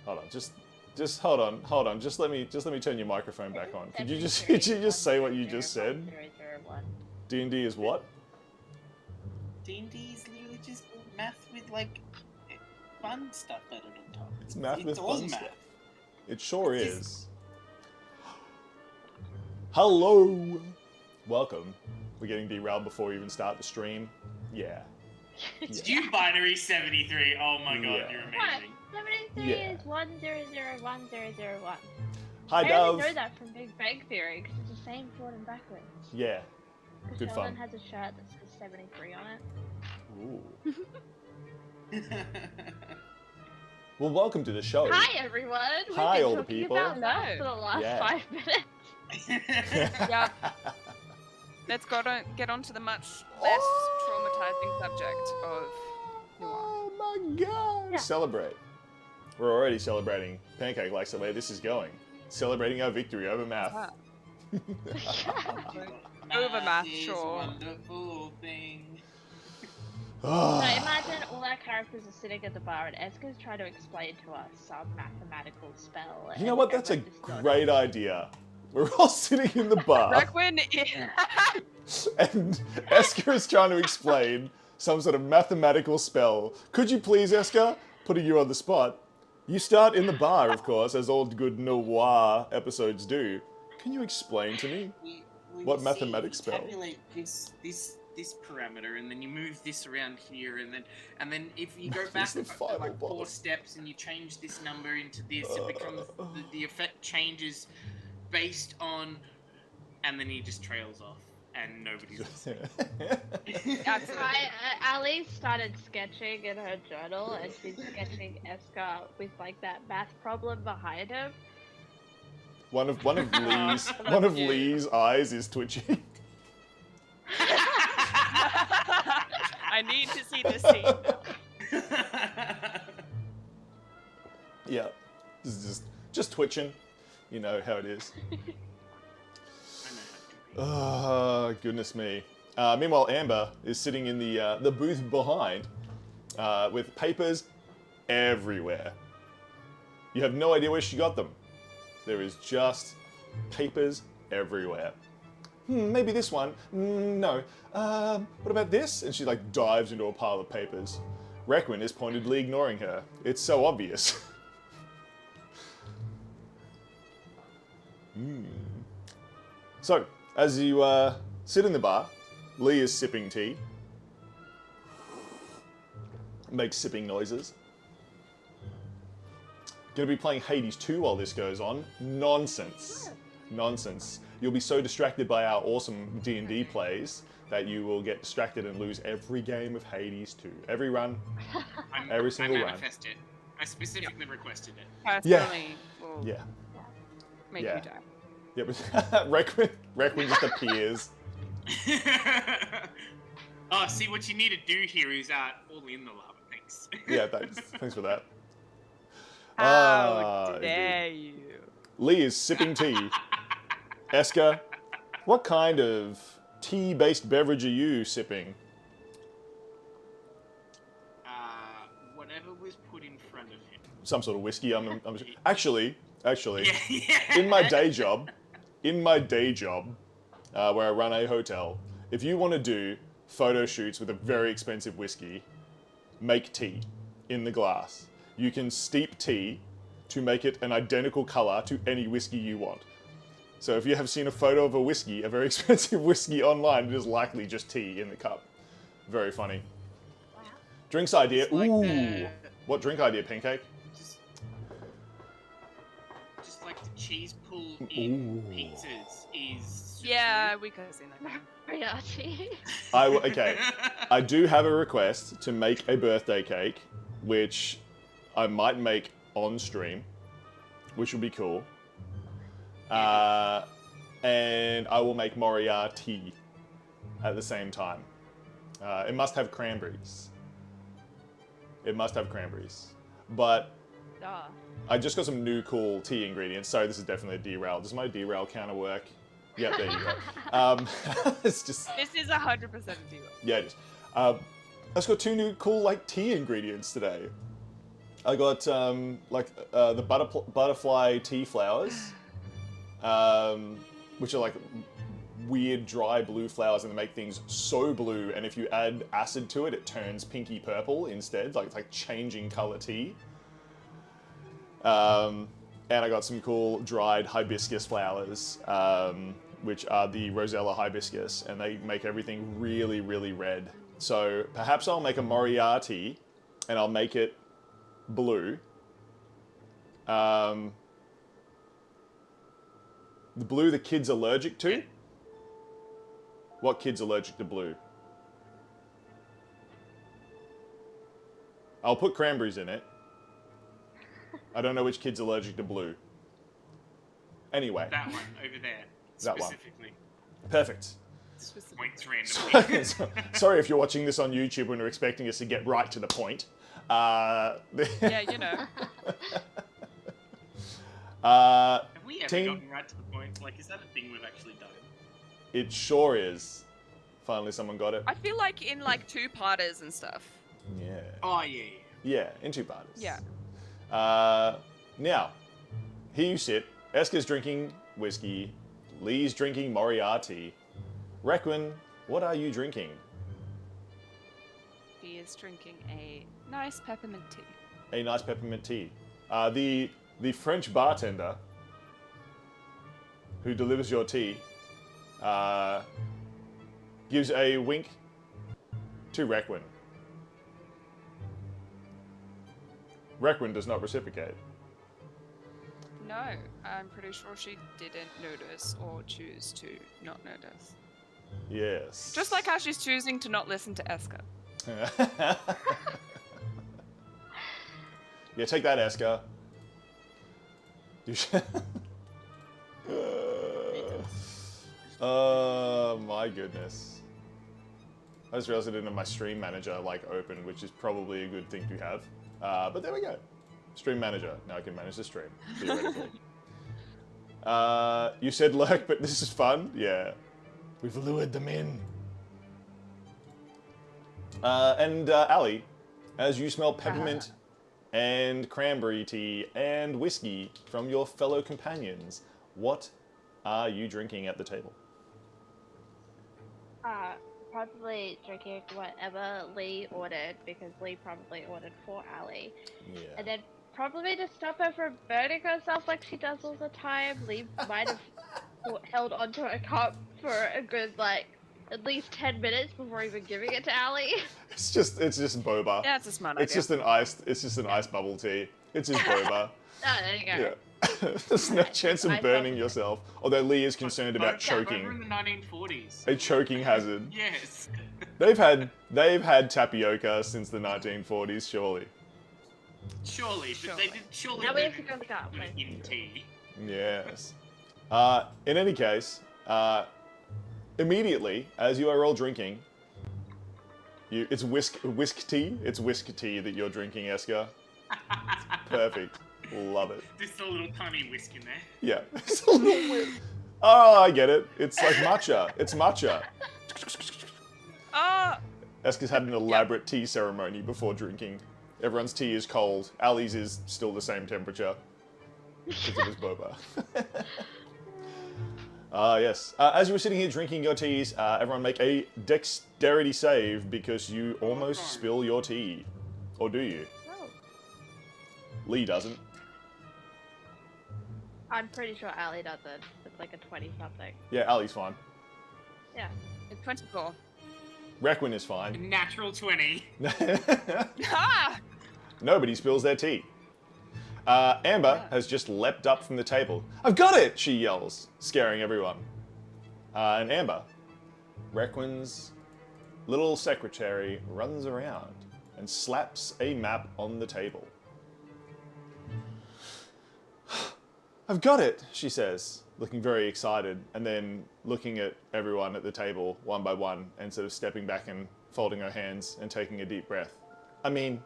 Hold on, just hold on. Just let me turn your microphone back on. Could you just say what you just said? D&D is what? D&D is literally just math with like fun stuff added on top. It's math with all fun math. stuff. It sure is. Hello! Welcome. We're getting derailed before we even start the stream. Yeah. You binary 73. Oh my god, Yeah. you're amazing. 73 is 1001. Hi, I Dove. only know that from Big Bang Theory because it's the same forward and backwards. Yeah. Good Sheldon fun. has a shirt that says 73 on it. Ooh. Well, welcome to the show. Hi everyone! Hi, We've all been the talking people. about that for the last Yeah. 5 minutes. Yep. Let's get on to the much less traumatizing subject of Noir. Oh my god! Yeah. Celebrate. We're already celebrating. Pancake likes the way this is going. Celebrating our victory over math. Over math, is sure. a wonderful thing. So imagine all our characters are sitting at the bar and Eska's trying to explain to us some mathematical spell. You know what? That's a great idea. We're all sitting in the bar, Requin and Eska is trying to explain some sort of mathematical spell. Could you please, Eska, putting you on the spot? You start in the bar, of course, as all good Noir episodes do. Can you explain to me? What mathematics spell? Tabulate this parameter, and then you move this around here, and then if you go back the final like 4 boss. steps and you change this number into this, it becomes the effect changes based on, and then he just trails off, and nobody's listening. Ali started sketching in her journal, and she's sketching Eska with like that math problem behind him. One of Lee's eyes is twitching. I need to see this scene now. Yeah, this is just twitching. You know how it is. Goodness me. Meanwhile, Amber is sitting in the booth behind with papers everywhere. You have no idea where she got them. There is just papers everywhere. Maybe this one. No. What about this? And she like dives into a pile of papers. Requin is pointedly ignoring her. It's so obvious. So, as you sit in the bar, Lee is sipping tea. Makes sipping noises. Gonna be playing Hades 2 while this goes on. Nonsense. Nonsense. You'll be so distracted by our awesome D&D plays that you will get distracted and lose every game of Hades 2. Every run. Every single I run. manifest it. I specifically requested it. Personally, will Yeah. make Yeah. you die. Yeah, but Requin just appears. Oh, see, what you need to do here is all in the lava. Thanks. Yeah, thanks. Thanks for that. How indeed. dare you? Lee is sipping tea. Eska, what kind of tea-based beverage are you sipping? Whatever was put in front of him. Some sort of whiskey. Actually, Yeah. in my day job, where I run a hotel, if you want to do photo shoots with a very expensive whiskey, make tea in the glass. You can steep tea to make it an identical color to any whiskey you want. So if you have seen a photo of a whiskey, a very expensive whiskey online, it is likely just tea in the cup. Very funny. Wow. Drinks idea. It's like Ooh. What drink idea, Pancake? Just like the cheese pull in Ooh. pizzas is. Yeah, we could have seen that. Moriarty. Okay. I do have a request to make a birthday cake, which I might make on stream, which will be cool. And I will make Moriarty at the same time. It must have cranberries. But I just got some new cool tea ingredients. Sorry, this is definitely a derail. Does my derail counter work? Yep, there you go. It's just... This is 100% a deal. Yeah, it is. I just got 2 new cool, tea ingredients today. I got the butterfly tea flowers, which are like weird dry blue flowers, and they make things so blue. And if you add acid to it, it turns pinky purple instead. Like it's like changing color tea. And I got some cool dried hibiscus flowers, which are the Rosella hibiscus, and they make everything really, really red. So perhaps I'll make a Moriarty, and I'll make it blue. The blue the kid's allergic to? What kid's allergic to blue? I'll put cranberries in it. I don't know which kid's allergic to blue. Anyway. That one over there, That one. specifically. Perfect. Points randomly. Sorry if you're watching this on YouTube and are expecting us to get right to the point. Yeah, you know. Have we ever Team- gotten right to the point? Like, is that a thing we've actually done? It sure is. Finally someone got it. I feel like in like two-parters and stuff. Yeah. Oh, yeah. Yeah, in two parts. Yeah. Now, here you sit. Eska's drinking whiskey. Lee's drinking Moriarty. Requin, what are you drinking? He is drinking a nice peppermint tea. A nice peppermint tea. The French bartender who delivers your tea gives a wink to Requin. Requin does not reciprocate. No, I'm pretty sure she didn't notice or choose to not notice. Yes. Just like how she's choosing to not listen to Eska. Yeah, take that, Eska. You should... my goodness. I just realized I didn't have my stream manager open, which is probably a good thing to have. But there we go. Stream manager. Now I can manage the stream, theoretically. You said lurk, but this is fun? Yeah. We've lured them in. And Ali, as you smell peppermint and cranberry tea and whiskey from your fellow companions, what are you drinking at the table? Probably drinking whatever Lee ordered, because Lee probably ordered for Ali. Yeah. And then probably to stop her from burning herself like she does all the time, Lee might have held onto her cup for a good, at least 10 minutes before even giving it to Ali. It's just boba. Yeah, it's a smart It's idea. just an iced bubble tea. It's just boba. Oh, there you go. Yeah. There's no chance of I burning thought- yourself. Although Lee is concerned about Over choking. in the 1940s. A choking hazard. Yes. They've had tapioca since the 1940s, surely. Surely, but they did. Surely Now we they have to go look up. didn't in tea. Yes. In any case, immediately as you are all drinking, it's whisk tea. It's whisk tea that you're drinking, Eska. It's perfect. Love it. Just a little tiny whisk in there. Yeah. It's a little weird. Oh, I get it. It's like matcha. It's matcha. Ah! Eska's had an elaborate tea ceremony before drinking. Everyone's tea is cold. Ali's is still the same temperature. Because it was boba. Yes. As you were sitting here drinking your teas, everyone make a dexterity save because you almost spill your tea. Or do you? Oh. Lee doesn't. I'm pretty sure Ali doesn't. It's like a 20-something. Yeah, Ali's fine. Yeah. It's 24. Requin is fine. Natural 20. Ah! Nobody spills their tea. Amber has just leapt up from the table. I've got it! She yells, scaring everyone. And Amber, Requin's little secretary, runs around and slaps a map on the table. I've got it, she says, looking very excited, and then looking at everyone at the table one by one and sort of stepping back and folding her hands and taking a deep breath. I mean,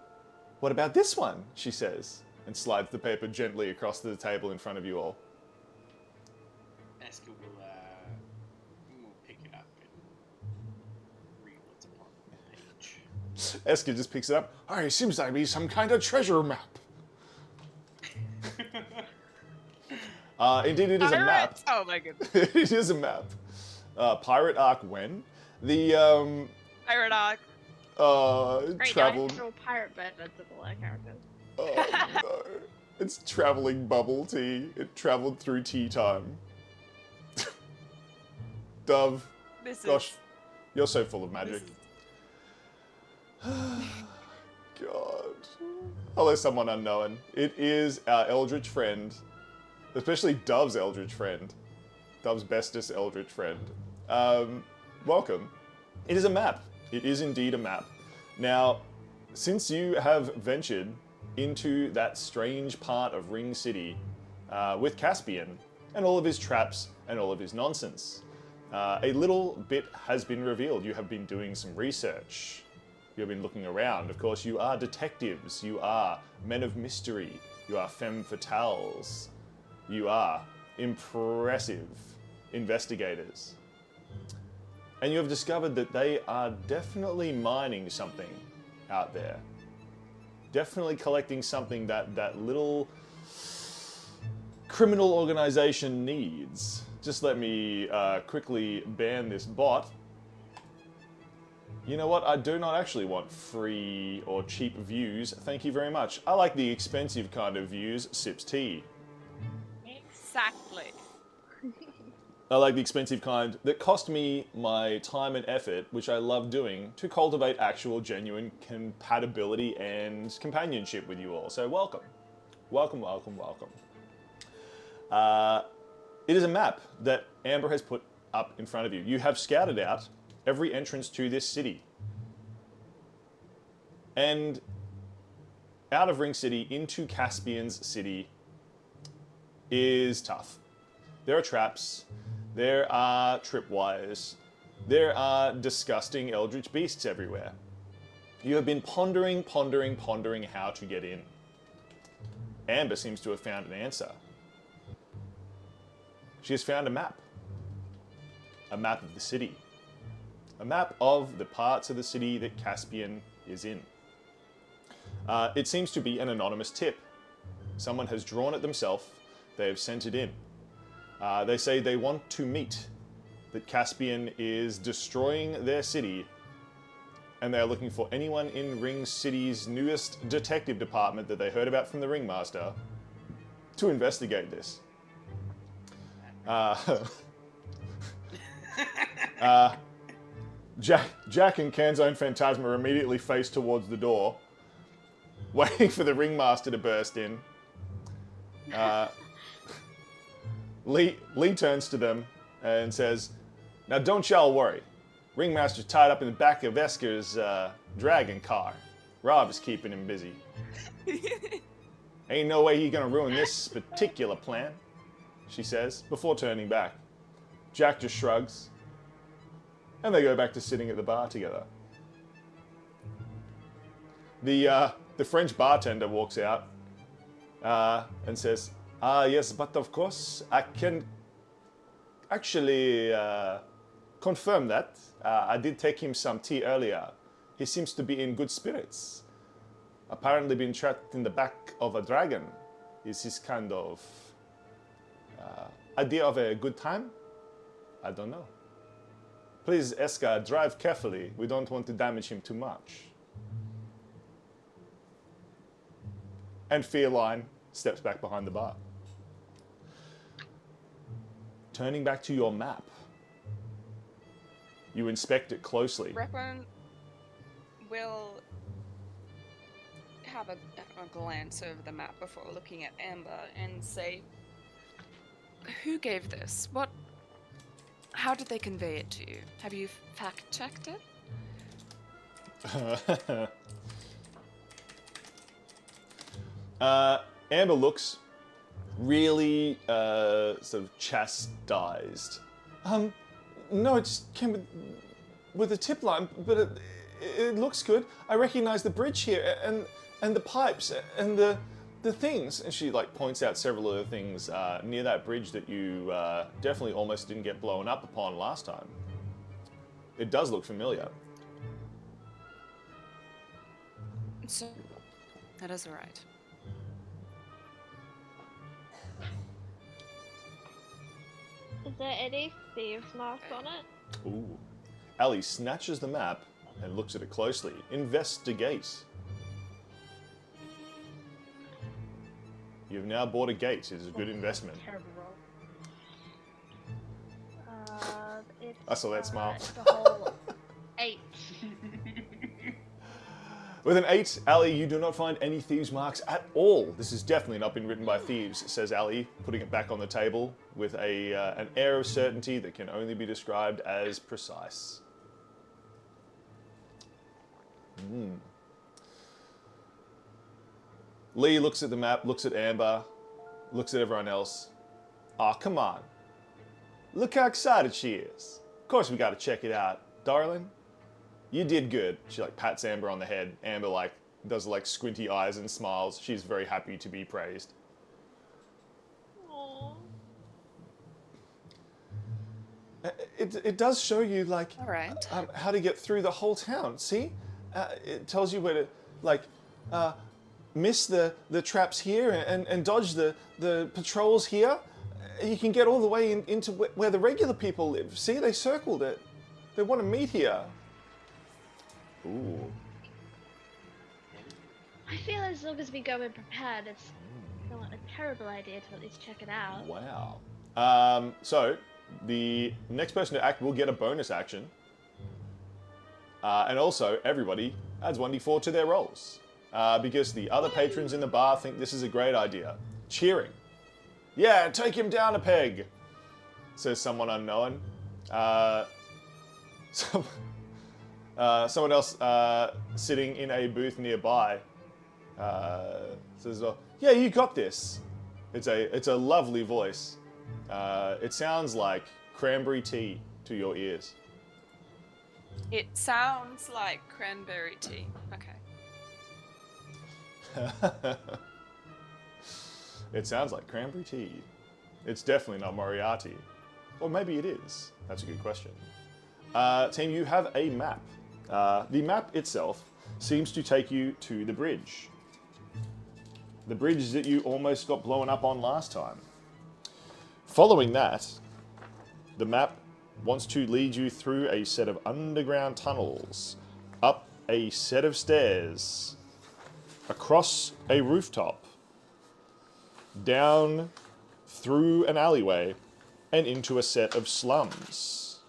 what about this one? She says, and slides the paper gently across the table in front of you all. Eska will pick it up and read what's upon the page. Eska just picks it up. Oh, it seems like be some kind of treasure map. Indeed, it is a map. Pirates! Oh my goodness. It is a map. Pirate Arc when? The, Pirate Arc. Great, traveled... actual pirate bandits of all our characters. Oh, no. It's traveling bubble tea. It traveled through tea time. Dove, This gosh, is... you're so full of magic. This is... God. Hello, someone unknown. It is our eldritch friend, especially Dove's eldritch friend. Dove's bestest eldritch friend. Welcome. It is a map. It is indeed a map. Now, since you have ventured into that strange part of Ring City with Caspian and all of his traps and all of his nonsense, a little bit has been revealed. You have been doing some research. You have been looking around. Of course, you are detectives. You are men of mystery. You are femme fatales. You are impressive investigators. And you have discovered that they are definitely mining something out there. Definitely collecting something that that little criminal organization needs. Just let me quickly ban this bot. You know what? I do not actually want free or cheap views. Thank you very much. I like the expensive kind of views. Sips tea. Exactly. I like the expensive kind that cost me my time and effort, which I love doing, to cultivate actual genuine compatibility and companionship with you all. So welcome. Welcome, welcome, welcome. It is a map that Amber has put up in front of you. You have scouted out every entrance to this city. And out of Ring City into Caspian's city is tough. There are traps. There are tripwires. There are disgusting eldritch beasts everywhere. You have been pondering how to get in. Amber seems to have found an answer. She has found a map. A map of the city. A map of the parts of the city that Caspian is in. It seems to be an anonymous tip. Someone has drawn it themselves. They have sent it in. They say they want to meet, that Caspian is destroying their city, and they are looking for anyone in Ring City's newest detective department that they heard about from the Ringmaster to investigate this. Jack and Canzone Phantasma immediately face towards the door, waiting for the Ringmaster to burst in. Lee turns to them and says, "Now don't y'all worry. Ringmaster's tied up in the back of Esker's dragon car. Rob is keeping him busy. Ain't no way he's gonna ruin this particular plan," she says, before turning back. Jack just shrugs, and they go back to sitting at the bar together. The French bartender walks out and says, "Yes, but of course, I can actually confirm that. I did take him some tea earlier. He seems to be in good spirits. Apparently been trapped in the back of a dragon. Is his kind of idea of a good time? I don't know. Please, Eska, drive carefully. We don't want to damage him too much." And Fearline steps back behind the bar. Turning back to your map, you inspect it closely. Repon will have a glance over the map before looking at Amber and say, "Who gave this? What? How did they convey it to you? Have you fact-checked it?" Amber looks really sort of chastised. No, it just came with a tip line, but it looks good. I recognize the bridge here and the pipes and the things. And she like points out several of the things near that bridge that you definitely almost didn't get blown up upon last time. It does look familiar. So, that is right. Is there any thieves marks on it? Ooh. Ali snatches the map and looks at it closely. Investigate. You've now bought a gate. It is a good investment. Terrible roll. It's, I saw that smile. It's a whole 8. With an 8, Ali, you do not find any thieves' marks at all. This has definitely not been written by thieves, says Ali, putting it back on the table with an air of certainty that can only be described as precise. Lee looks at the map, looks at Amber, looks at everyone else. Aw, come on. Look how excited she is. Of course we gotta check it out, darling. You did good. She like pats Amber on the head. Amber like does like squinty eyes and smiles. She's very happy to be praised. Aww. It does show you like All right. how to get through the whole town. See, it tells you where to like miss the traps here and dodge the patrols here. You can get all the way into where the regular people live. See, they circled it. They want to meet here. Ooh. I feel as long as we go in prepared, it's not a terrible idea to at least check it out. Wow. So the next person to act will get a bonus action. And also, everybody adds 1d4 to their rolls. Because the other patrons in the bar think this is a great idea. Cheering. Yeah, take him down a peg, says someone unknown. Someone else sitting in a booth nearby says, yeah, you got this. It's a lovely voice. It sounds like cranberry tea to your ears. It sounds like cranberry tea. Okay. It sounds like cranberry tea. It's definitely not Moriarty. Or maybe it is. That's a good question. Team, you have a map. The map itself seems to take you to the bridge. The bridge that you almost got blown up on last time. Following that, the map wants to lead you through a set of underground tunnels, up a set of stairs, across a rooftop, down through an alleyway, and into a set of slums,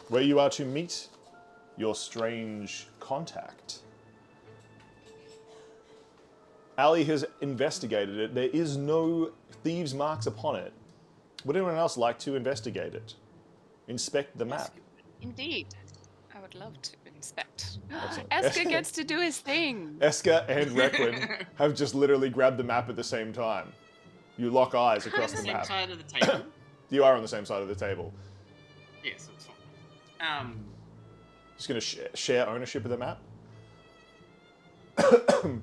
where you are to meet your strange contact. Ali has investigated it. There is no thieves' marks upon it. Would anyone else like to investigate it? Inspect the map. Indeed. I would love to inspect. Excellent. Esker gets to do his thing. Esker and Requin have just literally grabbed the map at the same time. You lock eyes across the Same map. side of the table. You are on the same side of the table. Yes, that's fine. Just going to share ownership of the map. Can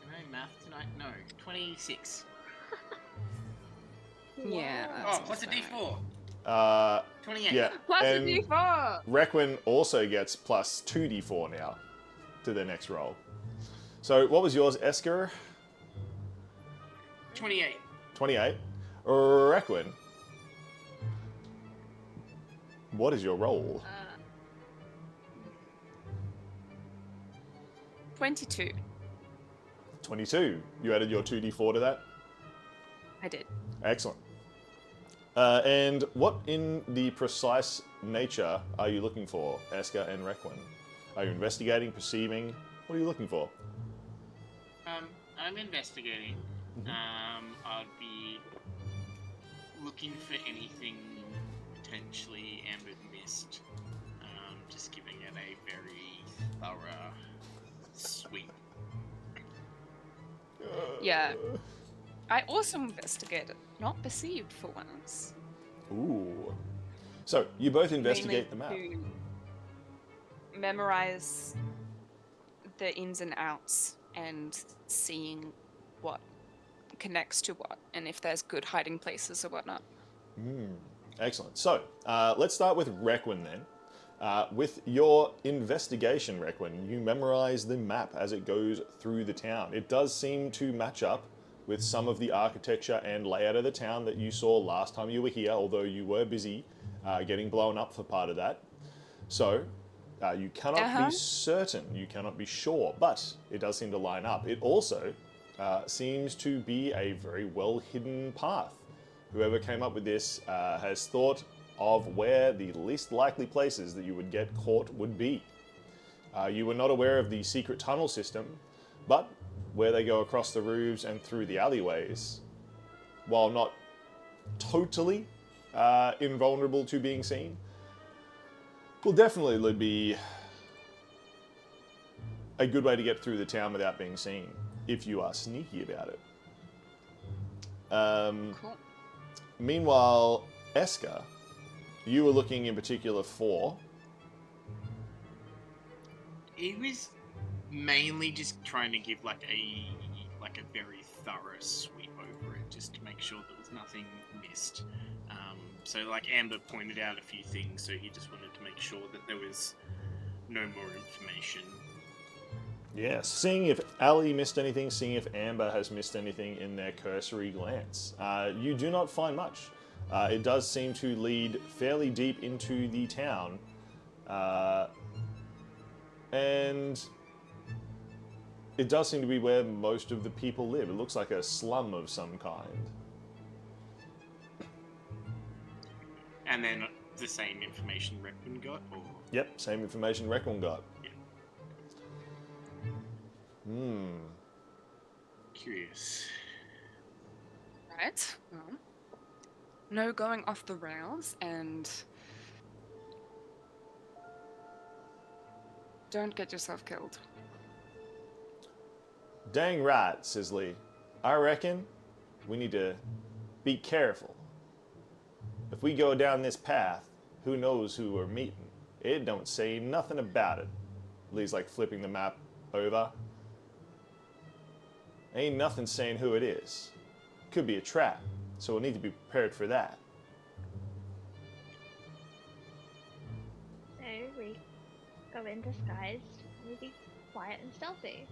I math tonight? No. 26. Yeah. Oh, what's a D4? 28. Yeah. Plus a and D4. Requin also gets plus 2d4 now to their next roll. So what was yours, Esker? 28. 28. Requin. What is your roll? 22. 22. You added your 2d4 to that? I did. Excellent. And what in the precise nature are you looking for, Esker and Requin? Are you investigating, perceiving? What are you looking for? I'm investigating. I'd be looking for anything potentially Amber missed. Just giving it a very thorough sweep. Yeah. I also investigated, not perceived for once. Ooh. So, you both investigate the map. Mainly to memorize the ins and outs and seeing what connects to what, and if there's good hiding places or whatnot. Excellent. So, let's start with Requin then. With your investigation, Requin, you memorize the map as it goes through the town. It does seem to match up with some of the architecture and layout of the town that you saw last time you were here, although you were busy getting blown up for part of that. So, you cannot be certain, you cannot be sure, but it does seem to line up. It also seems to be a very well hidden path. Whoever came up with this has thought of where the least likely places that you would get caught would be. You were not aware of the secret tunnel system, but where they go across the roofs and through the alleyways, while not totally invulnerable to being seen, will definitely be a good way to get through the town without being seen, if you are sneaky about it. Cool. Meanwhile, Eska, you were looking in particular for... He was mainly just trying to give like a very thorough sweep over it, just to make sure there was nothing missed. So like Amber pointed out a few things, so he just wanted to make sure that there was no more information. Yes, seeing if Ali missed anything, seeing if Amber has missed anything in their cursory glance. You do not find much. It does seem to lead fairly deep into the town. And it does seem to be where most of the people live. It looks like a slum of some kind. And then the same information Requin got, or... Yep, same information Requin got. Curious. Right. Well, no going off the rails, and don't get yourself killed. Dang right, says Lee. I reckon we need to be careful. If we go down this path, who knows who we're meeting? It don't say nothing about it. Lee's like flipping the map over. Ain't nothing saying who it is. Could be a trap, so we'll need to be prepared for that. So we go in disguise, we'll be quiet and stealthy.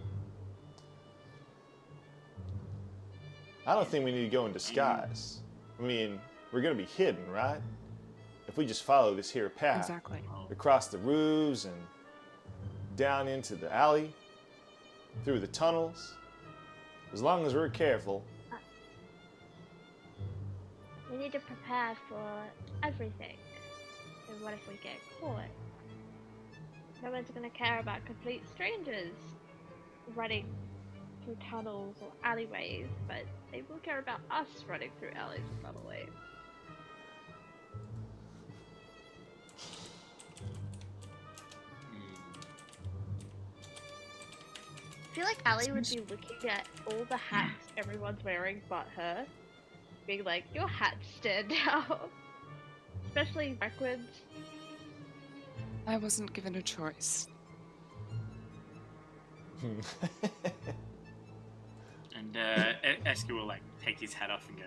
I don't think we need to go in disguise. I mean, we're gonna be hidden, right? If we just follow this here path, Exactly. across the roofs and down into the alley, through the tunnels, as long as we're careful. We need to prepare for everything. So what if we get caught? No one's gonna care about complete strangers running through tunnels or alleyways, but they will care about us running through alleys and alleyways. I feel like Ali would be looking at all the hats everyone's wearing but her, being like, your hats stand out. Especially backwards. I wasn't given a choice. And Eska will like take his hat off and go,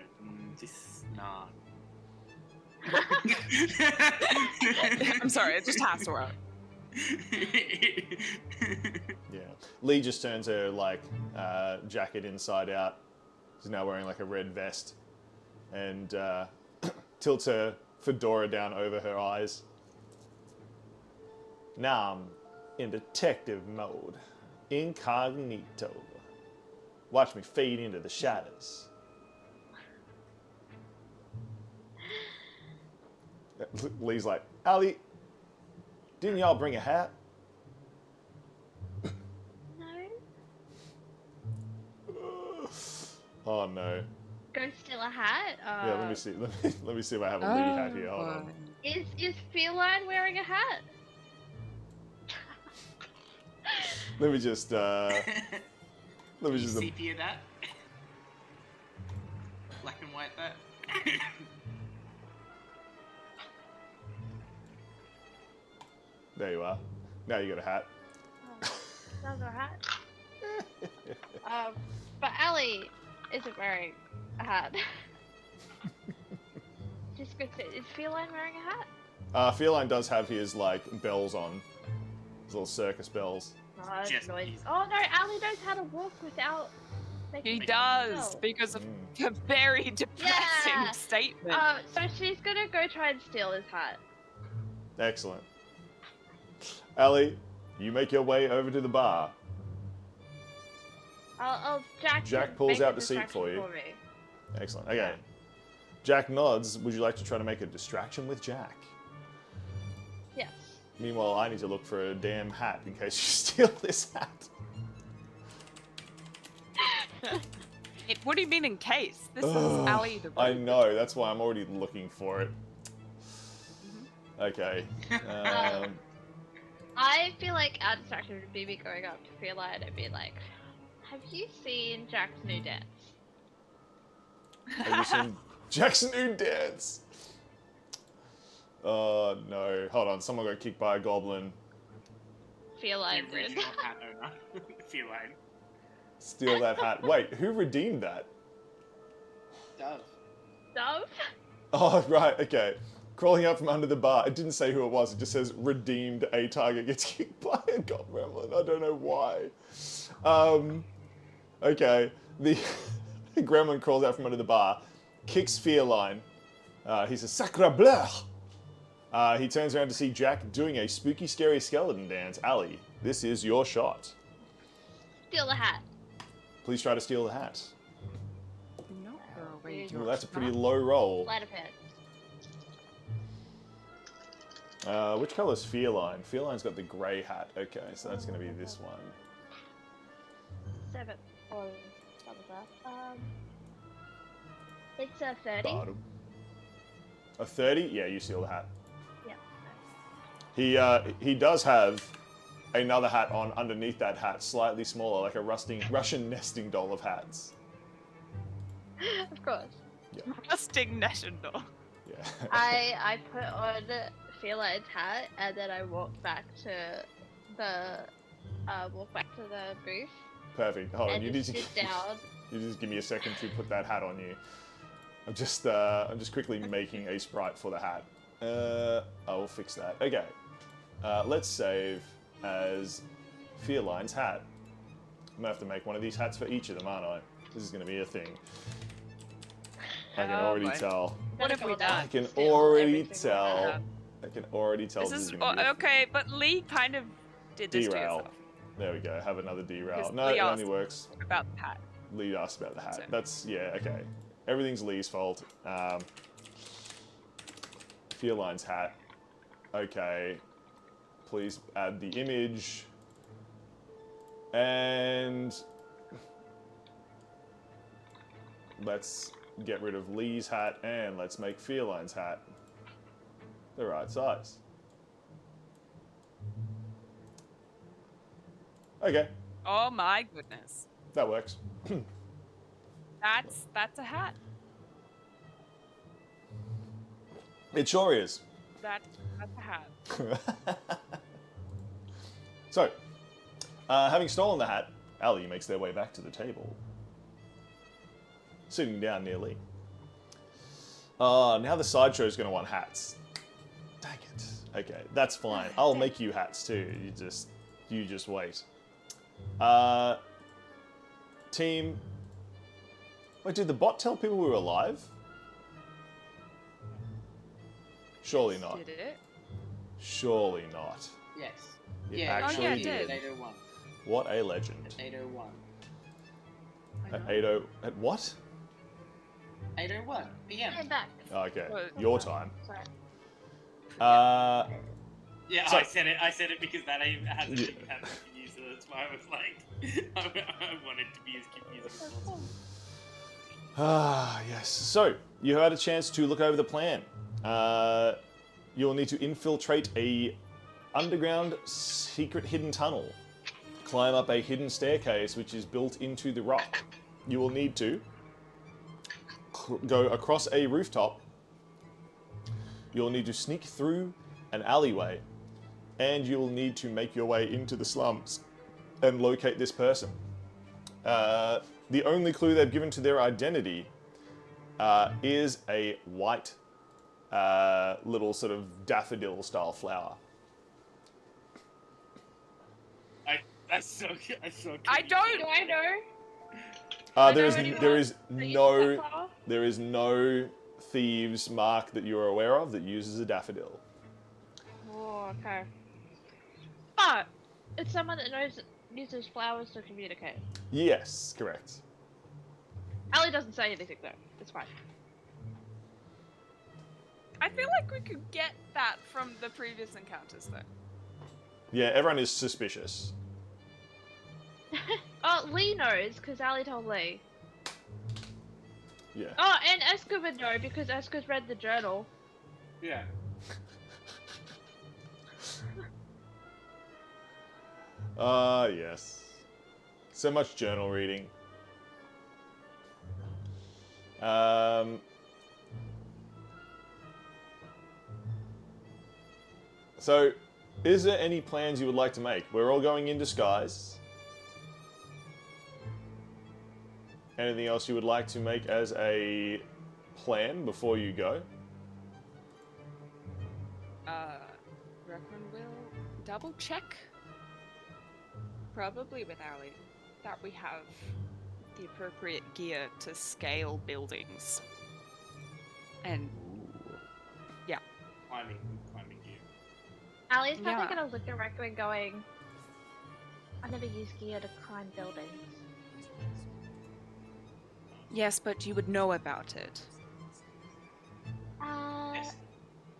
nah. I'm sorry, it just has to work. Yeah. Lee just turns her like jacket inside out. She's now wearing like a red vest and tilts her fedora down over her eyes. Now I'm in detective mode, incognito. Watch me fade into the shadows. Lee's like, Ali, didn't y'all bring a hat? Oh no. Go steal a hat? Yeah, let me see. Let me see if I have a Lee hat here. Hold on. Is Feline wearing a hat? Let me just Sepia that? Black and white that? There you are. Now you got a hat. That's a hat. But Ali isn't wearing a hat. Just good to, is Feline wearing a hat? Feline does have his, like, bells on. His little circus bells. Just Noise. easy. Oh no, Ali knows how to walk without making He a does, sound. because of a very depressing Yeah. statement. So she's gonna go try and steal his hat. Excellent. Ali, you make your way over to the bar. Jack Jack can pulls make a out the seat for distraction you. me. Excellent. Okay. Jack nods. Would you like to try to make a distraction with Jack? Yes. Meanwhile, I need to look for a damn hat in case you steal this hat. What do you mean in case? This is Ali the I rogue. know, that's why I'm already looking for it. Okay. I feel like our distraction would be me going up to Feline and be like, have you seen Jack's new dance? Have you seen Jackson New Dance? Oh no. Hold on, someone got kicked by a goblin. Feline The did. original hat owner. Feline. Steal that hat. Wait, who redeemed that? Dove. Dove? Oh, right, okay. Crawling out from under the bar. It didn't say who it was, it just says redeemed. A target gets kicked by a goblin. I don't know why. Okay. The gremlin crawls out from under the bar, kicks Feline. He says, Sacre bleu! He turns around to see Jack doing a spooky, scary skeleton dance. Ali, this is your shot. Steal the hat. Please try to steal the hat. No, throw away Ooh, your Ooh, that's a pretty shot. low roll. Sleight of hand. Which color is Feline? Feline's got the grey hat. Okay, so that's going to be this one. 7. Or what was that? It's a 30. Bottom. A 30? Yeah, you steal the hat. Yeah. He does have another hat on underneath that hat, slightly smaller, like a Russian nesting doll of hats. Of course. Rusting national. Yeah. I put on Feline's hat and then I walk back to the booth Perfect. Hold on, and you need just to sit down. you just give me a second to put that hat on you. I'm just quickly making a sprite for the hat. I will fix that. Okay. Let's save as Feline's hat. I'm gonna have to make one of these hats for each of them, aren't I? This is gonna be a thing. I can already boy. tell. What have we done? I can Steal already every single tell. hat. I can already tell This this is is gonna be a okay, but Lee kind of did this to derail. yourself. There we go. Have another derail. Because No, Lee it only asked works. about the hat. Lee asked about the hat. So- That's, yeah, okay. Everything's Lee's fault. Feline's hat. Okay. Please add the image. And let's get rid of Lee's hat and let's make Feline's hat the right size. Okay, Oh my goodness. that works. That's a hat. It sure is. That's a hat. So, having stolen the hat, Ali makes their way back to the table. Sitting down near Lee. Now the sideshow's going to want hats. Dang it. Okay, that's fine. I'll make you hats too. You just wait. Team. Wait, did the bot tell people we were alive? Surely not. Did it? Surely not. Yes. It Yeah, actually Oh, yeah, it did. did. At 801. What a legend. At 801. I At know. 80. At what? 801 p.m. Hey, back. Oh, okay. Well, Your time. Sorry. Yeah, So- I said it because that hasn't Yeah. been confused, so that's why I was like, I wanted to be as confusing as possible. Ah, yes. So, you had a chance to look over the plan. You'll need to infiltrate a underground secret hidden tunnel. Climb up a hidden staircase which is built into the rock. You will need to go across a rooftop. You'll need to sneak through an alleyway. And you will need to make your way into the slums and locate this person. The only clue they've given to their identity is a white little sort of daffodil-style flower. I saw. I don't. Do I know? Uh, I there know is anyone there is that uses no that flower? there is no thieves mark that you're aware of that uses a daffodil. Oh, okay. But it's someone that uses flowers to communicate. Yes, correct. Allie doesn't say anything though. It's fine. I feel like we could get that from the previous encounters, though. Yeah, everyone is suspicious. Oh, Lee knows because Allie told Lee. Yeah. Oh, and Esker would know because Esker's read the journal. Yeah. Yes. So much journal reading. So, is there any plans you would like to make? We're all going in disguise. Anything else you would like to make as a plan before you go? Reckon we'll double check. Probably with Ali, that we have the appropriate gear to scale buildings. And Climbing gear. Allie's probably Yeah. gonna look at Reckon going, I never use gear to climb buildings. yes, but you would know about it. Yes.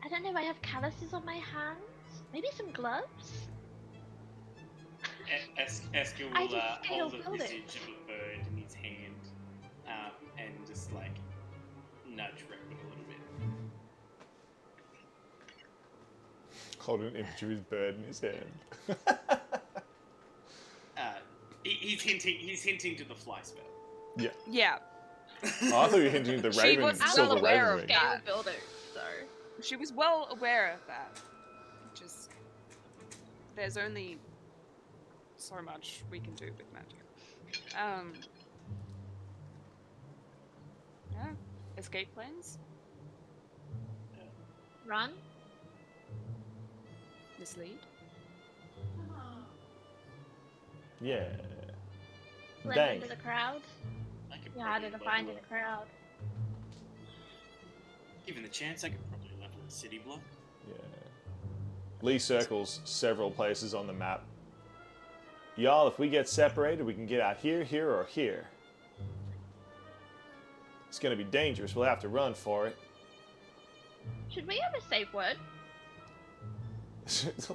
I don't know, I have calluses on my hands? Maybe some gloves? Esker I will just scale hold the buildings. visage of a bird in his hand and just like nudge Reckon a little bit. Hold an image of his bird in his hand. He's hinting to the fly spell. Yeah. Yeah, Oh, I thought you were hinting at the She raven, was well silver aware raven of ring. that. Scale buildings, so. she was well aware of that. Just there's only so much we can do with magic. Yeah. Escape plans? Run? Mislead? Yeah. Blend Bang. into the crowd? I could You're harder to probably find in level a crowd. Given the chance, I could probably level a city block. Yeah. Lee circles several places on the map. Y'all, if we get separated, we can get out here, here, or here. It's gonna be dangerous. We'll have to run for it. Should we have a safe word?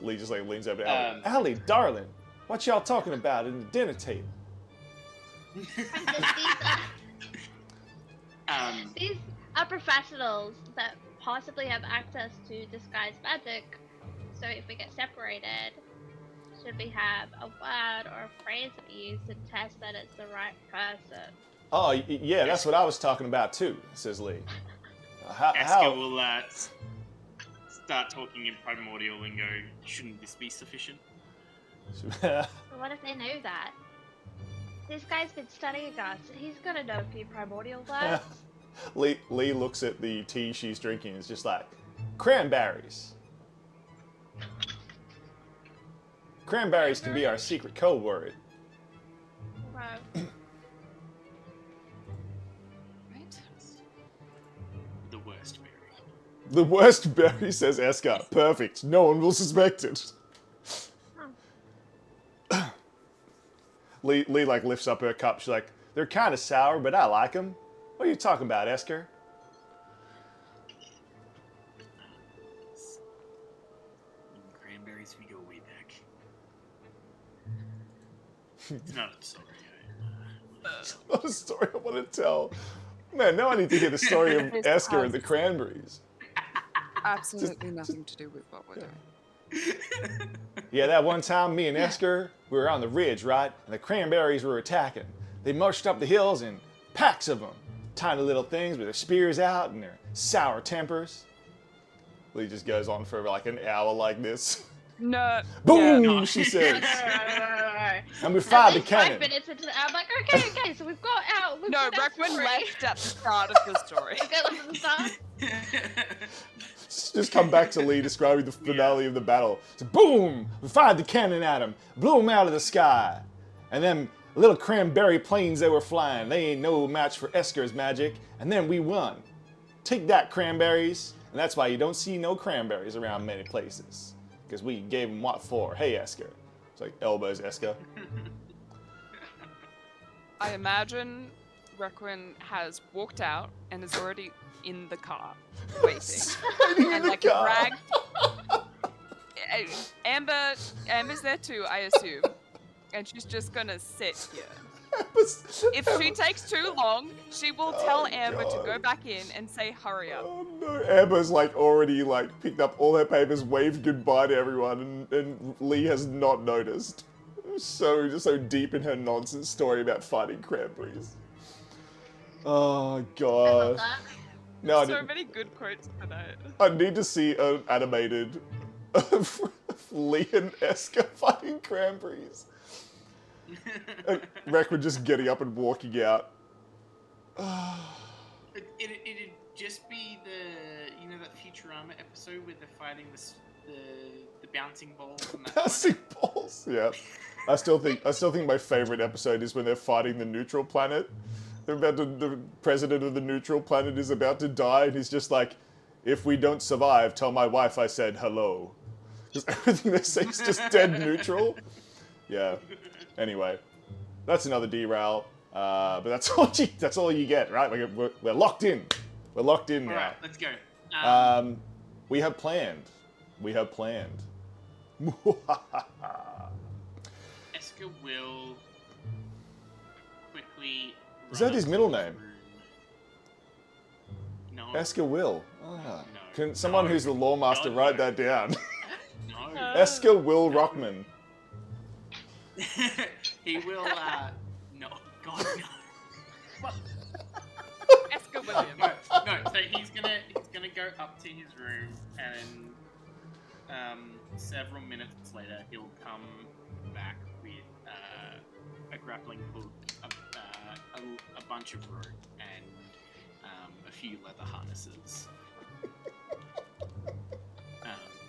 Lee just like leans over to Allie. Um, Allie, darling, what y'all talking about in the dinner table? These are professionals that possibly have access to disguised magic. So if we get separated, should we have a word or a phrase that we use to test that it's the right person? Oh, yeah, that's what I was talking about too, says Lee. Esker will start talking in primordial and go, shouldn't this be sufficient? But what if they know that? This guy's been studying us. He's gonna know a few primordial words. Lee looks at the tea she's drinking and is just like, cranberries. Cranberries can be our secret code word. Right. Right? The worst berry. The worst berry, says Esker. Perfect. No one will suspect it. Lee like lifts up her cup. She's like, they're kind of sour, but I like them. What are you talking about, Esker? Cranberries, we go way back. It's not a story. It's not a story I want to tell. Man, now I need to hear the story of This Esker and the has cranberries. Absolutely nothing to do with what we're doing. Yeah, that one time me and Esker, we were on the ridge, right? And the cranberries were attacking. They marched up the hills in packs of them. Tiny little things with their spears out and their sour tempers. Lee just goes on for like an hour like this. No. Boom, Yeah. she says. And we fired the At least 5 cannon. minutes into the, I'm like, okay, so we've got out. We've No, got out Requin three. left at the start of the story. Okay, left at the start. Just come back to Lee describing the finale of the battle. So boom! We fired the cannon at him, blew him out of the sky. And then little cranberry planes they were flying. They ain't no match for Esker's magic. And then we won. Take that, cranberries. And that's why you don't see no cranberries around many places. Because we gave them what for? Hey, Esker. It's like elbows Esker. I imagine Requin has walked out and is already in the car, waiting. And like dragged. Amber's there too, I assume. And she's just gonna sit here. If she takes too long, she will tell Amber to go back in and say, hurry up. Oh no, Amber's like already like picked up all her papers, waved goodbye to everyone, and Lee has not noticed. Just so deep in her nonsense story about fighting cranberries. Oh I love god. that. No, I So didn't. many good quotes tonight. I need to see an animated of Lee and Esker fighting cranberries. And Requin just getting up and walking out. It'd just be that Futurama episode where they're fighting the bouncing balls and that. Passing balls. Yeah. I still think my favorite episode is when they're fighting the neutral planet. The president of the neutral planet is about to die, and he's just like, if we don't survive, tell my wife I said hello. Because everything they say is just dead neutral. Yeah. Anyway, that's another derail. But that's all you get, right? We're locked in. We're locked in now. All right, let's go. We have planned. Esker will quickly. Is that his middle name? No. Esker Will. Ah. No. Can someone who's the lawmaster God, write no. that down? No. Esker Will Rockman. He will. No. God no. Esker William. No. So he's gonna go up to his room, and several minutes later he'll come back with a grappling hook, a bunch of rope, and a few leather harnesses.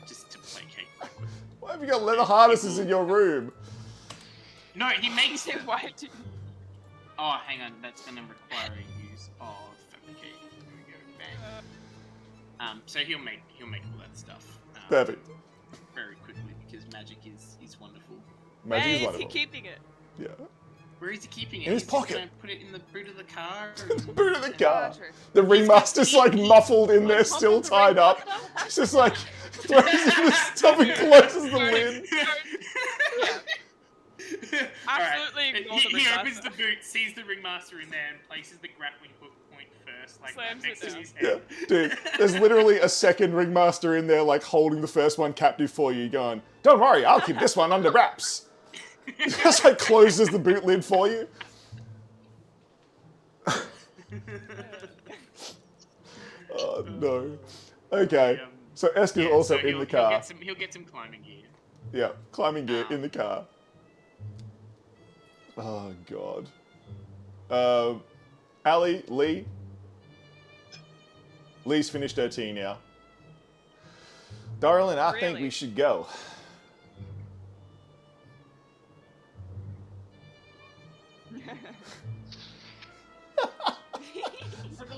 Just to placate Requin. Why have you got leather harnesses in your room? No, he makes it. Why do Oh, hang on. That's going to require a use of fabricate. There we go. Bang. So he'll make all that stuff. Perfect. Very quickly because magic is wonderful. Magic Where is is wonderful. he keeping it? Yeah. Where is he keeping it? In his He's pocket. Just gonna put it in the boot of the car. Boot of the car. true. The ringmaster's like muffled in there, Pop still the tied up. Ringmaster? It's just like throws it in the stuff and closes the lid. Absolutely ignore the He opens ringmaster. the boot, sees the ringmaster in there, and places the grappling hook point first, like right Slams next it to down. his Yeah, head. dude. There's literally a second ringmaster in there, like holding the first one captive for you, going, "Don't worry, I'll keep this one under wraps." Just like closes the boot lid for you. Oh no. Okay. So Esker's also in the car. He'll get some climbing gear. Yeah, climbing gear in the car. Oh god. Ali, Lee. Lee's finished her tea now. Darling, I think we Really? should go.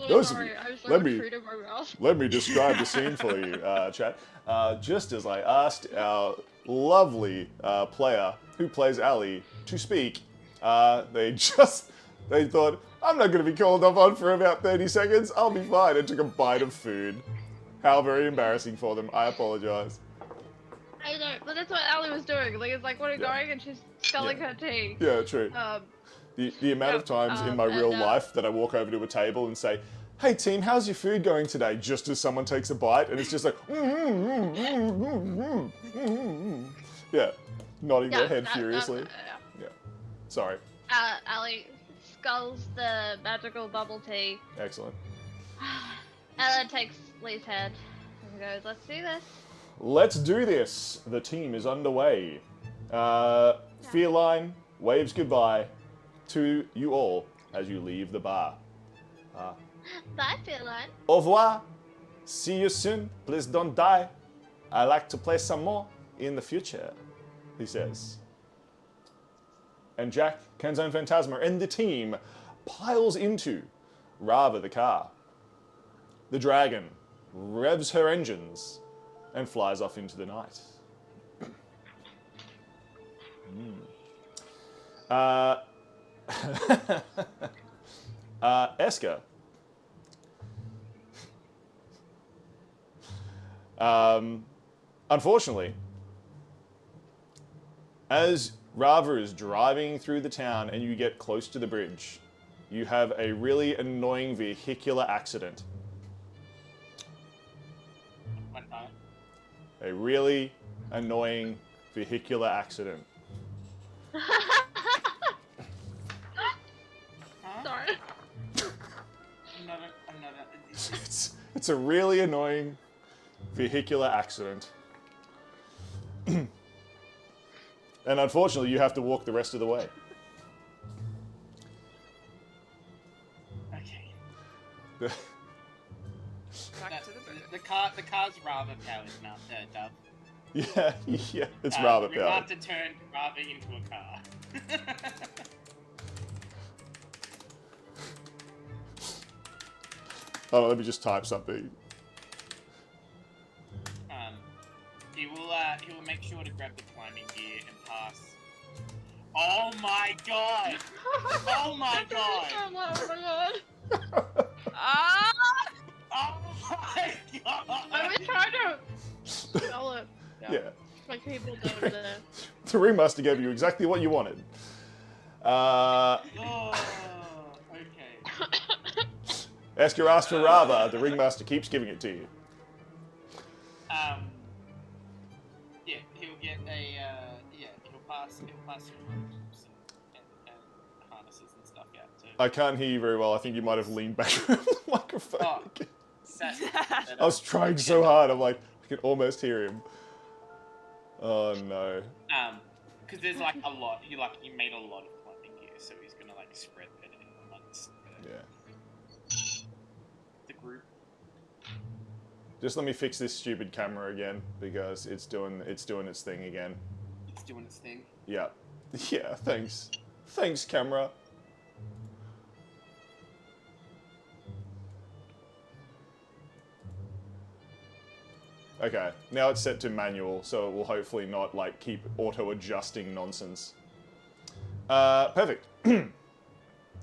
Those of you- Sorry, I was let like me- food in my mouth. Let me describe the scene for you, chat. Just as I asked our lovely player who plays Ali to speak, they thought, I'm not going to be called up on for about 30 seconds. I'll be fine. And took a bite of food. How very embarrassing for them. I apologize. I know, but that's what Allie was doing. Like, it's like, what are you Yeah. going? And she's sculling her tea. Yeah, true. The amount of times in my real life that I walk over to a table and say, hey team, how's your food going today? Just as someone takes a bite and it's just like, yeah, nodding their head furiously. Yeah, sorry. Allie sculls the magical bubble tea, Excellent. and then takes Lee's head and goes, let's do this. Let's do this. The team is underway. Feline waves goodbye to you all as you leave the bar. Bye, Feline. Au revoir. See you soon. Please don't die. I like to play some more in the future, he says. And Jack, Kenzone Phantasma, and the team piles into Rava the car. The dragon revs her engines and flies off into the night. Eska. Unfortunately, as Rava is driving through the town and you get close to the bridge, you have a really annoying vehicular accident. What time? A really annoying vehicular accident. Sorry. It's a really annoying vehicular accident. And unfortunately, you have to walk the rest of the way. Okay. Back to the boat. The car's rather powered now, Dove. Yeah, it's rather powered. Ringmaster turned Rava into a car. Hold on, let me just type something. He will make sure to grab the climbing gear and pass. Oh my god! Oh my god! Oh my god. Ah! Oh my god! I was trying to spell it. Yeah. Like people do over there. The Ringmaster gave you exactly what you wanted. Oh, okay. Esker asked for Rava, the Ringmaster keeps giving it to you. Yeah, he'll get a, he'll pass some ropes and harnesses and stuff out too. I can't hear you very well. I think you might have leaned back from the microphone. Oh. I was trying so hard. I'm like, I can almost hear him. Oh no. Because there's like a lot. You made a lot of climbing gear, so he's gonna like spread that in amongst the group. Just let me fix this stupid camera again because it's doing its thing again. It's doing its thing. Yeah. Yeah, thanks. Thanks, camera. Okay, now it's set to manual, so it will hopefully not like keep auto-adjusting nonsense. Perfect.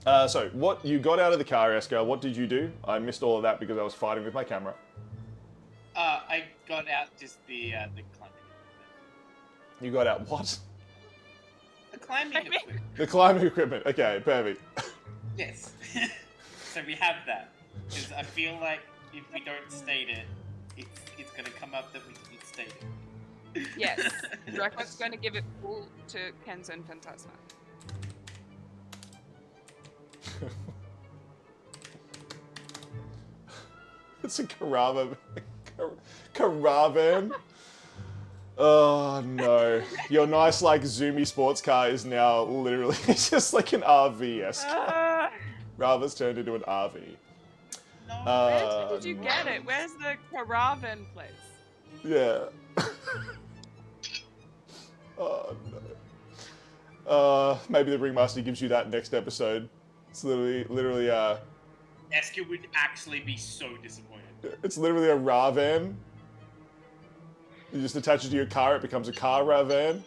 So, what you got out of the car, Eska, what did you do? I missed all of that because I was fighting with my camera. I got out just the climbing equipment. You got out what? The climbing equipment. The climbing equipment. Okay, perfect. Yes. So we have that. Because I feel like if we don't state it, it's going to come up that we didn't state it. Yes. Draco's going to give it full to Kenzone Phantasma. It's a caravan. Caravan? Oh no. Your nice, like, zoomy sports car is now literally just like an RV-esque. Rava's turned into an RV. No. Where did you get it? Where's the caravan place? Yeah. Oh no. Maybe the Ringmaster gives you that next episode. It's literally Esker would actually be so disappointed. it's literally a Ravan. You just attach it to your car, it becomes a car Ravan.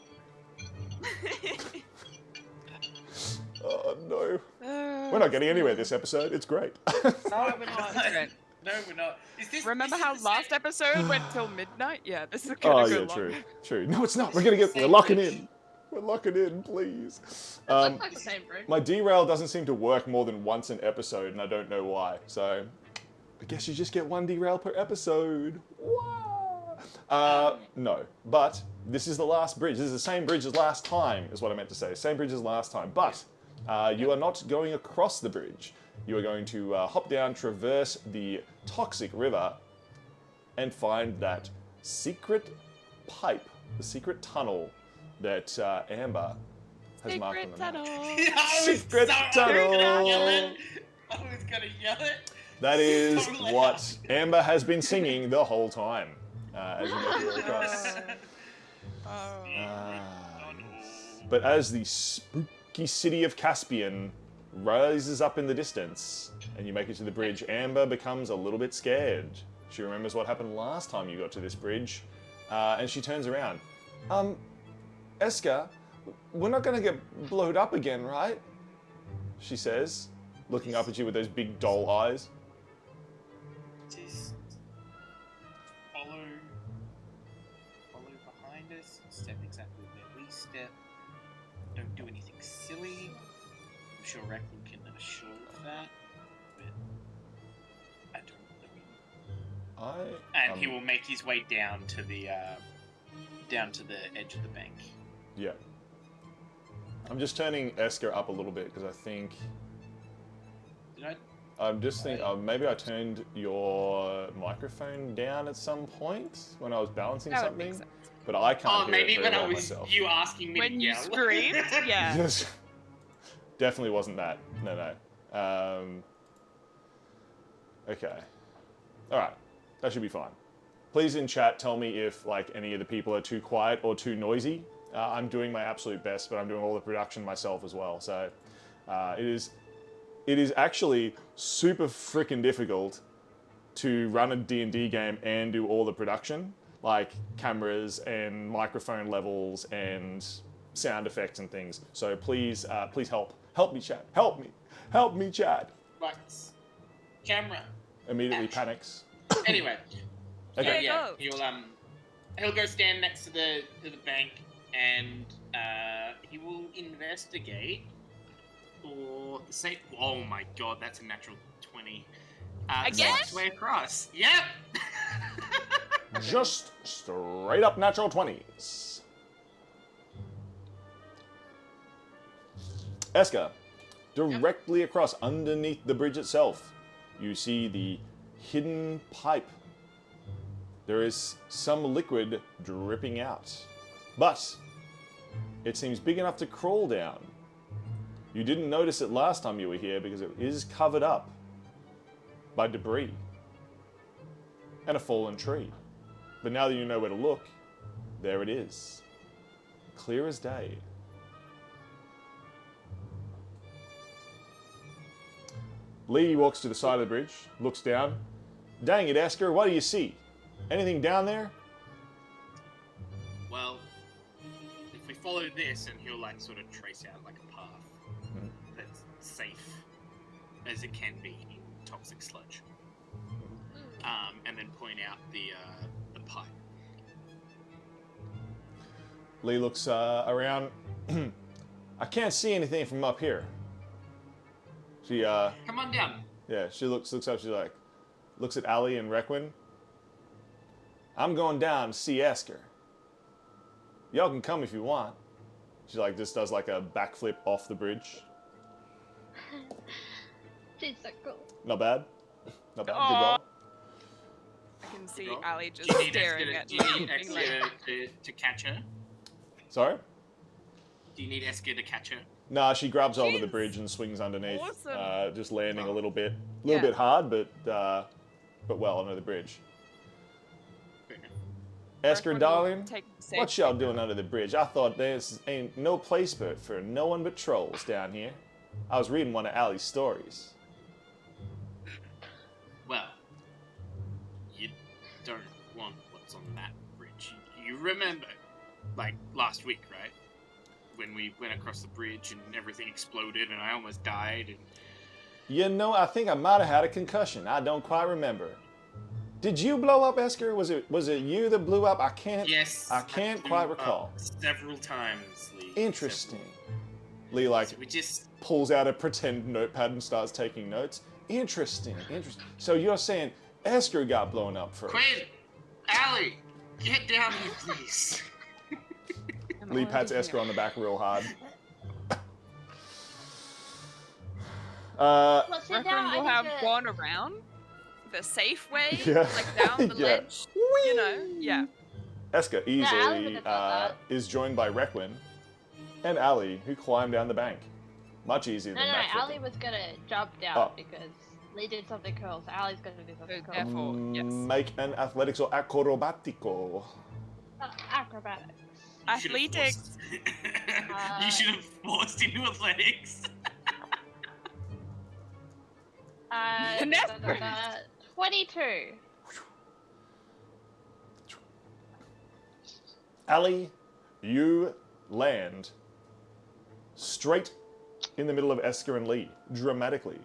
Oh no. We're not getting anywhere this episode. It's great. No, we're not. No, we're not. Remember this how is the last same- episode went till midnight? Yeah, this is Oh gonna yeah, go long. true. No, it's not. We're locking in. We're locking in, please. It looks like the same bridge. My derail doesn't seem to work more than once an episode, and I don't know why. So, I guess you just get one derail per episode. Wow. No, but this is the last bridge. This is the same bridge as last time, is what I meant to say. Same bridge as last time, but you are not going across the bridge. You are going to hop down, traverse the toxic river, and find that secret pipe, the secret tunnel that Amber has marked on Secret the map. tunnel. Secret tunnel. I was gonna yell it. That is So loud. what Amber has been singing the whole time as you make your way across. But as the spooky city of Caspian rises up in the distance and you make it to the bridge, Amber becomes a little bit scared. She remembers what happened last time you got to this bridge, and she turns around. Eska, we're not going to get blowed up again, right? She says, looking up at you with those big doll eyes. Just follow behind us. Step exactly where we step. Don't do anything silly. I'm sure Raccoon can assure of that, but I don't know. And he will make his way down to the edge of the bank. Yeah. I'm just turning Eska up a little bit because I think. I'm just thinking, maybe I turned your microphone down at some point when I was balancing That would something, make sense. but I can't hear maybe it very when I well was myself. you asking me When to you yell. screamed? Yeah. Yes. Definitely wasn't that. No. Okay. All right. That should be fine. Please in chat tell me if like any of the people are too quiet or too noisy. I'm doing my absolute best, but I'm doing all the production myself as well. So it is actually super freaking difficult to run a D&D game and do all the production, like cameras and microphone levels and sound effects and things. So please help me, chat. Help me, chat. Right. Camera. Immediately Action. panics. Anyway. Okay. Yeah. He'll go stand next to the bank and he will investigate for the sake. Oh my god, that's a natural 20. Again? Way across. Yep. Just straight up natural 20s. Eska, directly across underneath the bridge itself, you see the hidden pipe. There is some liquid dripping out, but it seems big enough to crawl down. You didn't notice it last time you were here because it is covered up by debris and a fallen tree. But now that you know where to look, there it is. Clear as day. Lee walks to the side of the bridge, looks down. Dang it, Esker, what do you see? Anything down there? Well, if we follow this, and he'll like sort of trace out like a path that's safe as it can be in toxic sludge, and then point out the pipe. Lee looks around. I can't see anything from up here. She Come on down. yeah, she looks up. She like looks at Ali and Requin. I'm going down to see Esker. Y'all can come if you want. She like just does like a backflip off the bridge. She's so cool. Not bad. Not bad. Good Aw. roll. I can see Roll. Ali just Do you need staring Esker at to, me. do you need being like, Esker to catch her? Sorry? Do you need Esker to catch her? Nah, she grabs hold of the Jeez. bridge and swings underneath. Awesome. Just landing a little bit Yeah. hard, but well under the bridge. Fair enough. Esker, Requin will darling, take the safe what y'all paper. doing under the bridge? I thought there's ain't no place for no one but trolls down here. I was reading one of Ali's stories. Well, you don't want what's on that bridge. You remember, like, last week, right? When we went across the bridge and everything exploded and I almost died and... You know, I think I might have had a concussion. I don't quite remember. Did you blow up, Esker? Was it you that blew up? I can't Yes. I can't blew quite up recall. Several times, Lee. Interesting. Several. Lee like So we just... pulls out a pretend notepad and starts taking notes. Interesting. So you're saying Esker got blown up first? Quinn! Allie! Get down here, please! I'm Lee already pats here. Esker on the back real hard. Well, sit Reckon down. we'll I have need to... gone around the safe way, Yeah. like down the Yeah. ledge. You know, yeah. Esker I easily would've thought is joined by Requin. and Ali, who climb down the bank. Much easier No, than no, backflipping. Ali was gonna jump down Oh. because Lee did something cool, so Ali's gonna do something cool. Therefore, yes. Make an athletics or acrobatico. Acrobatics. You should have Athletics. forced- you should have forced into athletics. Never. 22. Ali, you land straight in the middle of Esker and Lee, dramatically.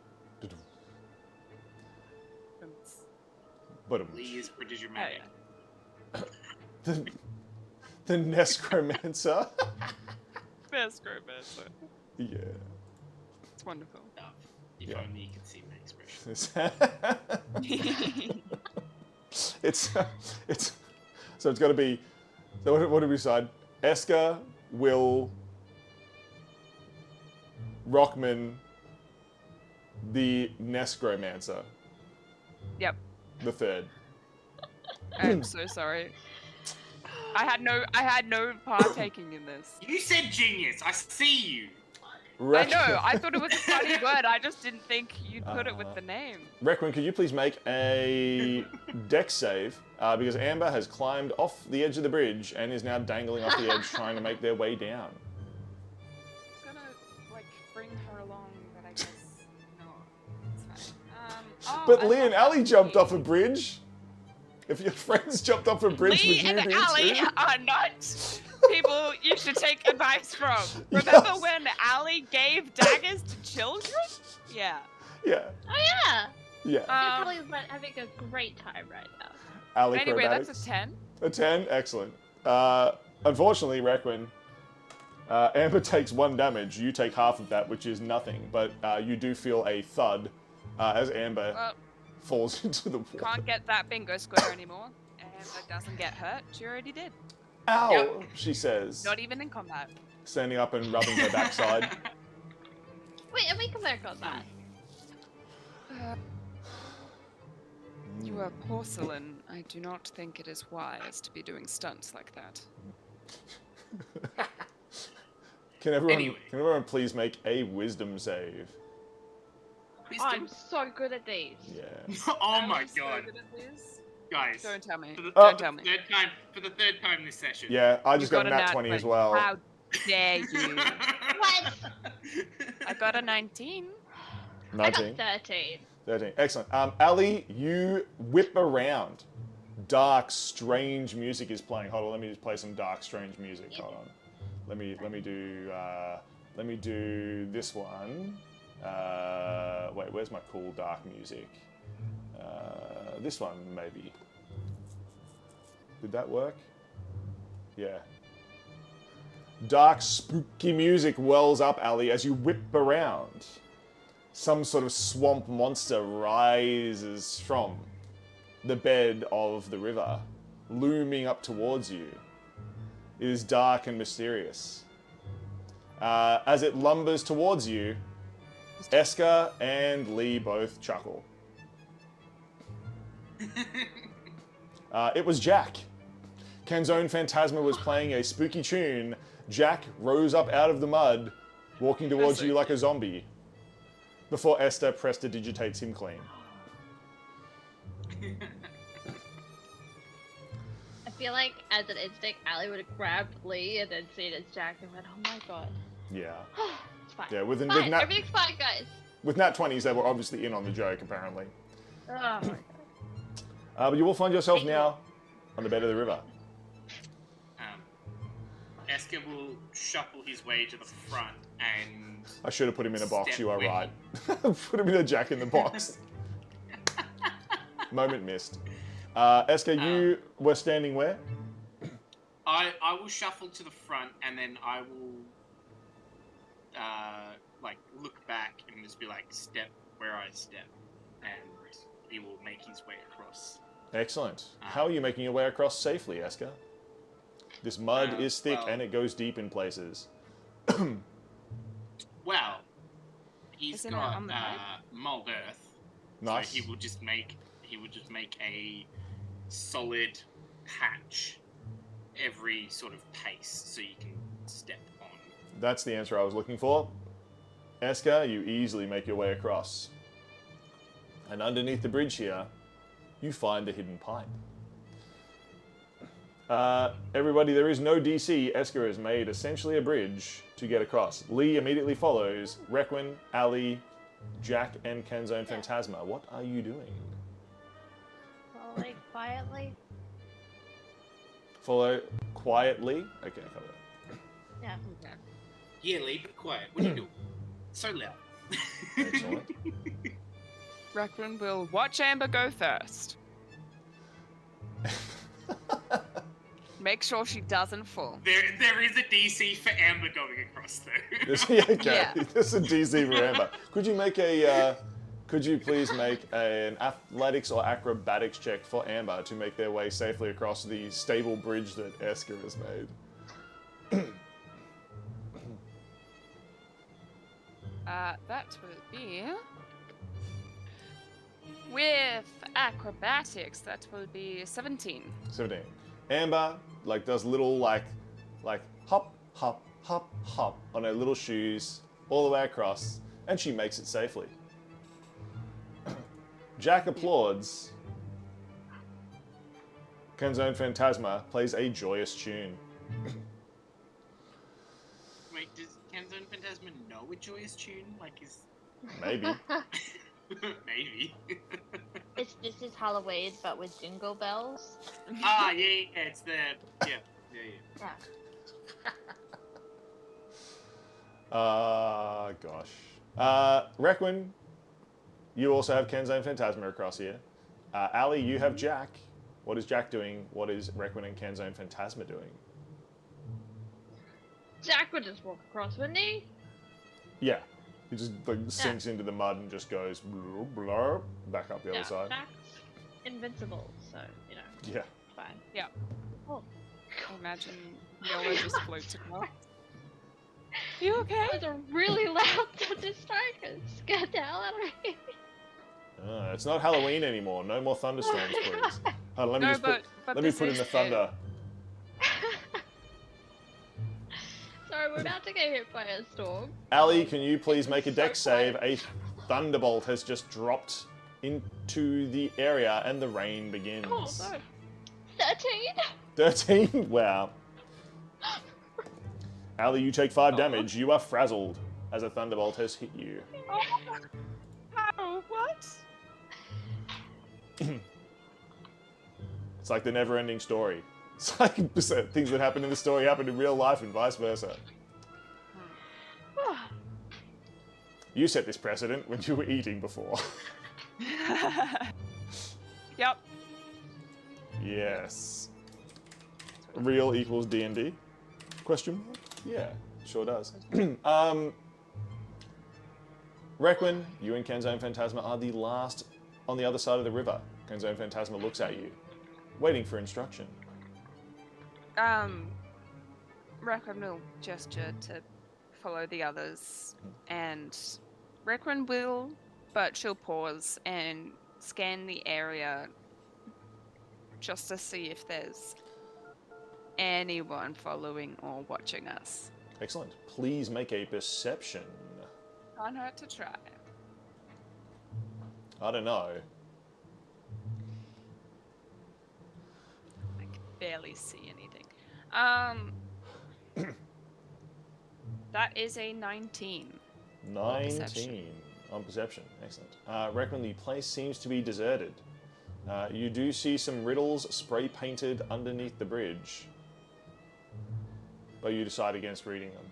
But Lee is pretty dramatic. the Nescromancer. Best Ringmaster. Yeah. It's wonderful. If Yeah. only you could see my expression. it's so it's got to be. So what did we decide? Esker, Will, Rockman, the Nescromancer, Yep. the third. I'm so sorry. I had no partaking in this. You said genius. I see you. I know. I thought it was a funny word. I just didn't think you'd put it with the name. Requin, could you please make a dex save? Because Amber has climbed off the edge of the bridge and is now dangling off the edge trying to make their way down. I'm gonna like bring her along, but I guess no. It's fine. But Lee and Ali jumped off a bridge. If your friends jumped off a bridge, Lee would you and do Ali too? are not people you should take advice from. Remember Yes. when Ali gave daggers to children? Yeah. Yeah, Oh yeah! yeah. You're probably having a great time right now. Ali Anyway, acrobatics. that's a 10. A 10? Excellent. Unfortunately, Requin, Amber takes 1 damage. You take half of that, which is nothing. But you do feel a thud as Amber Well, falls into the water. can't get that bingo square anymore. Amber doesn't get hurt. She already did. Ow, Yep. she says, Not even in combat. standing up and rubbing her backside. Wait, and we can work on that. You are porcelain. I do not think it is wise to be doing stunts like that. Can everyone, Anyway. can everyone please make a wisdom save? I'm so good at these. Yeah. Oh my I'm so god, good at this. guys! Don't tell me. For the, Don't tell me. for the third time this session. Yeah, I just You got a nat 20 as well. How dare you? What? I got a 19. I 19. got 13. 13. Excellent. Ali, you whip around. Dark, strange music is playing. Hold on, let me just play some dark, strange music. Hold on. Let me do this one. Wait, where's my cool dark music? This one maybe. Did that work? Yeah. Dark, spooky music wells up, Ali, as you whip around. Some sort of swamp monster rises from the bed of the river, looming up towards you. It is dark and mysterious. As it lumbers towards you, Esker and Lee both chuckle. It was Jack. Ken's own Phantasma was playing a spooky tune. Jack rose up out of the mud, walking towards you like a zombie, before Esther prestidigitates him clean. I feel like, as an instinct, Ali would have grabbed Lee and then seen it's Jack and went, "Oh my god." Yeah. It's fine. Yeah, with Fine. nat, Everything's fine, guys. with nat 20s, they were obviously in on the joke, apparently. Oh my god. But you will find yourself now on the bed of the river. Esker will shuffle his way to the front and I should have put him in a box, Step you are with right. Put him in a Jack in the box. Moment missed. Esker, you were standing where? I will shuffle to the front and then I will like look back and just be like step where I step, and he will make his way across. Excellent. How are you making your way across safely, Esker? This mud is thick well- and it goes deep in places. Well, he's Isn't it got on the right? mold earth. Nice. So he will just make a solid patch every sort of pace, so you can step on. That's the answer I was looking for. Esker, you easily make your way across. And underneath the bridge here, you find the hidden pipe. Everybody, there is no DC. Esker has made essentially a bridge to get across. Lee immediately follows. Requin, Ali, Jack, and Kenzone Phantasma. What are you doing? Following quietly. Follow quietly. Okay, cover that. Yeah. Okay. Yeah, Lee, be quiet. What are you doing? So loud. Excellent. Requin will watch Amber go first. Make sure she doesn't fall. There is a DC for Amber going across though. Okay, Yeah. there's a DC for Amber. Could you make a? Could you please make an athletics or acrobatics check for Amber to make their way safely across the stable bridge that Esker has made? That will be... With acrobatics, that will be 17. 17. Amber does little like hop, hop, hop, hop on her little shoes all the way across, and she makes it safely. Jack applauds. Kenzone Phantasma plays a joyous tune. Wait, does Kenzone Phantasma know a joyous tune? Like, is... Maybe. Maybe. This is Halloween, but with jingle bells. Yeah, it's the... Yeah. Yeah. Gosh. Requin, you also have Kenzone Phantasma across here. Ali, you have Jack. What is Jack doing? What is Requin and Kenzone Phantasma doing? Jack would just walk across, wouldn't he? Yeah. He just sinks into the mud and just goes blurb, blurb, back up the other side. Jack's invincible, so, you know, Yeah. fine. Yeah. Oh. Imagine Yola just floats across. You okay? That was a really loud thunderstrike and scared the hell out of me. It's not Halloween anymore. No more thunderstorms, please. Hold on, let me No, just but let me this put in is the thunder. Sorry, we're about to get hit by a storm. Ali, can you please make a So dex save? quiet. A thunderbolt has just dropped into the area and the rain begins. Oh, no. 13? 13? Wow. Ali, you take 5 damage. You are frazzled as a thunderbolt has hit you. Oh, what? It's like the never-ending story. It's like things that happen in the story happen in real life and vice versa. You set this precedent when you were eating before. Yep. Yes. Real equals D&D? Question mark? Yeah, sure does. Requin, you and Kenzone Phantasma are the last on the other side of the river. Kenzone Phantasma looks at you, waiting for instruction. Requin will gesture to follow the others, and Requin will, but she'll pause and scan the area just to see if there's anyone following or watching us. Excellent. Please make a perception. Can't hurt to try. I don't know. I can barely see anything. That is a 19. 19 perception. on perception. Excellent. Reckon the place seems to be deserted. You do see some riddles spray painted underneath the bridge, but you decide against reading them.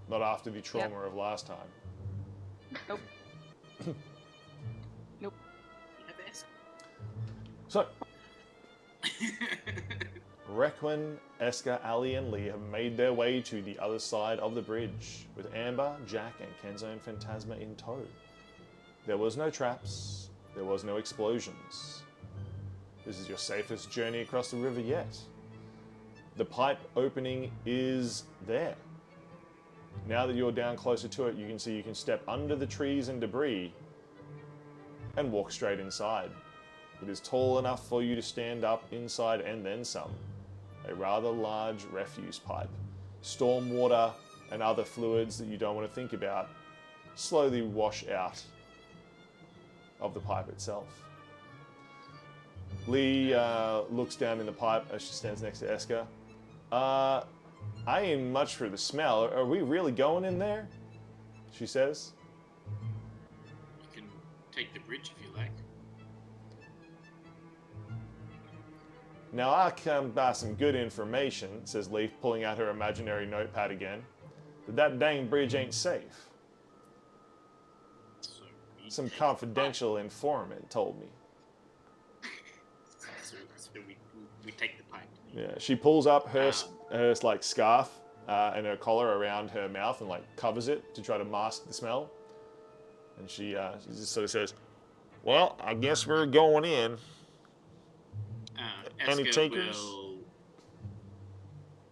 Not after the trauma of last time. Nope. Nope. So, Requin, Esker, Ali, and Lee have made their way to the other side of the bridge, with Amber, Jack, and Kenzone Phantasma in tow. There was no traps, there was no explosions. This is your safest journey across the river yet. The pipe opening is there. Now that you're down closer to it, you can see you can step under the trees and debris and walk straight inside. It is tall enough for you to stand up inside and then some. A rather large refuse pipe. Stormwater and other fluids that you don't want to think about slowly wash out of the pipe itself. Lee looks down in the pipe as she stands next to Eska. I ain't much for the smell. Are we really going in there? She says. You can take the bridge if you like. Now I come by some good information, says Leaf, pulling out her imaginary notepad again. That dang bridge ain't safe. So Some confidential informant told me. So we take the pipe. Yeah, she pulls up her like scarf and her collar around her mouth and like covers it to try to mask the smell. And she just sort of says, "Well, I guess we're going in. Any Eska takers?" will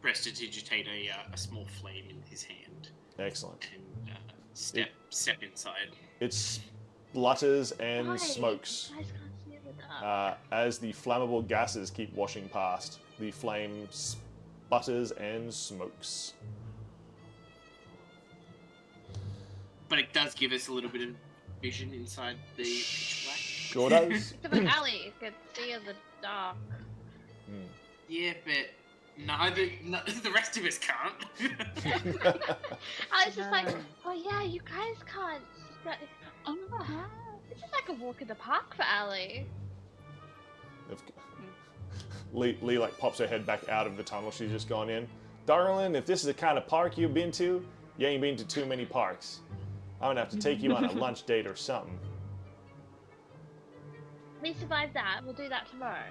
prestidigitate a small flame in his hand Excellent. and step inside. It splutters and Guys, smokes. You guys can't see the dark. As the flammable gases keep washing past. The flame sputters and smokes. But it does give us a little bit of vision inside the pitch black. Sure does. But Allie can see in the dark. Yeah, but the rest of us can't. I was just like, oh yeah, you guys can't. This is like a walk in the park for Allie. Lee like pops her head back out of the tunnel she's just gone in. Darling, if this is the kind of park you've been to, you ain't been to too many parks. I'm gonna have to take you on a lunch date or something. We survived that. We'll do that tomorrow.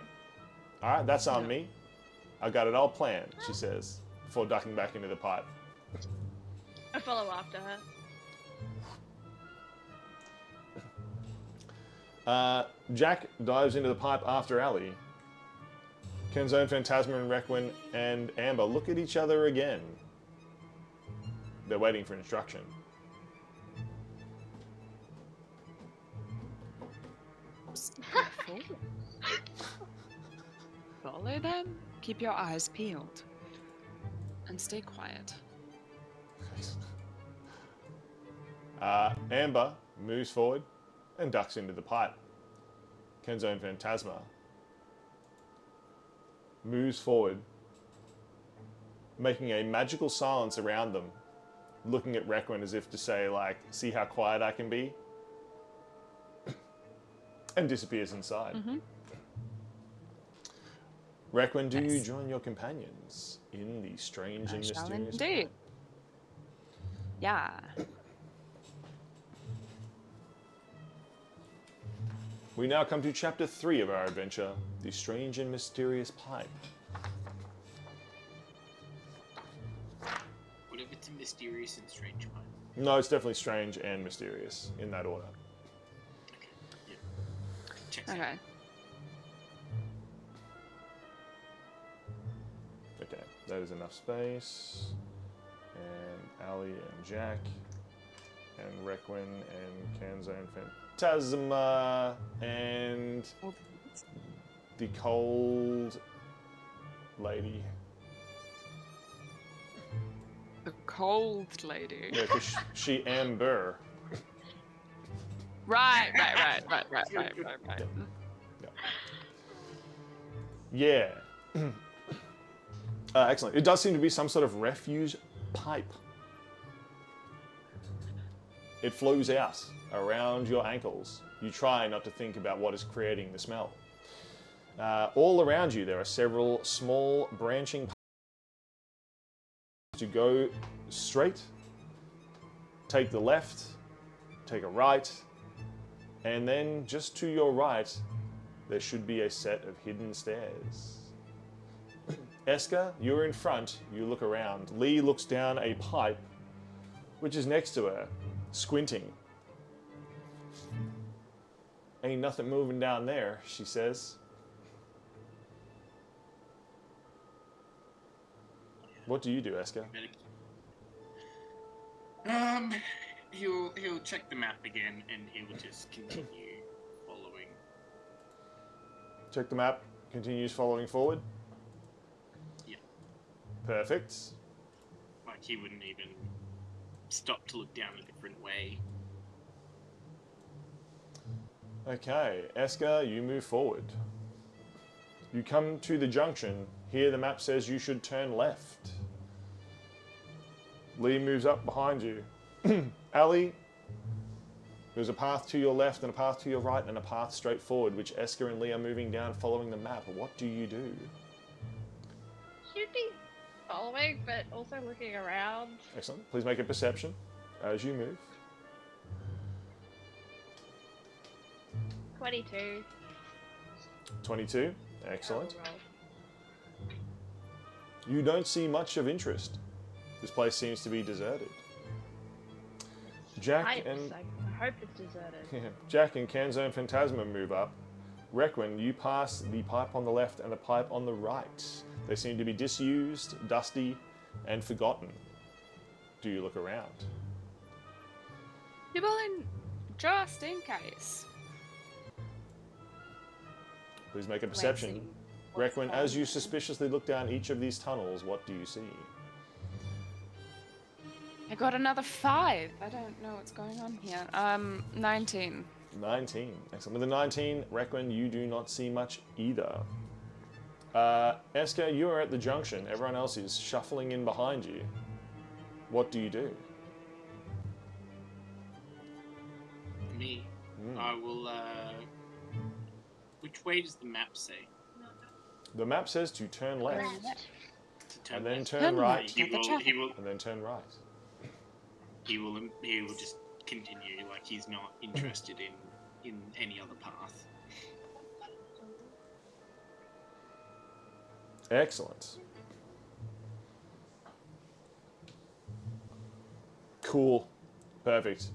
Alright, that's on me. I got it all planned, she says, before ducking back into the pipe. I follow after her. Jack dives into the pipe after Allie. Kenzone, Phantasma, and Requin and Amber look at each other again. They're waiting for instruction. Follow them. Keep your eyes peeled. And stay quiet. Amber moves forward and ducks into the pipe. Kenzone Phantasma moves forward, making a magical silence around them, looking at Requin as if to say, like, see how quiet I can be? And disappears inside. Mm-hmm. Requin, do you join your companions in the strange and I shall mysterious indeed. pipe? Yeah. We now come to chapter 3 of our adventure, The Strange and Mysterious Pipe. What if it's a mysterious and strange pipe? No, it's definitely strange and mysterious, in that order. Yeah. Checks out. Okay. Okay, that is enough space. And Ali and Jack, and Requin and Kenzone Phantasma, and the cold lady. The cold lady. Yeah, because she Amber. Right. Yeah. Excellent. It does seem to be some sort of refuge pipe. It flows out around your ankles. You try not to think about what is creating the smell. All around you, there are several small branching pipes to go straight, take the left, take a right, and then just to your right, there should be a set of hidden stairs. Eska, you're in front, you look around. Lee looks down a pipe, which is next to her, squinting. Ain't nothing moving down there, she says. What do you do, Eska? He'll check the map again and he'll just continue following. Check the map, continues following forward. Yeah. Perfect. Like he wouldn't even stop to look down a different way. Okay, Esker, you move forward. You come to the junction. Here the map says you should turn left. Lee moves up behind you. Ali, there's a path to your left and a path to your right and a path straight forward, which Esker and Lee are moving down following the map. What do you do? Should be following, but also looking around. Excellent. Please make a perception as you move. 22. 22. Excellent. Roll. You don't see much of interest. This place seems to be deserted. Jack I and hope it's deserted. Jack and Kenzo and Phantasma move up. Requin, you pass the pipe on the left and the pipe on the right. They seem to be disused, dusty, and forgotten. Do you look around? People in just in case. Please make a perception. Glancing what's Requin, going as you on. suspiciously look down each of these tunnels, what do you see? I got another 5. I don't know what's going on here. 19. 19. Excellent. With a 19, Requin, you do not see much either. Esker, you are at the junction. Everyone else is shuffling in behind you. What do you do? Me, I will. Which way does the map say? The map says to turn left, To turn and then left? turn Turn right, right. He will. and then turn right. He will just continue. Like he's not interested in any other path. Excellent. Cool. Perfect.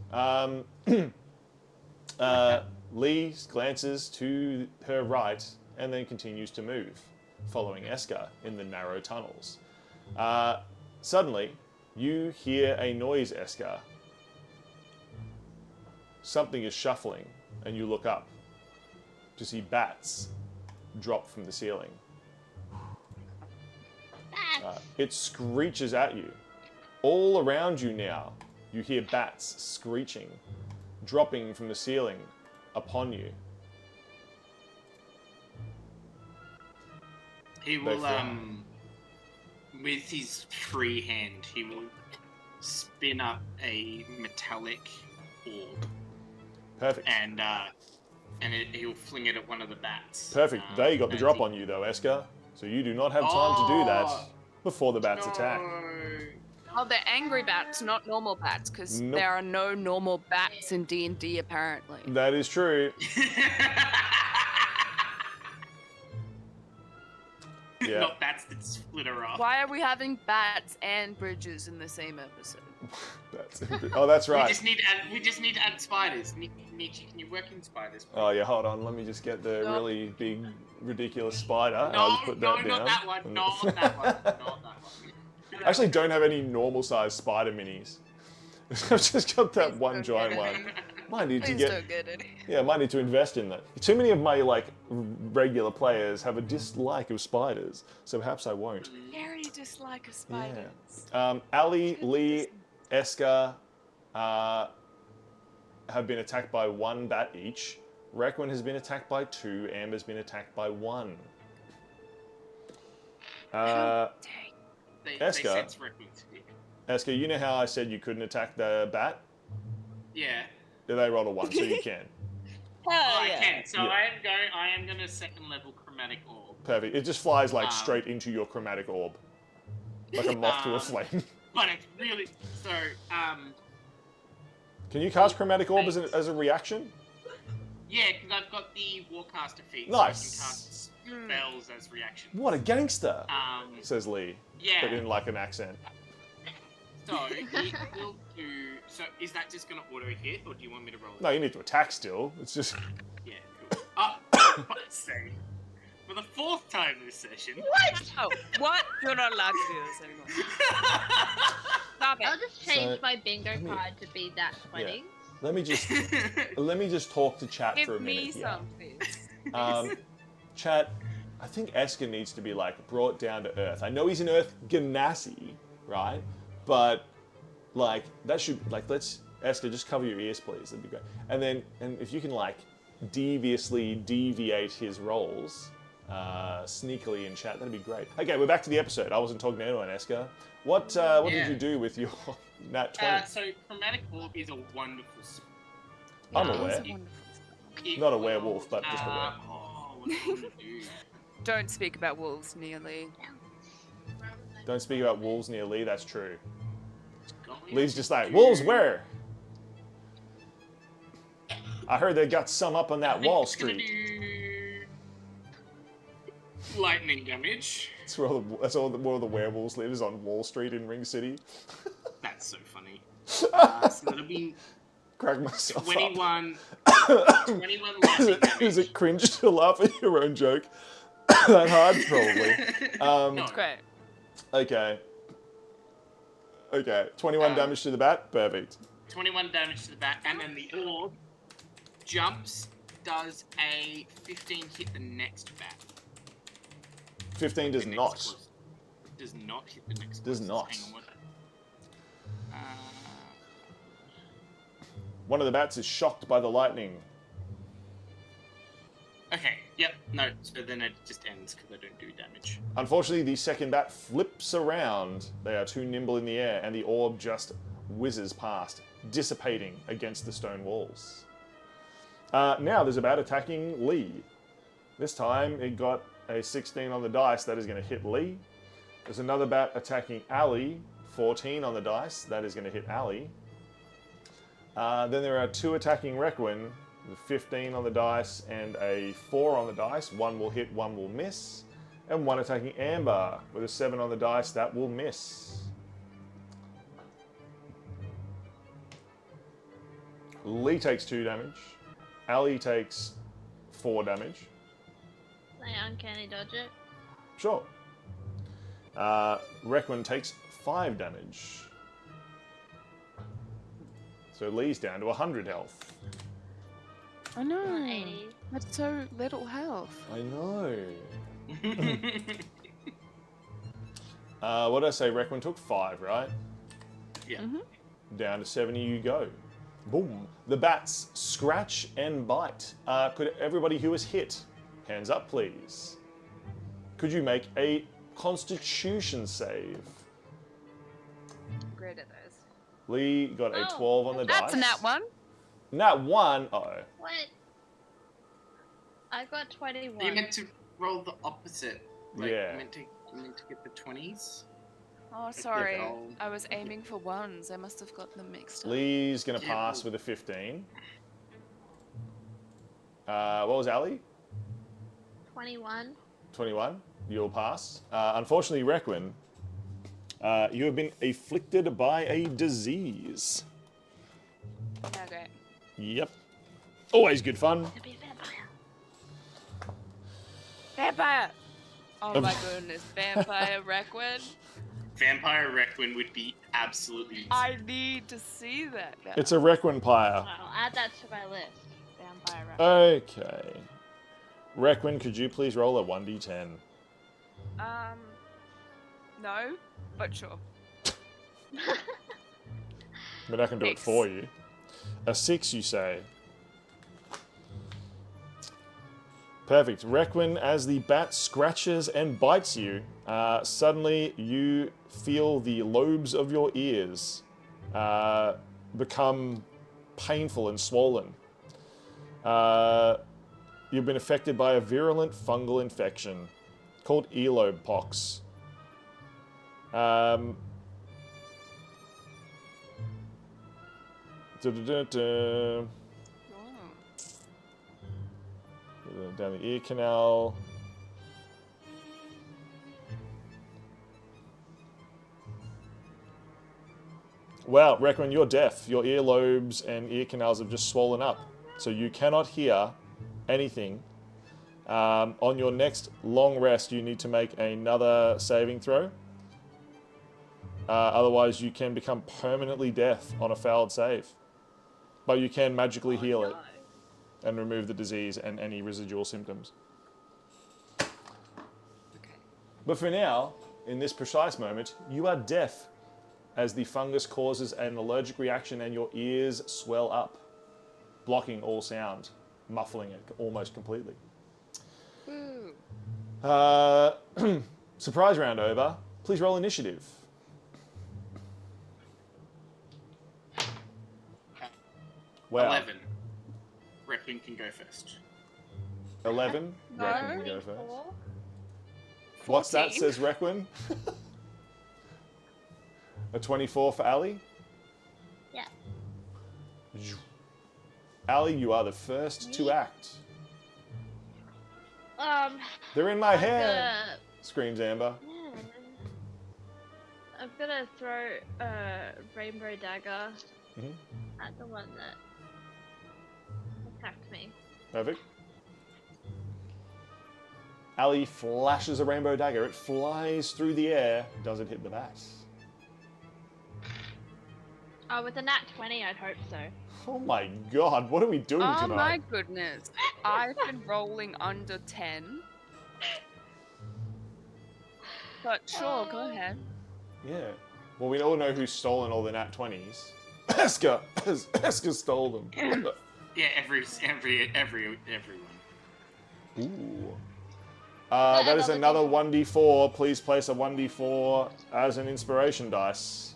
Lee glances to her right and then continues to move, following Esker in the narrow tunnels. Suddenly, you hear a noise, Esker. Something is shuffling, and you look up to see bats drop from the ceiling. It screeches at you. All around you now, you hear bats screeching, dropping from the ceiling upon you. He will with his free hand, he will spin up a metallic orb, Perfect. and he'll fling it at one of the bats. Perfect. They got the as drop he- on you though, Esker. So you do not have time to do that Oh, before the bats no. attack. Oh, they're angry bats, not normal bats, because Nope. there are no normal bats in D&D apparently. That is true. Yeah. Not bats that split her off. Why are we having bats and bridges in the same episode? Oh, that's right. We just need to add spiders. Nietzsche, can you work in spiders? please? Oh yeah, hold on. Let me just get the No. really big, ridiculous spider. I'll No, just put no, that not down. that one. Not that one. Not that one. I actually don't have any normal sized spider minis. I've just got that Please one don't giant get one. it. Might need to Please get. don't get any. Yeah, might need to invest in that. Too many of my regular players have a dislike of spiders, so perhaps I won't. Very dislike of spiders. Ali, Good Lee, listen. Esker have been attacked by one bat each. Requin has been attacked by 2. Amber's been attacked by 1. Dang. They Esker. sense Requin's here. Esker, you know how I said you couldn't attack the bat? Yeah. They rolled a 1, so you can. Oh, I can. So Yeah. I am going to second level chromatic orb. Perfect. It just flies like Um, straight into your chromatic orb. Like a moth to a flame. But it's really so. Can you cast chromatic orb as a reaction? Yeah, because I've got the Warcaster feat. Nice. So I can cast spells as reaction. What a gangster, Um, says Lee, yeah. but in like an accent. So it will do. So is that just going to auto hit, or do you want me to roll? No, you need to attack still. It's just... Yeah, cool. Let's see. For the 4th time this session. What? Oh, what? You're not allowed to do this anymore. Stop I'll it. just change So, my bingo let me- card to be that 20. Let me just talk to chat Give for a minute me here. some, please. Chat, I think Esker needs to be like brought down to earth. I know he's an earth ganassi, right? But like, that should, like, let's, Esther, just cover your ears, please. That'd be great. And then, and if you can, like, deviously deviate his rolls sneakily in chat, that'd be great. Okay, we're back to the episode. I wasn't talking to anyone, Esker. What did Yeah. you do with your nat 20? So Chromatic Orb is a wonderful spell. I'm It is aware. a wonderful spell. It Not a will, werewolf, but just aware. what do you want to do? Don't speak about wolves nearly. Don't speak about wolves near Lee, that's true. Going Lee's just like, to- wolves where? I heard they got some up on that Wall It's gonna Street. do lightning damage. That's where all the werewolves live, is on Wall Street in Ring City. That's so funny. So that'll be Crack myself 21 up. lightning damage. Is it cringe to laugh at your own joke? That hard, probably. No. It's great. Okay. Okay, 21 damage to the bat, perfect. 21 damage to the bat, and then the orb jumps, does a 15 hit the next bat. 15 does The next not. closest. Does not hit the next Does closest. not. Hang on, what? One of the bats is shocked by the lightning. Okay, yep, no, so then it just ends because I don't do damage. Unfortunately, the second bat flips around. They are too nimble in the air, and the orb just whizzes past, dissipating against the stone walls. Now there's a bat attacking Lee. This time it got a 16 on the dice. That is going to hit Lee. There's another bat attacking Ali. 14 on the dice. That is going to hit Ali. Then there are two attacking Requin. 15 on the dice and a 4 on the dice. One will hit, one will miss. And one attacking Amber with a 7 on the dice. That will miss. Lee takes 2 damage. Ali takes 4 damage. Can I uncanny dodge it? Sure. Requin takes 5 damage. So Lee's down to 100 health. I know. 80. That's so little health. I know. What did I say? Requin took 5, right? Yeah. Down to 70 you go. Boom. The bats scratch and bite. Could everybody who is hit, hands up please. Could you make a Constitution save? Great at those. Lee got a Oh, 12 on the dice. That's a nat one. Nat 1. Uh-oh. What? I got 21. You meant to roll the opposite. Like, Yeah. You meant to get the 20s. Oh, sorry. I'll- I was aiming for ones. I must have got them mixed up. Lee's going to Yeah. pass with a 15. What was Ali? 21. 21. You'll pass. Unfortunately, Requin, you have been afflicted by a disease. Okay. Yep. Always good fun. Could be a vampire. Vampire! Oh my goodness, Vampire Requin. Vampire Requin would be absolutely insane. I need to see that now. It's a Requin pyre. I'll add that to my list. Vampire rep. Okay. Requin, could you please roll a 1d10? No, but sure. But I can do it Six. for you. A 6, you say? Perfect. Requin, as the bat scratches and bites you, suddenly you feel the lobes of your ears become painful and swollen. You've been affected by a virulent fungal infection called earlobe pox. Oh. Down the ear canal. Wow, Requin, you're deaf. Your earlobes and ear canals have just swollen up. So you cannot hear anything. On your next long rest, you need to make another saving throw. Otherwise, you can become permanently deaf on a failed save. But you can magically heal it and remove the disease and any residual symptoms. Okay. But for now, in this precise moment, you are deaf as the fungus causes an allergic reaction and your ears swell up, blocking all sound, muffling it almost completely. Ooh. Surprise round over. Please roll initiative. Wow. 11. Reckon can go first. 11. No. Requin can go first. 24. What's that, 14. says Requin? A 24 for Ali? Yeah. Ali, you are the first to act. They're in my hair, screams Amber. I'm gonna throw a rainbow dagger Mhm. at the one that attacked me. Perfect. Ali flashes a rainbow dagger. It flies through the air. Does it hit the bat? Oh, with a nat 20, I'd hope so. Oh my god, what are we doing Oh tonight? my goodness. I've been rolling under 10. But sure, go ahead. Yeah. Well, we all know who's stolen all the nat 20s. Eska! Eska stole them. Yeah, everyone. Ooh. That is another 1d4. Please place a 1d4 as an inspiration dice.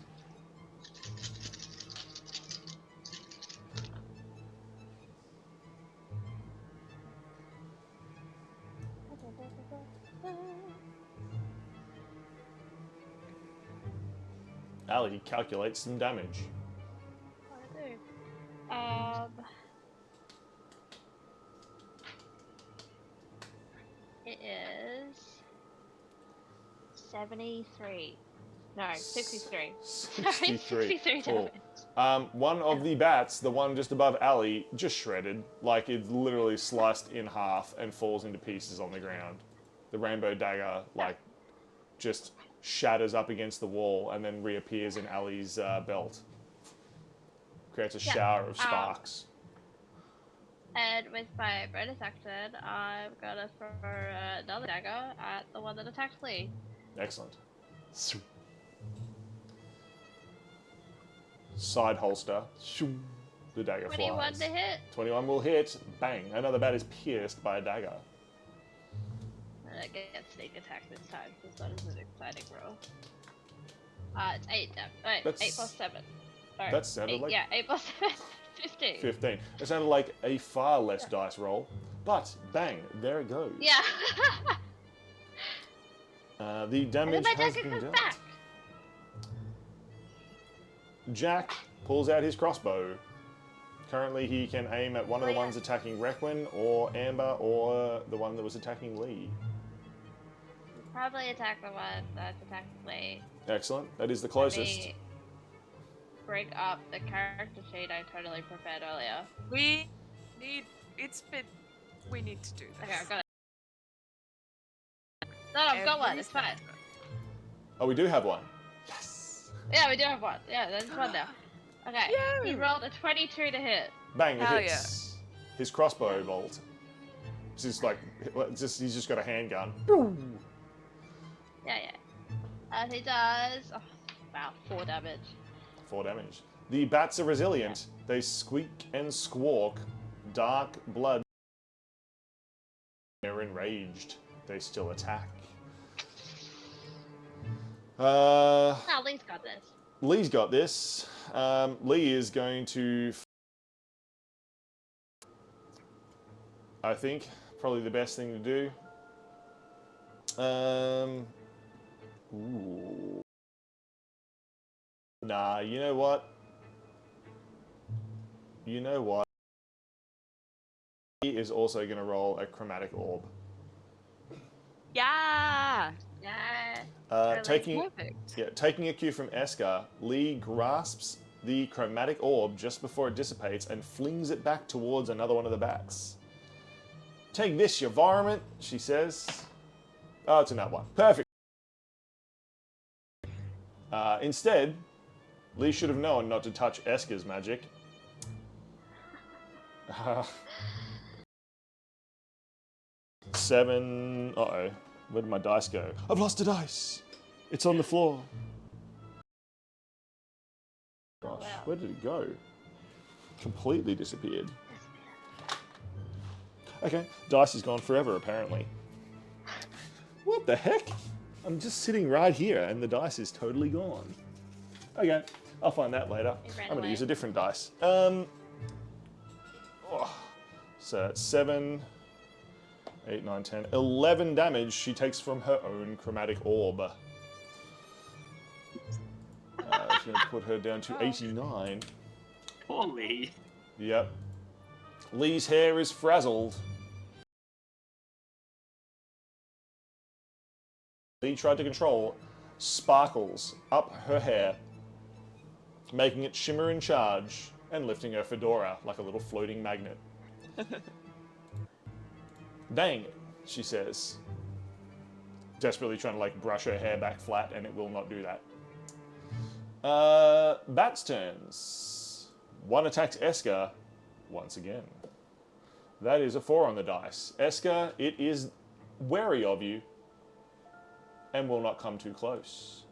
Ali calculates some damage. I do. It is 73. No, 63. 63. 63 Cool. damage. One of the bats, the one just above Ali, just shredded. Like, it's literally sliced in half and falls into pieces on the ground. The rainbow dagger, like, just shatters up against the wall and then reappears in Ali's belt. Creates a shower of sparks. And with my bonus action, I'm gonna throw another dagger at the one that attacked Lee. Excellent. Side holster. The dagger 21 flies. to hit. 21 will hit. Bang. Another bat is pierced by a dagger. And I get sneak attack this time, because that is an exciting roll. It's 8 damage. Wait, That's- 8 plus 7. Sorry. That sounded 8, like- Yeah, 8 plus 7. 15. 15. It sounded like a far less dice roll, but bang, there it goes. Yeah. The And then damage my has dagger been comes dealt. back. Jack pulls out his crossbow. Currently, he can aim at one of the Oh, yeah. ones attacking Requin, or Amber, or the one that was attacking Lee. Probably attack the one that's attacking Lee. Excellent. That is the Let closest. me bring up the character sheet I totally prepared earlier. We need we need to do this. Okay, I've got it. No, I've got one. It's fine. Oh, we do have one. Yes. Yeah, we do have one. Yeah, there's one now. Okay, Yay! he rolled a 22 to hit. Bang, it Hell hits. His crossbow bolt. This is like, he's just got a handgun. Yeah. And he does, oh, wow, 4 damage. 4 damage. The bats are resilient. They squeak and squawk. Dark blood. They're enraged. They still attack. Oh, Lee's got this. Lee's got this. Lee is going to... I think probably the best thing to do. Ooh. Nah, you know what? He is also going to roll a chromatic orb. Yeah. Yeah. Taking a cue from Eska, Lee grasps the chromatic orb just before it dissipates and flings it back towards another one of the bats. Take this, your varmint, she says. Oh, it's another one. Perfect. Instead, Lee should have known not to touch Eska's magic. 7. Uh-oh. Where did my dice go? I've lost a dice. It's on the floor. Gosh, wow. where did it go? Completely disappeared. Okay, dice is gone forever, apparently. What the heck? I'm just sitting right here and the dice is totally gone. Okay, I'll find that later. It ran I'm going to away. use a different dice. So that's 7, 8, 9, 10, 11 damage she takes from her own chromatic orb. She's going to put her down to 89. Poor Lee. Yep. Lee's hair is frazzled. Lee tried to control sparkles up her hair, making it shimmer and charge, and lifting her fedora like a little floating magnet. Dang it, she says, desperately trying to like brush her hair back flat, and it will not do that. Bat's turns. One attacks Eska once again. That is a 4 on the dice. Eska, it is wary of you and will not come too close.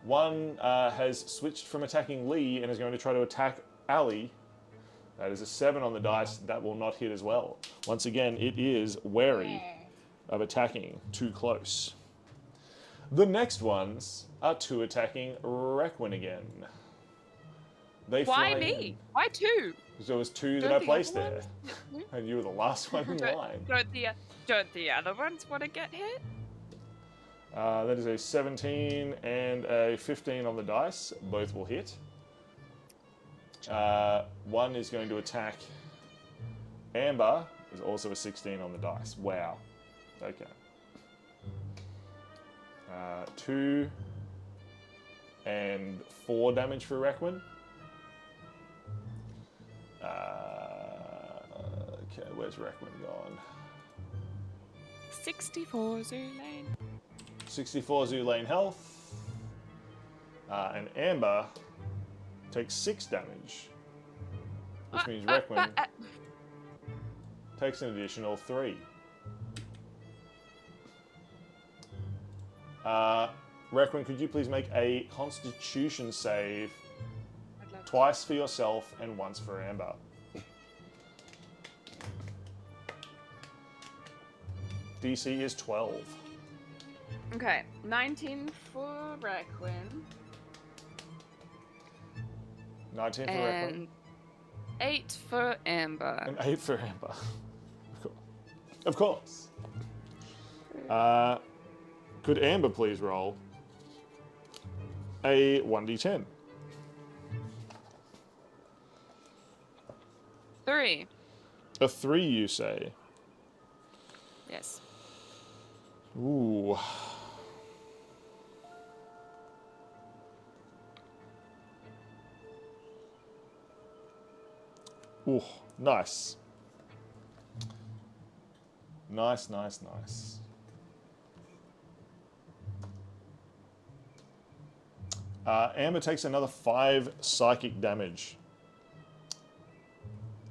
One has switched from attacking Lee and is going to try to attack Ali. That is a 7 on the dice. That will not hit as well. Once again, it is wary of attacking too close. The next ones are 2 attacking Requin again. They Why fly me? in. Why 2? Because there was 2 that Don't I the placed other there. ones- And you were the last one in line. Don't the other ones want to get hit? That is a 17 and a 15 on the dice. Both will hit. One is going to attack Amber. Is also a 16 on the dice. Wow. Okay. 2 and 4 damage for Requin. Okay, where's Requin gone? 64 Zoolane. 64 Zoolane health. And Amber takes 6 damage. Which means Requin takes an additional 3. Requin, could you please make a Constitution save I'd love to. twice for yourself and once for Amber? DC is 12. Okay, 19 for Requin 19 for Requin. and 8 for Amber. And 8 for Amber. Of course. Could Amber please roll a 1d10? 3. A 3, you say? Yes. Ooh. Ooh, nice. Nice, nice, nice. Amber takes another 5 psychic damage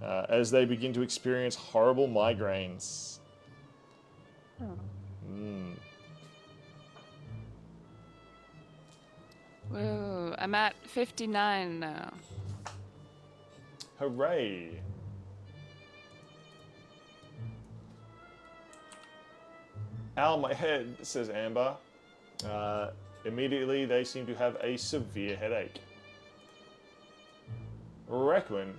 as they begin to experience horrible migraines. Whoa, I'm at 59 now. Hooray! Ow, my head, says Amber. Immediately, they seem to have a severe headache. Requin,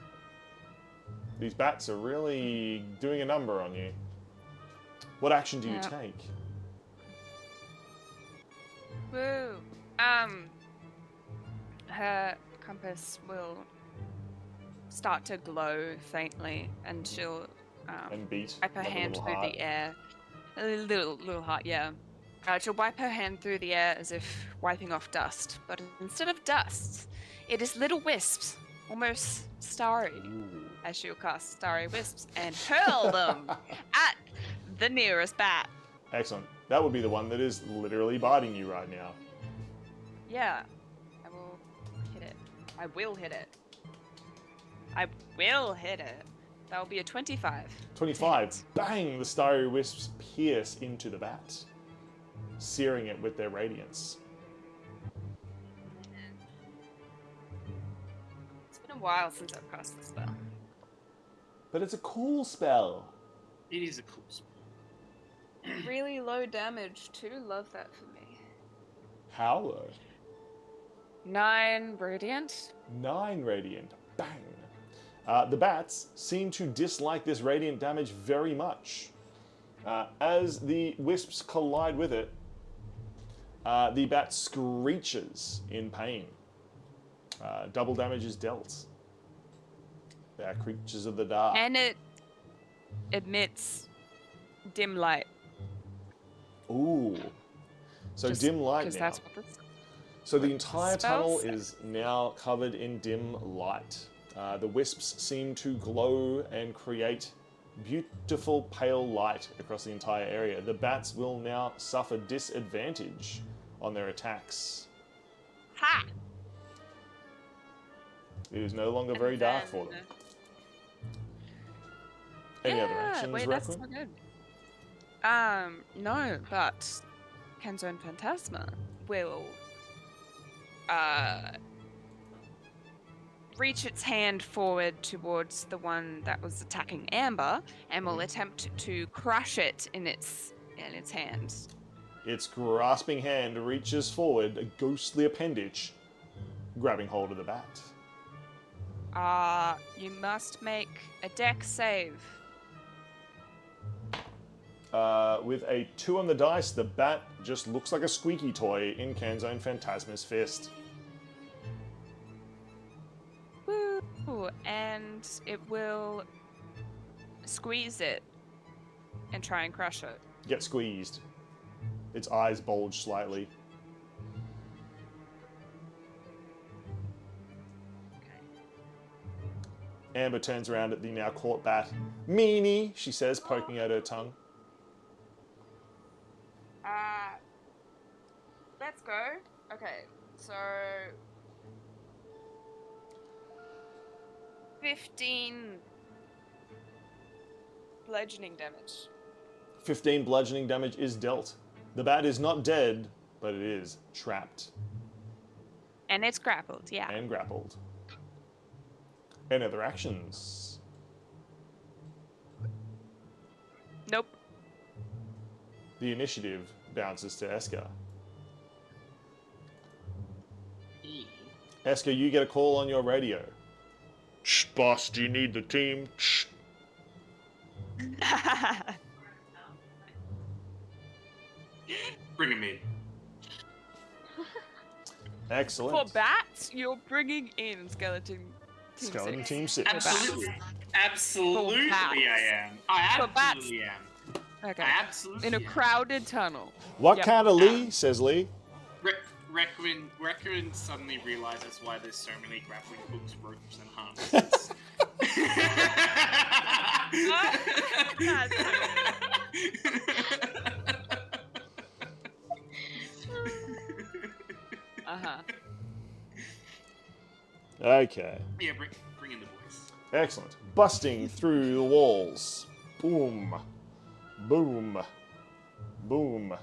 these bats are really doing a number on you. What action do you Yeah. take? Woo. Her compass will start to glow faintly, and she'll And beat wipe her like a hand little through heart? the air. A little heart, yeah. She'll wipe her hand through the air as if wiping off dust, but instead of dust, it is little wisps, almost starry, Ooh. as she'll cast starry wisps and hurl them at the nearest bat. Excellent. That would be the one that is literally biting you right now. Yeah, I will hit it. I will hit it. I will hit it. That will be a 25. 25. Bang! The starry wisps pierce into the bat, searing it with their radiance. a while since I've cast the spell. But it's a cool spell. It is a cool spell. Really low damage too. Love that for me. How low? 9 radiant. 9 radiant. Bang. The bats seem to dislike this radiant damage very much. As the wisps collide with it, the bat screeches in pain. Double damage is dealt. They are creatures of the dark. And it emits dim light. Ooh. So dim light Because now. that's what this. So the entire tunnel spell is now covered in dim light. The wisps seem to glow and create beautiful pale light across the entire area. The bats will now suffer disadvantage on their attacks. Ha! It is no longer very dark for them. Any other actions, wait, that's Requiem? so good. No, but Kenzone Phantasma will reach its hand forward towards the one that was attacking Amber and will attempt to crush it in its hands. Its grasping hand reaches forward, a ghostly appendage, grabbing hold of the bat. You must make a dex save. With a 2 on the dice, the bat just looks like a squeaky toy in Kenzone Phantasma's fist. Woo! And it will squeeze it and try and crush it. Get squeezed. Its eyes bulge slightly. Amber turns around at the now caught bat. Meanie, she says, poking out her tongue. Let's go. Okay, so 15 bludgeoning damage. 15 bludgeoning damage is dealt. The bat is not dead, but it is trapped And it's grappled, yeah. and grappled. Any other actions? Nope. The initiative bounces to Esker. Esker, you get a call on your radio. Shh, boss, do you need the team? Shh. Bring him in. Excellent. For bats, you're bringing in Skeleton Team Skeleton 6. Team 6. Absolutely. Absolutely, bats. I am. I For bats. absolutely am. Okay. I absolutely In a am. crowded tunnel. What Yep. kind of Lee? Says Lee. Requiem suddenly realizes why there's so many grappling hooks, ropes, and harnesses. Uh-huh. Okay. Yeah, bring in the boys. Excellent. Busting through the walls. Boom. Boom. Boom.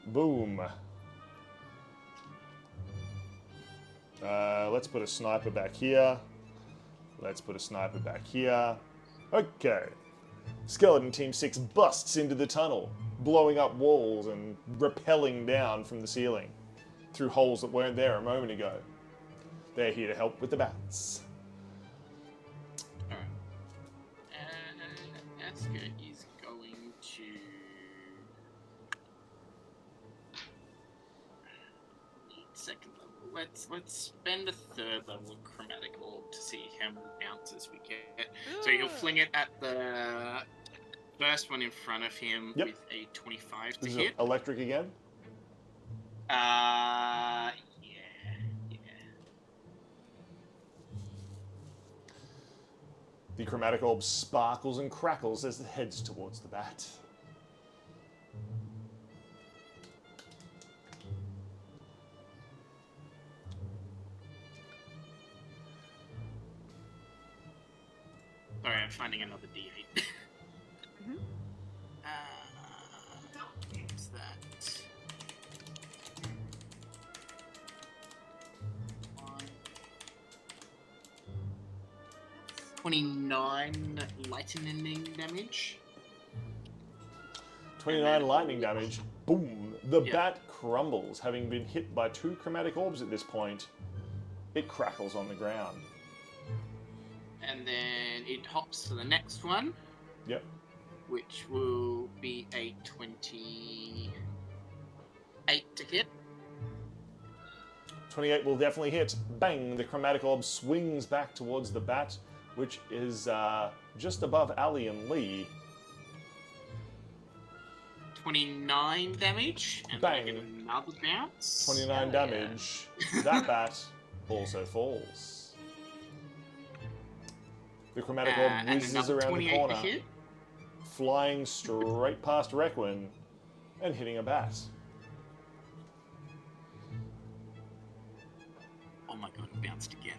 Boom. Let's put a sniper back here. Let's put a sniper back here. Okay. Skeleton Team 6 busts into the tunnel, blowing up walls and rappelling down from the ceiling through holes that weren't there a moment ago. They're here to help with the bats. Alright. Esker is going to... Second level. Let's spend a third level of chromatic orb to see how many bounces we get. So he'll fling it at the first one in front of him Yep. with a 25 to This is hit. electric again. Yeah. The chromatic orb sparkles and crackles as it heads towards the bat. Sorry, I'm finding another D8. Mhm. What's that? 1, 29 lightning damage. 29 lightning damage. Boom. The Yeah. bat crumbles, having been hit by 2 chromatic orbs at this point. It crackles on the ground. And then it hops to the next one, Yep. which will be a 28 to hit. 28 will definitely hit. Bang! The chromatic orb swings back towards the bat, which is just above Ali and Lee. 29 damage. And Bang. then I get another bounce. 29 Hell yeah. damage. That bat also falls. The chromatic orb And whizzes another around the 28 corner, to hit. flying straight past Requin and hitting a bat. Oh my god, it bounced again.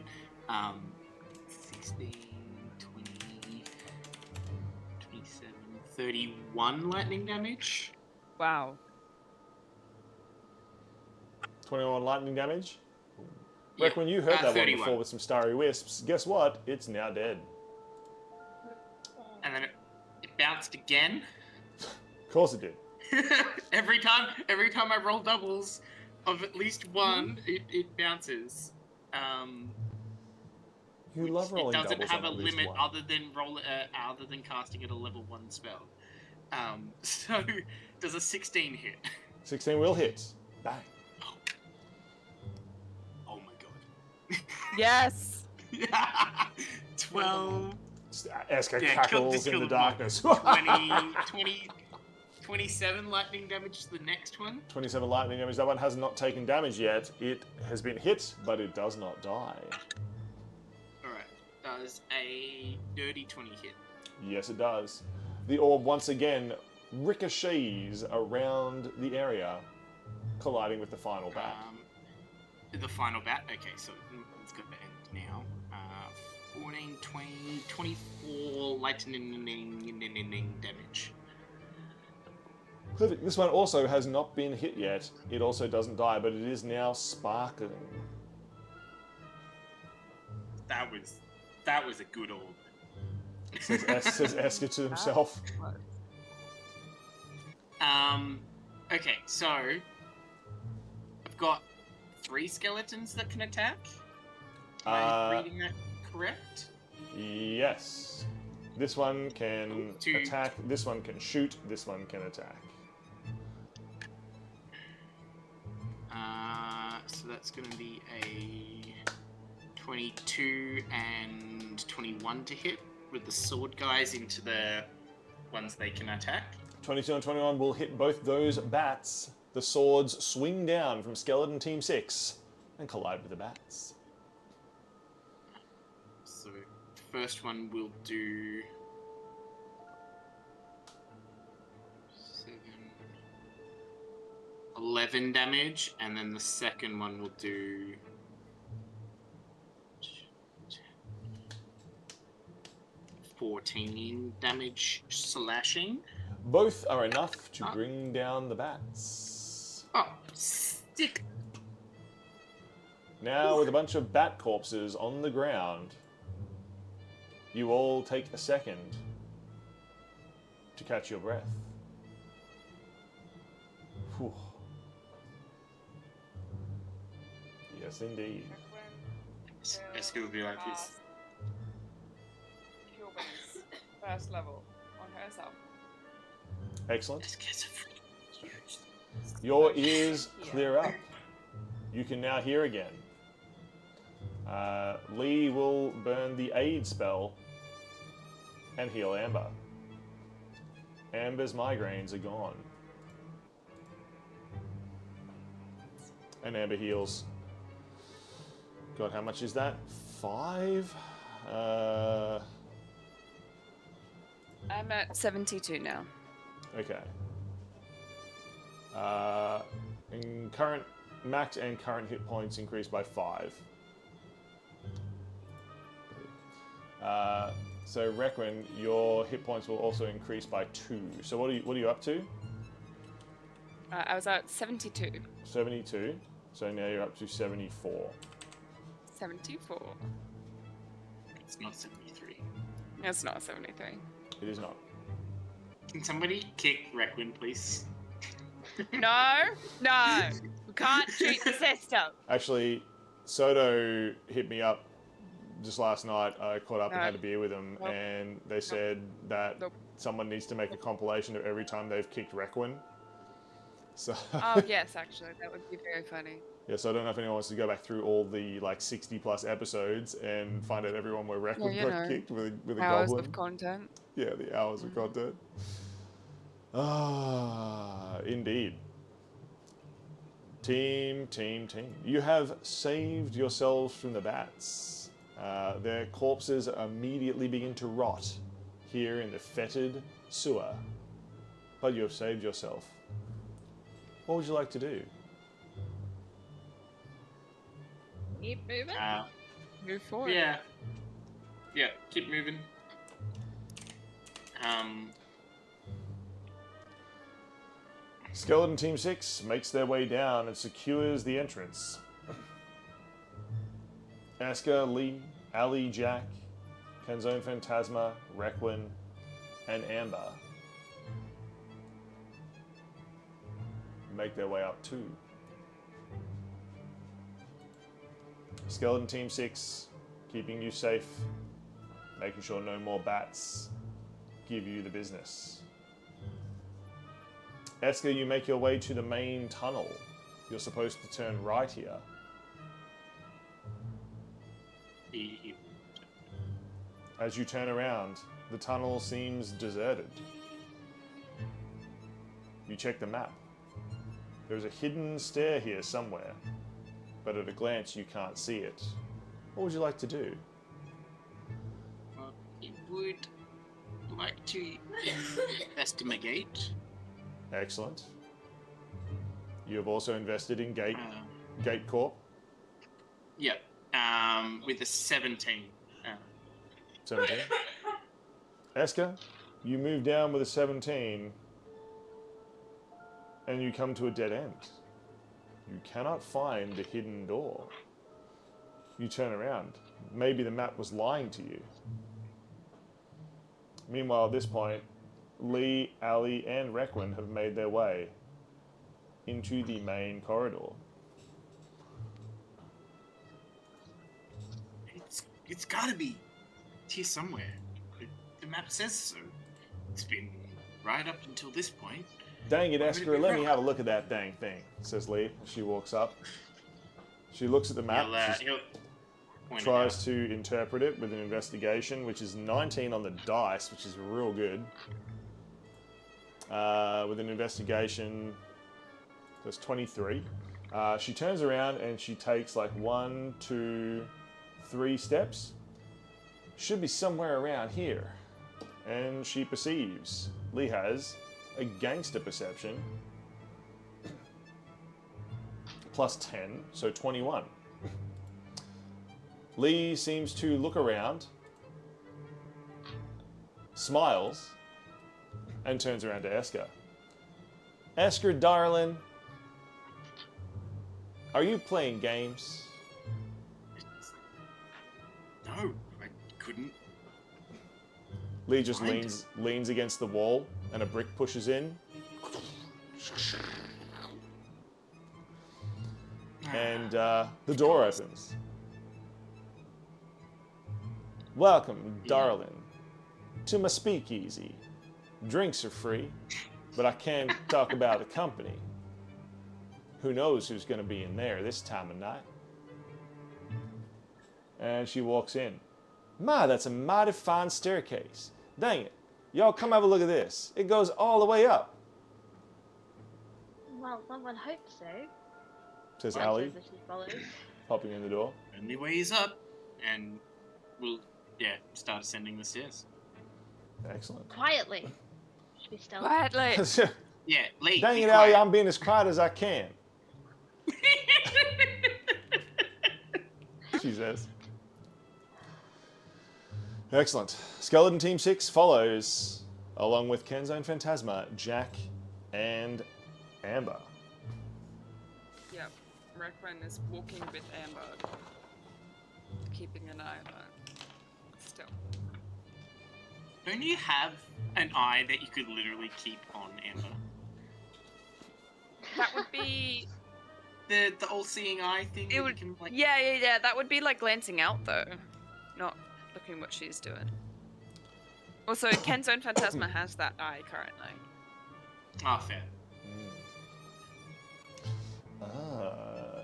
16, 20, 27, 31 lightning damage. Wow. 21 lightning damage. Yeah, Requin, you heard that one 31. before with some starry wisps. Guess what? It's now dead. And then it bounced again. Of course it did. every time I roll doubles of at least one, it bounces. You love rolling It doesn't doubles have on a at least limit one. other than casting at a level 1 spell. So does a 16 hit? 16 will hit. Bang. Oh my god. Yes. 12, Eska Yeah, cackles in kill the the mob. darkness. 27 lightning damage to the next one. 27 lightning damage. That one has not taken damage yet. It has been hit, but it does not die. Alright, does a dirty 20 hit. Yes, it does. The orb once again ricochets around the area, colliding with the final bat. The final bat. Okay, so it's got the end now. 14, 20, 24 lightning damage. Perfect. This one also has not been hit yet. It also doesn't die, but it is now sparkling. That was a good orb. Says Eska to himself. Okay, so I've got 3 skeletons that can attack. Am I reading that correct? Yes. This one can Two. attack, this one can shoot, this one can attack. So that's going to be a 22 and 21 to hit with the sword guys into the ones they can attack. 22 and 21 will hit both those bats. The swords swing down from Skeleton Team 6 and collide with the bats. So the first one will do 11 damage, and then the second one will do 14 damage slashing. Both are enough to bring down the bats. Oh, stick! Now, with a bunch of bat corpses on the ground, you all take a second to catch your breath. Whew. Yes, indeed. Eska will be like this. Kilbin's first level on herself. Excellent. Eska's a freak. Your ears clear up. You can now hear again. Lee will burn the aid spell and heal Amber. Amber's migraines are gone. And Amber heals. God, how much is that? 5? I'm at 72 now. Okay. In current max and current hit points increased by 5. So Requin, your hit points will also increase by 2. So what are you up to? I was at 72. 72. So now you're up to 74. 74. It's not 73. It's not 73. It is not. Can somebody kick Requin, please? No, no. We can't shoot the system. Actually, Soto hit me up just last night. I caught up and No. had a beer with them, Nope. and they said that Nope. someone needs to make a compilation of every time they've kicked Requin. So Oh, yes, actually. That would be very funny. yeah, so I don't know if anyone wants to go back through all the like 60 plus episodes and find out everyone where Requin you got know, kicked with a Hours goblin. of content. Yeah, the hours of content. Ah, indeed. Team. You have saved yourselves from the bats. Their corpses immediately begin to rot here in the fetid sewer. But you have saved yourself. What would you like to do? Keep moving. Move forward. Yeah. Yeah, keep moving. Skeleton Team 6 makes their way down and secures the entrance. Aska, Lee, Ali, Jack, Kenzone Phantasma, Requin, and Amber make their way up too. Skeleton Team 6 keeping you safe, making sure no more bats give you the business. Esker, you make your way to the main tunnel. You're supposed to turn right here. As you turn around, the tunnel seems deserted. You check the map. There's a hidden stair here somewhere, but at a glance you can't see it. What would you like to do? Well, I would like to investigate. Excellent. You have also invested in Gate Corp. Yep. With a 17. 17. Esker, you move down with a 17 and you come to a dead end. You cannot find the hidden door. You turn around. Maybe the map was lying to you. Meanwhile, at this point, Lee, Ali, and Requin have made their way into the main corridor. It's gotta be here somewhere. The map says so. It's been right up until this point. Dang it, Why would it Esker, be let me wrong? have a look at that dang thing, says Lee as she walks up. She looks at the map. He'll point Tries to interpret it with an investigation, which is 19 on the dice, which is real good. With an investigation, that's 23. She turns around and she takes like 1, 2, 3 steps. Should be somewhere around here. And she perceives. Lee has a gangster perception. Plus 10, so 21. Lee seems to look around, smiles, and turns around to Esker. Esker, darling, are you playing games? No, I couldn't. Lee just Mind. leans against the wall, and a brick pushes in. And the door opens. Welcome, darling, to my speakeasy. Drinks are free, but I can't talk about the company. Who knows who's going to be in there this time of night? And she walks in. My, that's a mighty fine staircase. Dang it. Y'all come have a look at this. It goes all the way up, Well, one would hope so. says Says Ali, as she follows. popping in the door. Only way is up, and we'll start ascending the stairs. Excellent. Quietly. Should be stealthy. Quietly. Yeah, Lee. Dang be it, Ali, quiet. I'm being as quiet as I can, she says. Excellent. Skeleton Team 6 follows, along with Kenzone Phantasma, Jack, and Amber. Yep. Requin is walking with Amber, keeping an eye on her. Still. Don't you have an eye that you could literally keep on, Amber? That would be. The all-seeing eye thing. It would. Yeah. That would be like glancing out though, not looking what she's doing. Also, Ken's own Phantasma has that eye currently. Ah, fair.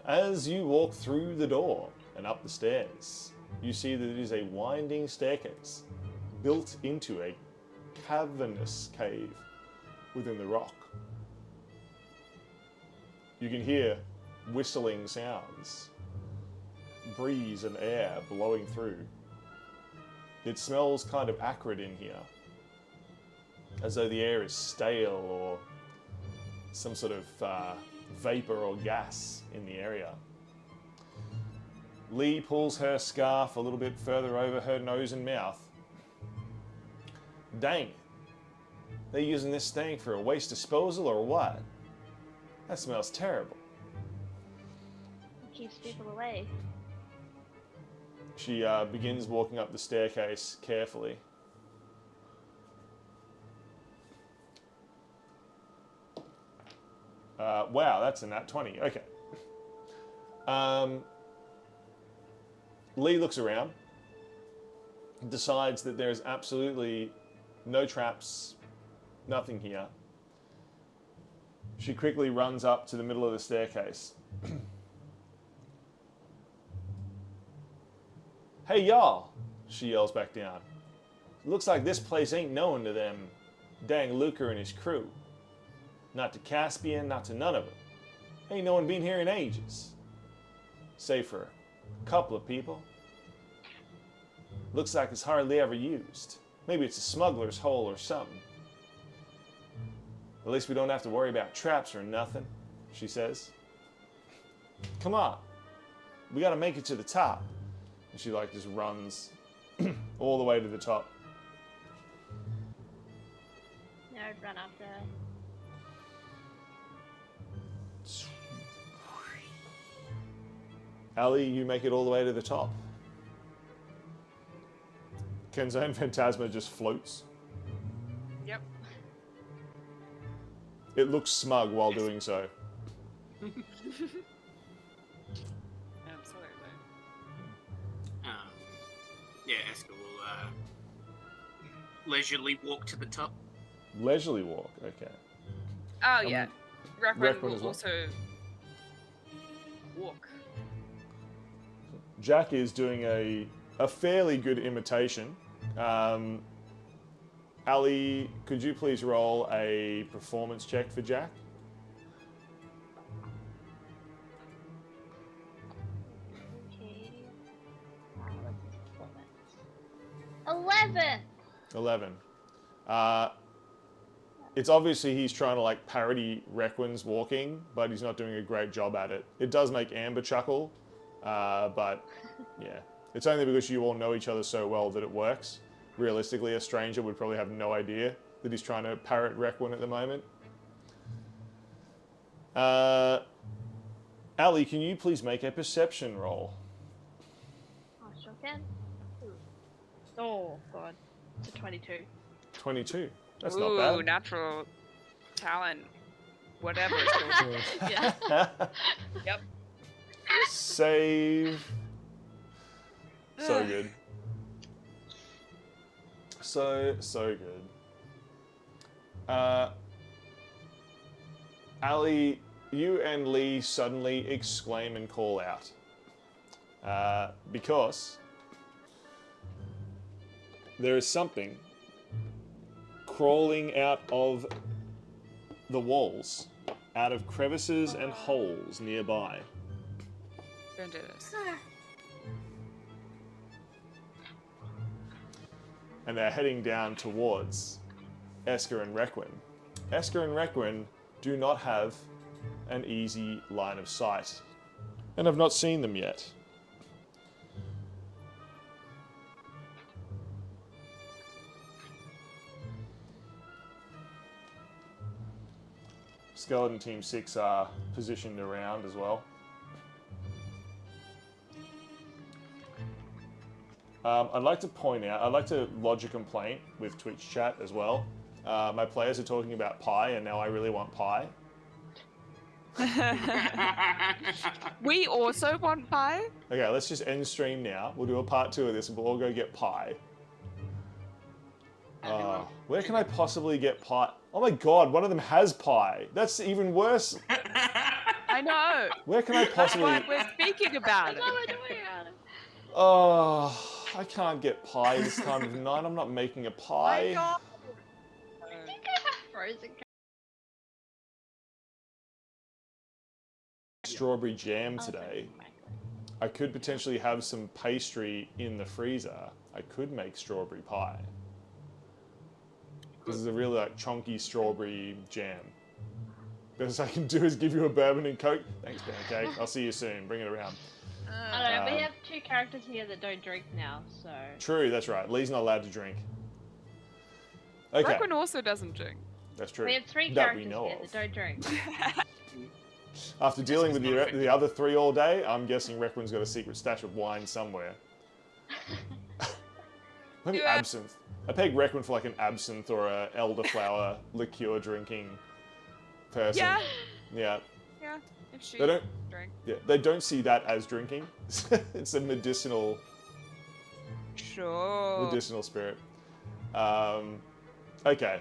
As you walk through the door and up the stairs, you see that it is a winding staircase built into a cavernous cave within the rock. You can hear whistling sounds, breeze and air blowing through. It smells kind of acrid in here, as though the air is stale or some sort of vapor or gas in the area. Lee pulls her scarf a little bit further over her nose and mouth. Dang, they're using this thing for a waste disposal or what? That smells terrible. It keeps people away. She begins walking up the staircase carefully. Wow, that's a nat 20. Okay. Lee looks around, decides that there's absolutely no traps, nothing here. She quickly runs up to the middle of the staircase. Hey y'all, she yells back down. Looks like this place ain't known to them dang Luca and his crew. Not to Caspian, not to none of them. Ain't no one been here in ages. Save for a couple of people. Looks like it's hardly ever used. Maybe it's a smuggler's hole or something. At least we don't have to worry about traps or nothing, she says. Come on, we gotta make it to the top. And she like just runs all the way to the top. Yeah, I'd run after her. Ali, you make it all the way to the top. Ken's own Phantasma just floats. Yep. It looks smug while doing so. Absolutely. Yeah, Esker will leisurely walk to the top. Leisurely walk, okay. Oh yeah. Reckon Reckon will as well. also walk. Jack is doing a fairly good imitation. Ali, could you please roll a performance check for Jack? Okay. What's his performance? 11! 11. It's obviously he's trying to like parody Requin's walking, but he's not doing a great job at it. It does make Amber chuckle, but yeah. It's only because you all know each other so well that it works. Realistically, a stranger would probably have no idea that he's trying to parrot Requin at the moment. Ali, can you please make a perception roll? I sure can. Oh, God. It's a 22. 22. That's Ooh, not bad. natural talent. Whatever it's called. Yeah. Yep. Save. So good. So good. Ali, you and Lee suddenly exclaim and call out. Because there is something crawling out of the walls, out of crevices and holes nearby. Don't do this. And they're heading down towards Esker and Requin. Esker and Requin do not have an easy line of sight, and have not seen them yet. Skeleton Team 6 are positioned around as well. I'd like to point out, I'd like to lodge a complaint with Twitch chat as well. My players are talking about pie, and now I really want pie. We also want pie. Okay, let's just end stream now. We'll do a part 2 of this, and we'll all go get pie. Where can I possibly get pie? Oh my god, one of them has pie. That's even worse. I know. Where can I possibly... But we're speaking about it. That's what we're doing about it. Oh, I can't get pie this time of night. I'm not making a pie. My God. I think I have frozen. Strawberry jam today. I could potentially have some pastry in the freezer. I could make strawberry pie. This is a really like chunky strawberry jam. Best I can do is give you a bourbon and coke. Thanks, Pancake. I'll see you soon. Bring it around. I don't know, we have 2 characters here that don't drink now, so... True, that's right. Lee's not allowed to drink. Okay, Reckon also doesn't drink. that's true. We have 3 That characters we know here of. that don't drink. After dealing with the other 3 all day, I'm guessing Requin's got a secret stash of wine somewhere. Maybe Yeah. absinthe. I peg Requin for like an absinthe or a elderflower liqueur drinking person. Yeah. Yeah. Yeah. If she They don't. drink. Yeah. They don't see that as drinking. It's a medicinal Sure. spirit. Okay.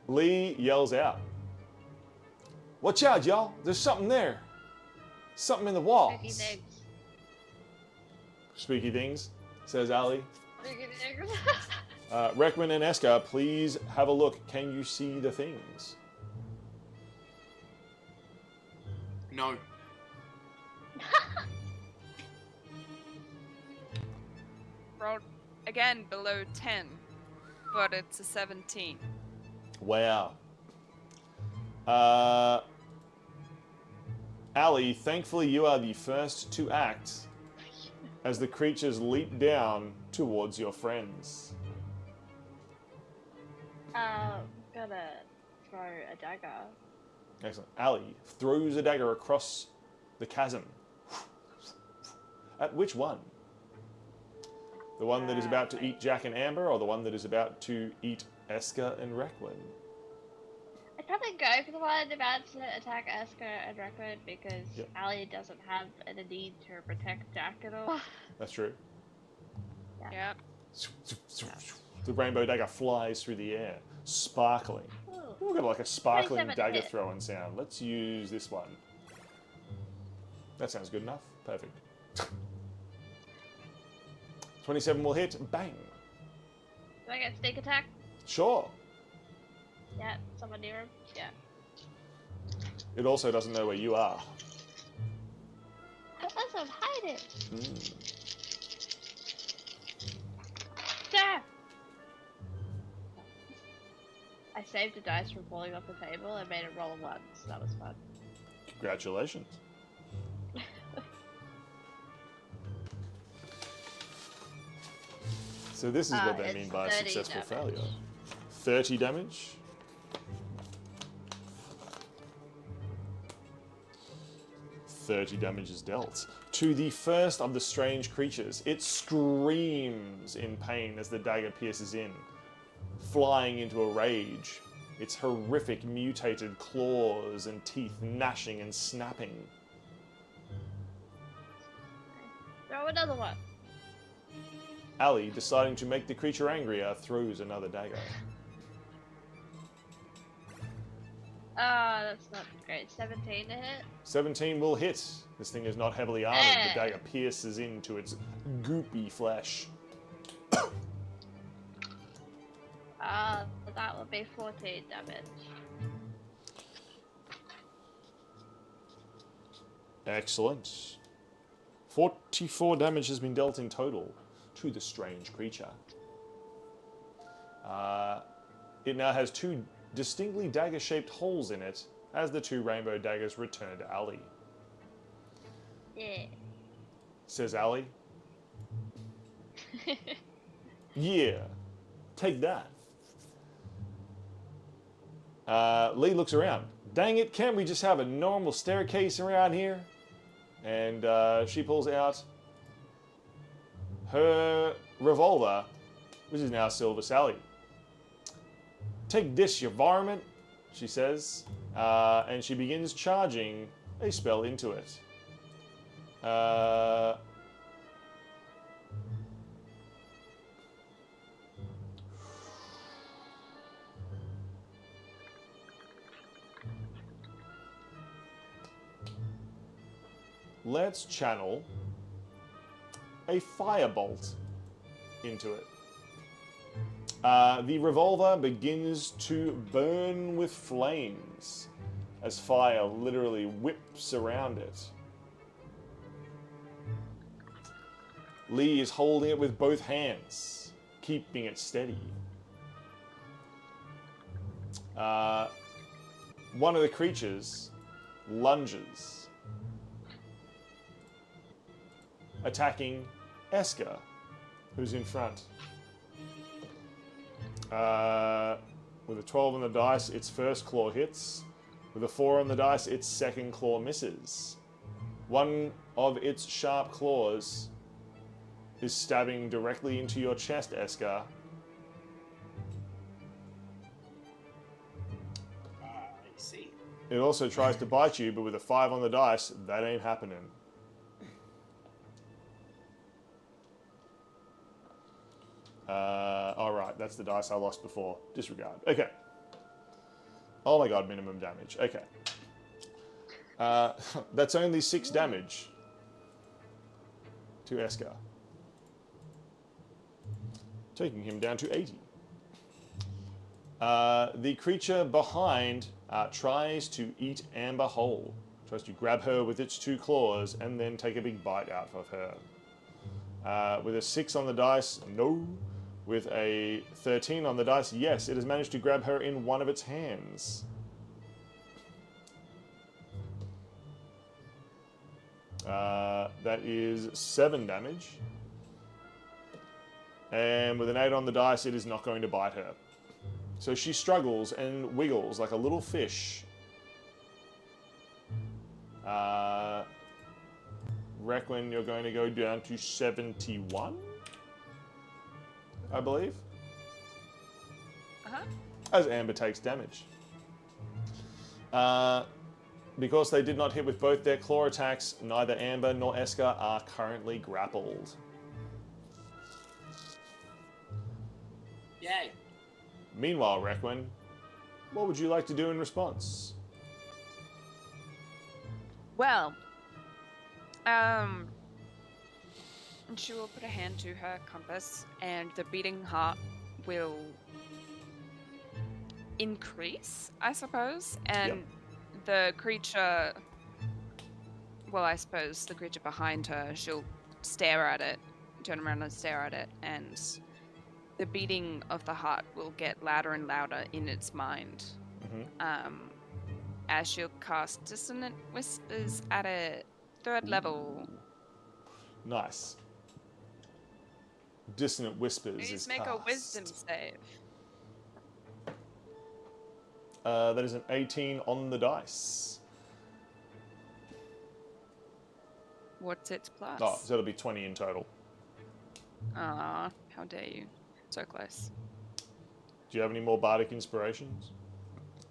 Lee yells out, "Watch out, y'all! There's something there. Something in the walls." Spooky things. Spooky things, says Ali. Spooky things. Reckman and Eska, please have a look. Can you see the things? No. Rolled again below 10, but it's a 17. Wow. Ali, thankfully you are the first to act as the creatures leap down towards your friends. Gonna throw a dagger. Excellent. Ali throws a dagger across the chasm. At which one? The one that is about to eat Jack and Amber, or the one that is about to eat Eska and Requin? I'd probably go for the one about to attack Eska and Requin because Yep. Ali doesn't have a need to protect Jack at all. That's true. Yep. The rainbow dagger flies through the air, sparkling. Ooh. We've got like a sparkling 27 dagger hit. throwing sound. Let's use this one. That sounds good enough. Perfect. 27 will hit. Bang. Do I get sneak attack? Sure. Yeah, someone near him? Yeah. It also doesn't know where you are. Unless I'm hiding. Mm. There! I saved a dice from falling off the table and made it roll a 1, so that was fun. Congratulations. So this is what they It's mean by 30 successful damage. failure. 30 damage. .30 damage is dealt to the first of the strange creatures. It screams in pain as the dagger pierces in, flying into a rage. Its horrific mutated claws and teeth gnashing and snapping. Throw another one. Ali, deciding to make the creature angrier, throws another dagger. That's not great. 17 to hit. 17 will hit. This thing is not heavily armored. The dagger pierces into its goopy flesh. That would be 14 damage. Excellent. 44 damage has been dealt in total to the strange creature. It now has 2 distinctly dagger-shaped holes in it as the 2 rainbow daggers return to Ali. Yeah. Says Ali. Yeah, take that. Lee looks around. Dang it, can't we just have a normal staircase around here? And she pulls out her revolver, which is now Silver Sally. Take this, your varmint, she says, and she begins charging a spell into it. Let's channel a firebolt into it. The revolver begins to burn with flames as fire literally whips around it. Lee is holding it with both hands, keeping it steady. One of the creatures lunges, attacking Eska, who's in front. With a 12 on the dice, its first claw hits. With a 4 on the dice, its second claw misses. One of its sharp claws is stabbing directly into your chest, Eska. I see. It also tries to bite you, but with a 5 on the dice, that ain't happening. Alright, that's the dice I lost before. Disregard. Okay. Oh my god, minimum damage. Okay. That's only 6 damage to Eska. Taking him down to 80. The creature behind tries to eat Amber whole. Tries to grab her with its 2 claws and then take a big bite out of her. With a 6 on the dice, no. With a 13 on the dice, yes, it has managed to grab her in one of its hands. That is 7 damage. And with an 8 on the dice, it is not going to bite her. So she struggles and wiggles like a little fish. Reckon you're going to go down to 71, I believe. Uh-huh. As Amber takes damage. Because they did not hit with both their claw attacks, neither Amber nor Eska are currently grappled. Yay. Meanwhile, Requin, what would you like to do in response? Well, she will put a hand to her compass, and the beating heart will increase, I suppose, and the creature, well, I suppose the creature behind her, she'll stare at it, turn around and stare at it, and the beating of the heart will get louder and louder in its mind. As she'll cast Dissonant Whispers at a 3rd level. Nice. Dissonant Whispers Please is make cast. a wisdom save. That is an 18 on the dice. What's its plus? Oh, so it'll be 20 in total. Ah, how dare you. So close. Do you have any more bardic inspirations?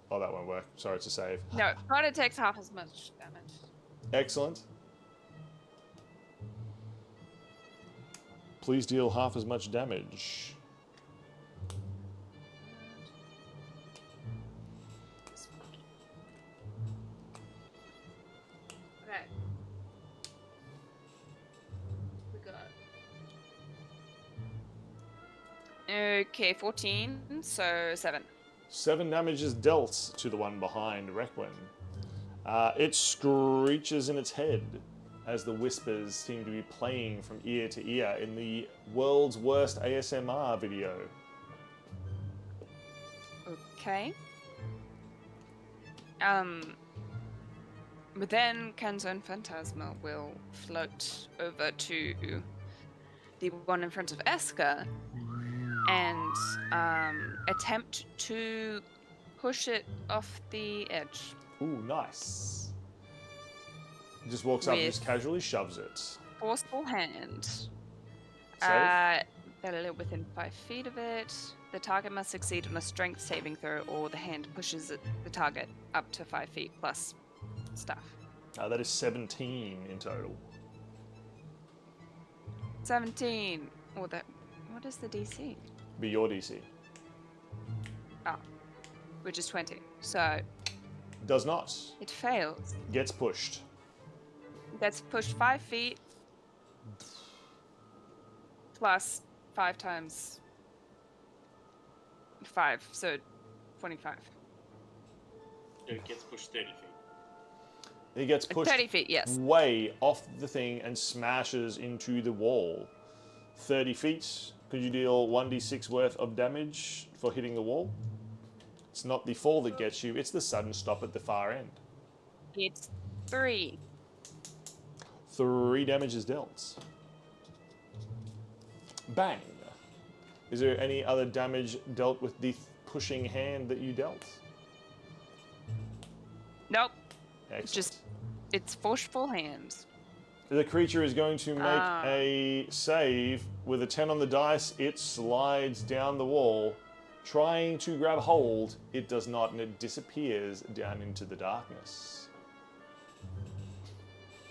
Oh, that won't work. Sorry, it's a save. No, but it takes half as much damage. Excellent. Please deal half as much damage. Okay. We got Okay, 14, so 7. 7 damage is dealt to the one behind Requin. It screeches in its head as the whispers seem to be playing from ear to ear in the world's worst ASMR video. Okay. But then Kanzon Phantasma will float over to the one in front of Eska and attempt to push it off the edge. Ooh, nice. He just walks up and just casually shoves it. Forceful hand. They're live within 5 feet of it. The target must succeed on a strength saving throw, or the hand pushes the target up to 5 feet plus stuff. That is 17 in total. 17. Or that. What is the DC? Be your DC. Ah, which is 20. So Does not. it fails. Gets pushed. That's pushed 5 feet plus 5 times 5, so 25. It gets pushed 30 feet. He gets pushed 30 feet, yes. way off the thing and smashes into the wall. 30 feet. Could you deal 1d6 worth of damage for hitting the wall? It's not the fall that gets you, it's the sudden stop at the far end. It's 3. 3 damage is dealt. Bang. Is there any other damage dealt with the pushing hand that you dealt? Nope. Excellent. Just, it's forceful hands. The creature is going to make a save. With a 10 on the dice, it slides down the wall, trying to grab hold. It does not, and it disappears down into the darkness.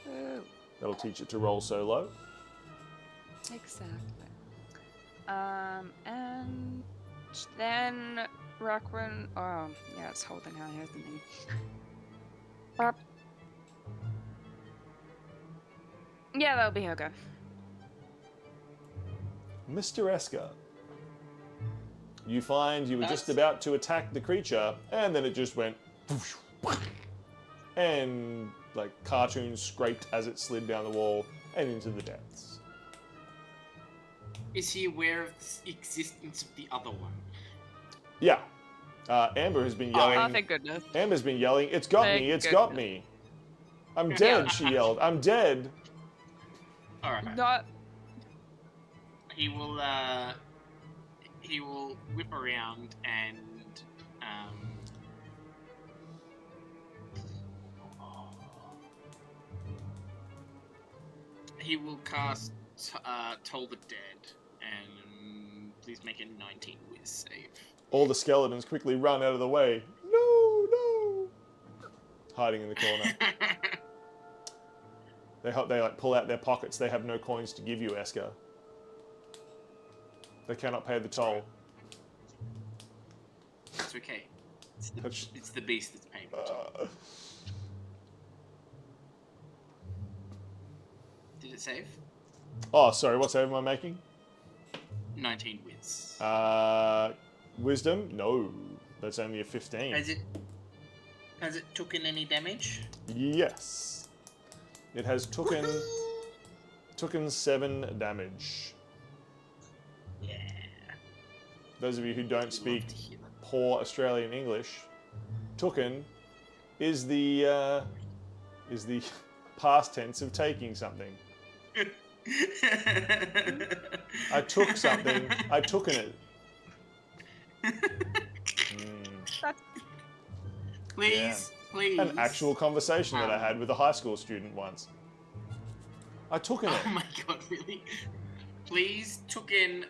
Oh, That'll teach it to roll solo. exactly. And then Rakwan. Oh, yeah, it's holding her here, isn't he? Yeah, that'll be her go. Mr. Esker, you find you were just about to attack the creature, and then it just went and like cartoon scraped as it slid down the wall and into the depths. Is he aware of the existence of the other one? Yeah. Amber has been yelling. Oh, thank goodness. Amber's been yelling, "It's got Thank me, it's got goodness. me. I'm dead," she yelled. "I'm dead." Alright. Not. He will whip around and he will cast Toll the Dead, and please make a 19 whiz save. All the skeletons quickly run out of the way. No, no. Hiding in the corner. They like pull out their pockets. They have no coins to give you, Esker. They cannot pay the toll. It's okay. It's the beast that's paying the toll. Did it save? Oh, sorry. What save am I making? 19 whiz. Wisdom? No. That's only a 15. Has it taken any damage? Yes. It has taken 7 damage. Yeah. Those of you who don't speak Love to hear that. poor Australian English, "tooken" is the past tense of taking something. I took something. I tooken it. Please, please. An actual conversation that I had with a high school student once. I tooken Oh it. my god, really? Please took in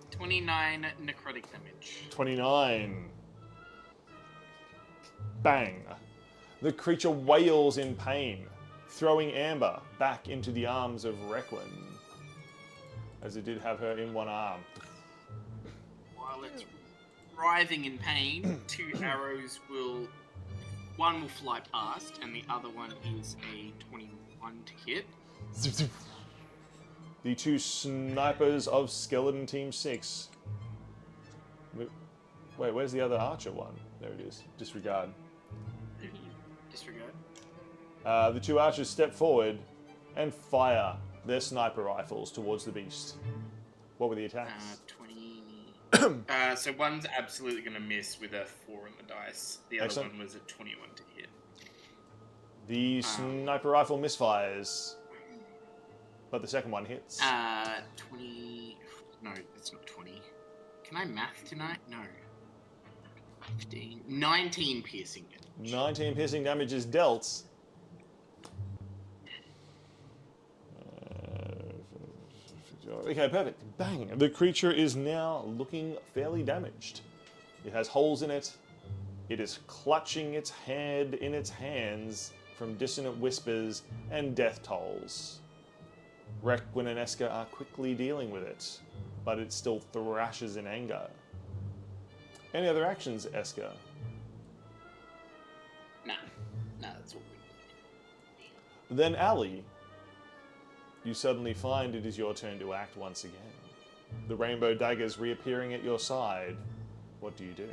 29 necrotic damage. 29. Bang. The creature wails in pain, throwing Amber back into the arms of Requin, as it did have her in one arm. While it's writhing in pain, 2 arrows will... One will fly past, and the other one is a 21 to hit. The 2 snipers of Skeleton Team 6. Wait, where's the other archer one? There it is. Disregard. Disregard. The 2 archers step forward and fire their sniper rifles towards the beast. What were the attacks? 20... so one's absolutely going to miss with a 4 on the dice. The other Excellent. one was a 21 to hit. The sniper rifle misfires, but the second one hits. 20... No, it's not 20. Can I math tonight? No. 15... 19 piercing damage. 19 piercing damage is dealt. Okay, perfect. Bang. The creature is now looking fairly damaged. It has holes in it. It is clutching its head in its hands from dissonant whispers and death tolls. Requin and Eska are quickly dealing with it, but it still thrashes in anger. Any other actions, Eska? Nah, that's all good. Then, Ali, you suddenly find it is your turn to act once again. The rainbow daggers reappearing at your side. What do you do?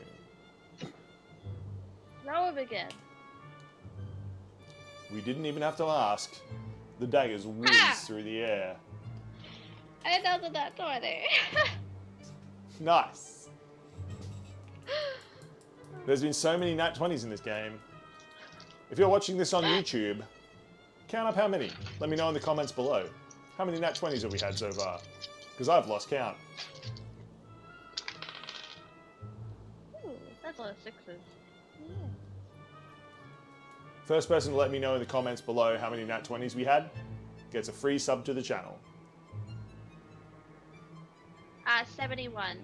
Throw him again. We didn't even have to ask. The daggers whiz through the air. I know that 20. Nice. There's been so many nat 20s in this game. If you're watching this on YouTube, count up how many. Let me know in the comments below. How many nat 20s have we had so far? Because I've lost count. Ooh, that's a lot of 6s. Yeah. First person to let me know in the comments below how many nat 20s we had gets a free sub to the channel. 71.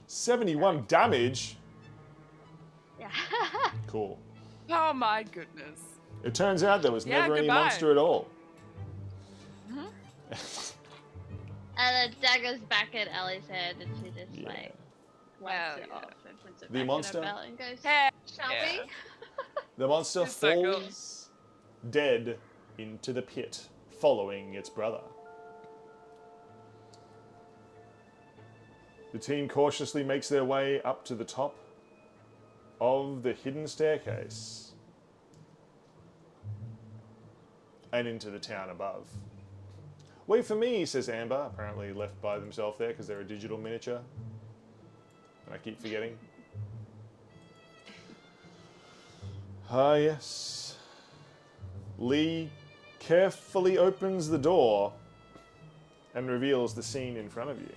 71 damage? Yeah. Cool. Oh my goodness. It turns out there was never any goodbye. monster at all. And then daggers back at Ellie's head, and she just Yeah. like Well, wipes it yeah. off and puts it The back monster? in her belt and goes, Heck "Shall yeah. we?" The monster It's so cool. falls dead into the pit, following its brother. The team cautiously makes their way up to the top of the hidden staircase and into the town above. Wait for me, says Amber, apparently left by themselves there because they're a digital miniature. And I keep forgetting. Ah, yes. Lee carefully opens the door and reveals the scene in front of you.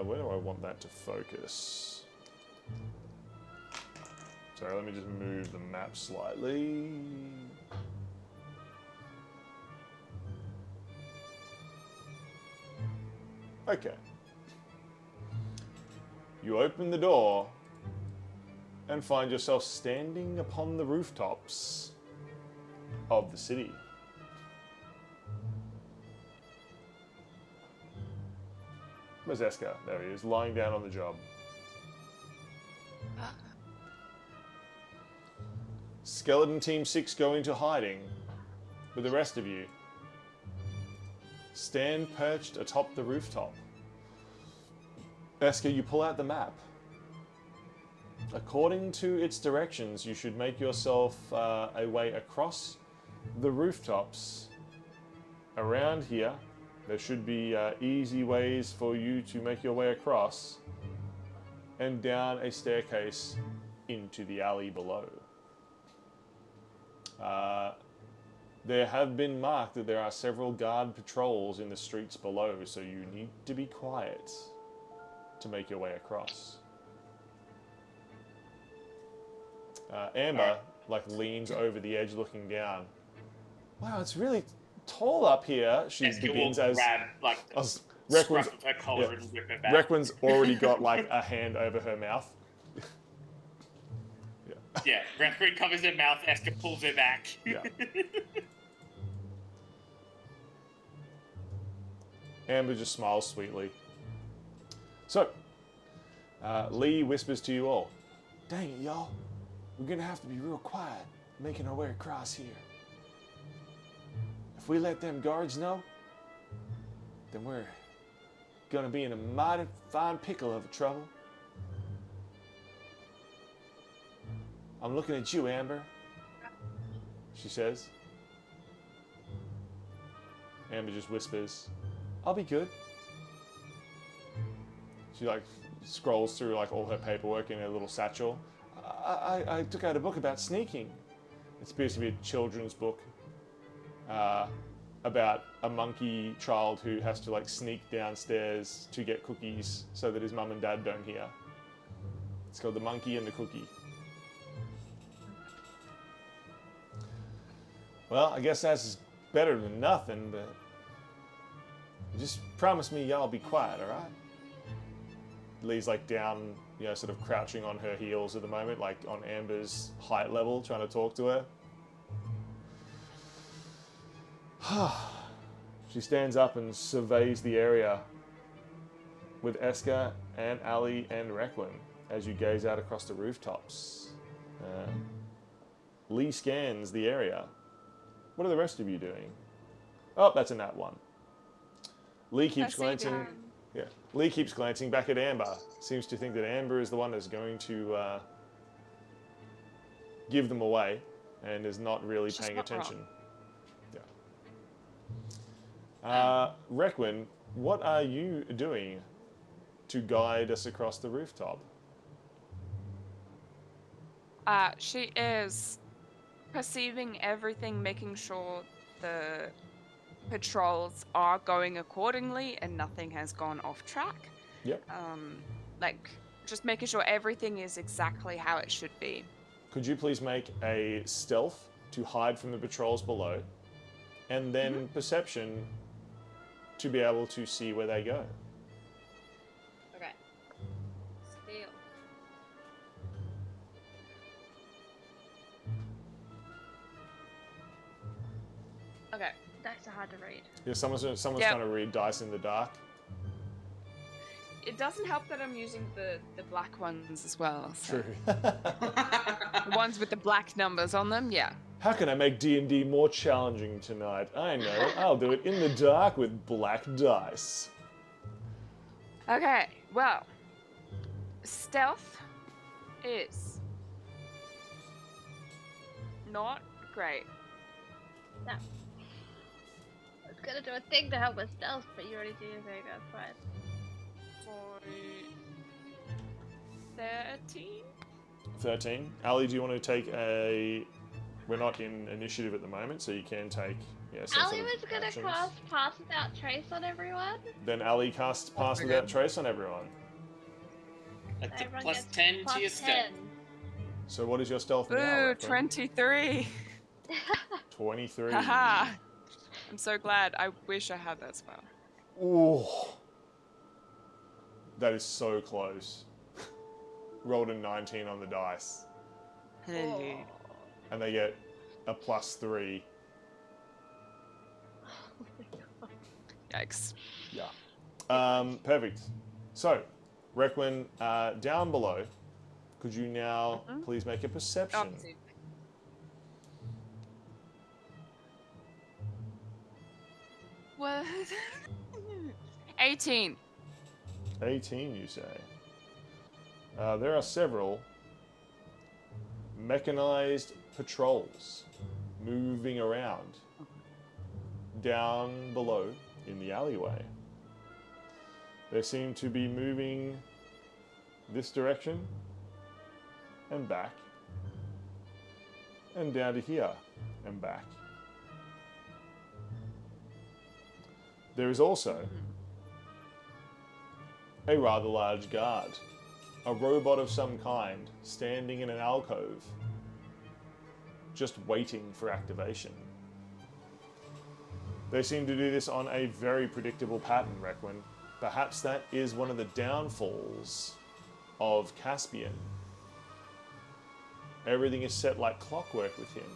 Where do I want that to focus? Sorry, let me just move the map slightly. Okay. You open the door and find yourself standing upon the rooftops of the city. Where's Eska? There he is, lying down on the job. Skeleton Team 6 go into hiding, but the rest of you stand perched atop the rooftop. Eska, you pull out the map. According to its directions, you should make yourself a way across the rooftops around here. There should be easy ways for you to make your way across and down a staircase into the alley below. There have been marked that there are several guard patrols in the streets below, so you need to be quiet to make your way across. Amber, leans over the edge looking down. Wow, it's really tall up here, she Eska begins will as... grab, like, as the Requin's, scruff of her collar yeah. and whip it back. Requin's already got, a hand over her mouth. Yeah, Requin covers her mouth, Eska pulls her back. Yeah. Amber just smiles sweetly. So, Lee whispers to you all, "Dang it, y'all. We're gonna have to be real quiet making our way across here. If we let them guards know, then we're gonna be in a mighty fine pickle of trouble. I'm looking at you, Amber," she says. Amber just whispers, "I'll be good." She scrolls through all her paperwork in her little satchel. I took out a book about sneaking. It appears to be a children's book. about a monkey child who has to like sneak downstairs to get cookies so that his mum and dad don't hear. It's called The Monkey and the Cookie. Well, I guess that's better than nothing, but just promise me y'all be quiet, alright? Lee's like down, you know, sort of crouching on her heels at the moment, like on Amber's height level, trying to talk to her. She stands up and surveys the area with Eska and Ali and Requin as you gaze out across the rooftops. Lee scans the area. What are the rest of you doing? Oh, that's a nat 1. Lee keeps glancing. Yeah, Lee keeps glancing back at Amber. Seems to think that Amber is the one that's going to give them away, and is not really paying attention. Yeah. Requin, what are you doing to guide us across the rooftop? She is perceiving everything, making sure the patrols are going accordingly and nothing has gone off track. Yep. Like, just making sure everything is exactly how it should be. Could you please make a stealth to hide from the patrols below, and then perception to be able to see where they go? Okay. Steal. Okay. Dice are hard to read. Yeah, someone's Yep. trying to read dice in the dark. It doesn't help that I'm using the black ones as well. So. True. The ones with the black numbers on them, yeah. How can I make D&D more challenging tonight? I know, I'll do it in the dark with black dice. Okay, well, stealth is not great. No. I was gonna do a thing to help with stealth, but you already did your thing, that's fine. 13? 13. Ali, do you want to take a... We're not in initiative at the moment, so you can take... Yeah, some Ali sort of was gonna actions. cast Pass Without Trace on everyone. Then Ali casts Pass Without Trace on everyone. That's a Everyone plus gets 10 to plus your 10. stealth. So what is your stealth now, Ooh, Requin? 23. 23. Haha. I'm so glad. I wish I had that spell. Ooh. That is so close. Rolled a 19 on the dice. Oh. And they get a +3. Yikes. Yeah. Perfect. So, Requin, down below, could you now please make a perception? Oh, see. What? 18. 18, you say. There are several mechanized patrols moving around down below in the alleyway. They seem to be moving this direction and back and down to here and back. There is also a rather large guard, a robot of some kind, standing in an alcove, just waiting for activation. They seem to do this on a very predictable pattern, Requin. Perhaps that is one of the downfalls of Caspian. Everything is set like clockwork with him.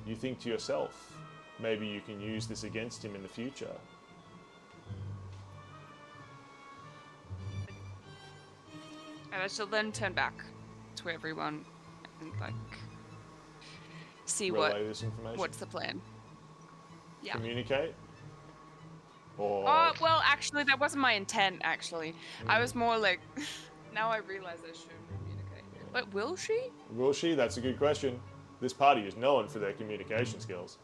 You think to yourself, maybe you can use this against him in the future. And I shall then turn back to everyone and, like, see Relay this information. what's the plan. Yeah. Communicate? Or... Oh, well, actually, that wasn't my intent, actually. I was more like, now I realize I should communicate. But will she? Will she? That's a good question. This party is known for their communication skills.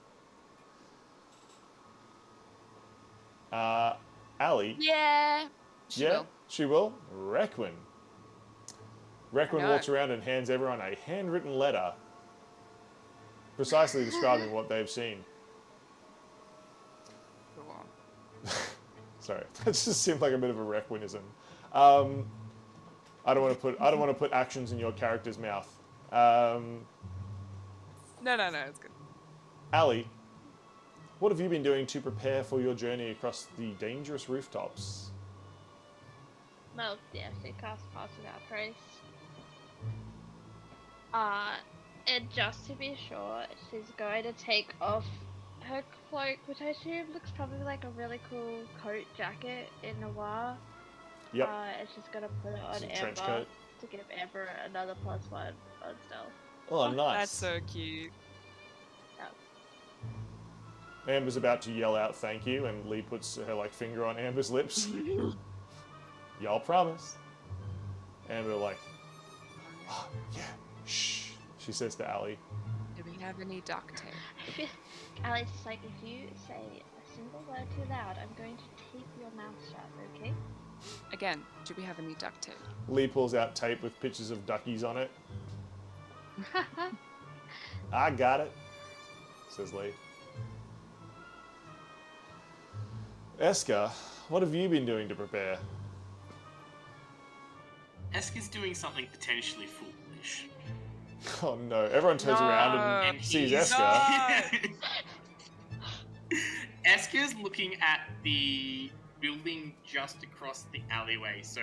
Ali? Yeah. She will. She will? Requin. Requin No. walks around and hands everyone a handwritten letter precisely describing what they've seen. Sorry, that just seemed like a bit of a Requinism. I don't want to put actions in your character's mouth. No, it's good. Ali, what have you been doing to prepare for your journey across the dangerous rooftops? Well, yeah, she cast Pass Without Trace. And just to be sure, she's going to take off her cloak, which I assume looks probably like a really cool coat jacket in Noir. Yep. And she's gonna put it on It's a trench Amber coat. to give Amber another +1 on stealth. Oh, nice. That's so cute. Amber's about to yell out thank you, and Lee puts her like finger on Amber's lips. Y'all promise. Amber like, oh, yeah, shh. She says to Ali. Do we have any duct tape? I feel Alice is like, if you say a single word too loud, I'm going to tape your mouth shut, okay? Again, do we have any duct tape? Lee pulls out tape with pictures of duckies on it. I got it, says Lee. Eska, what have you been doing to prepare? Eska's doing something potentially foolish. Oh no, everyone turns around and sees Eska. Eska's looking at the building just across the alleyway, so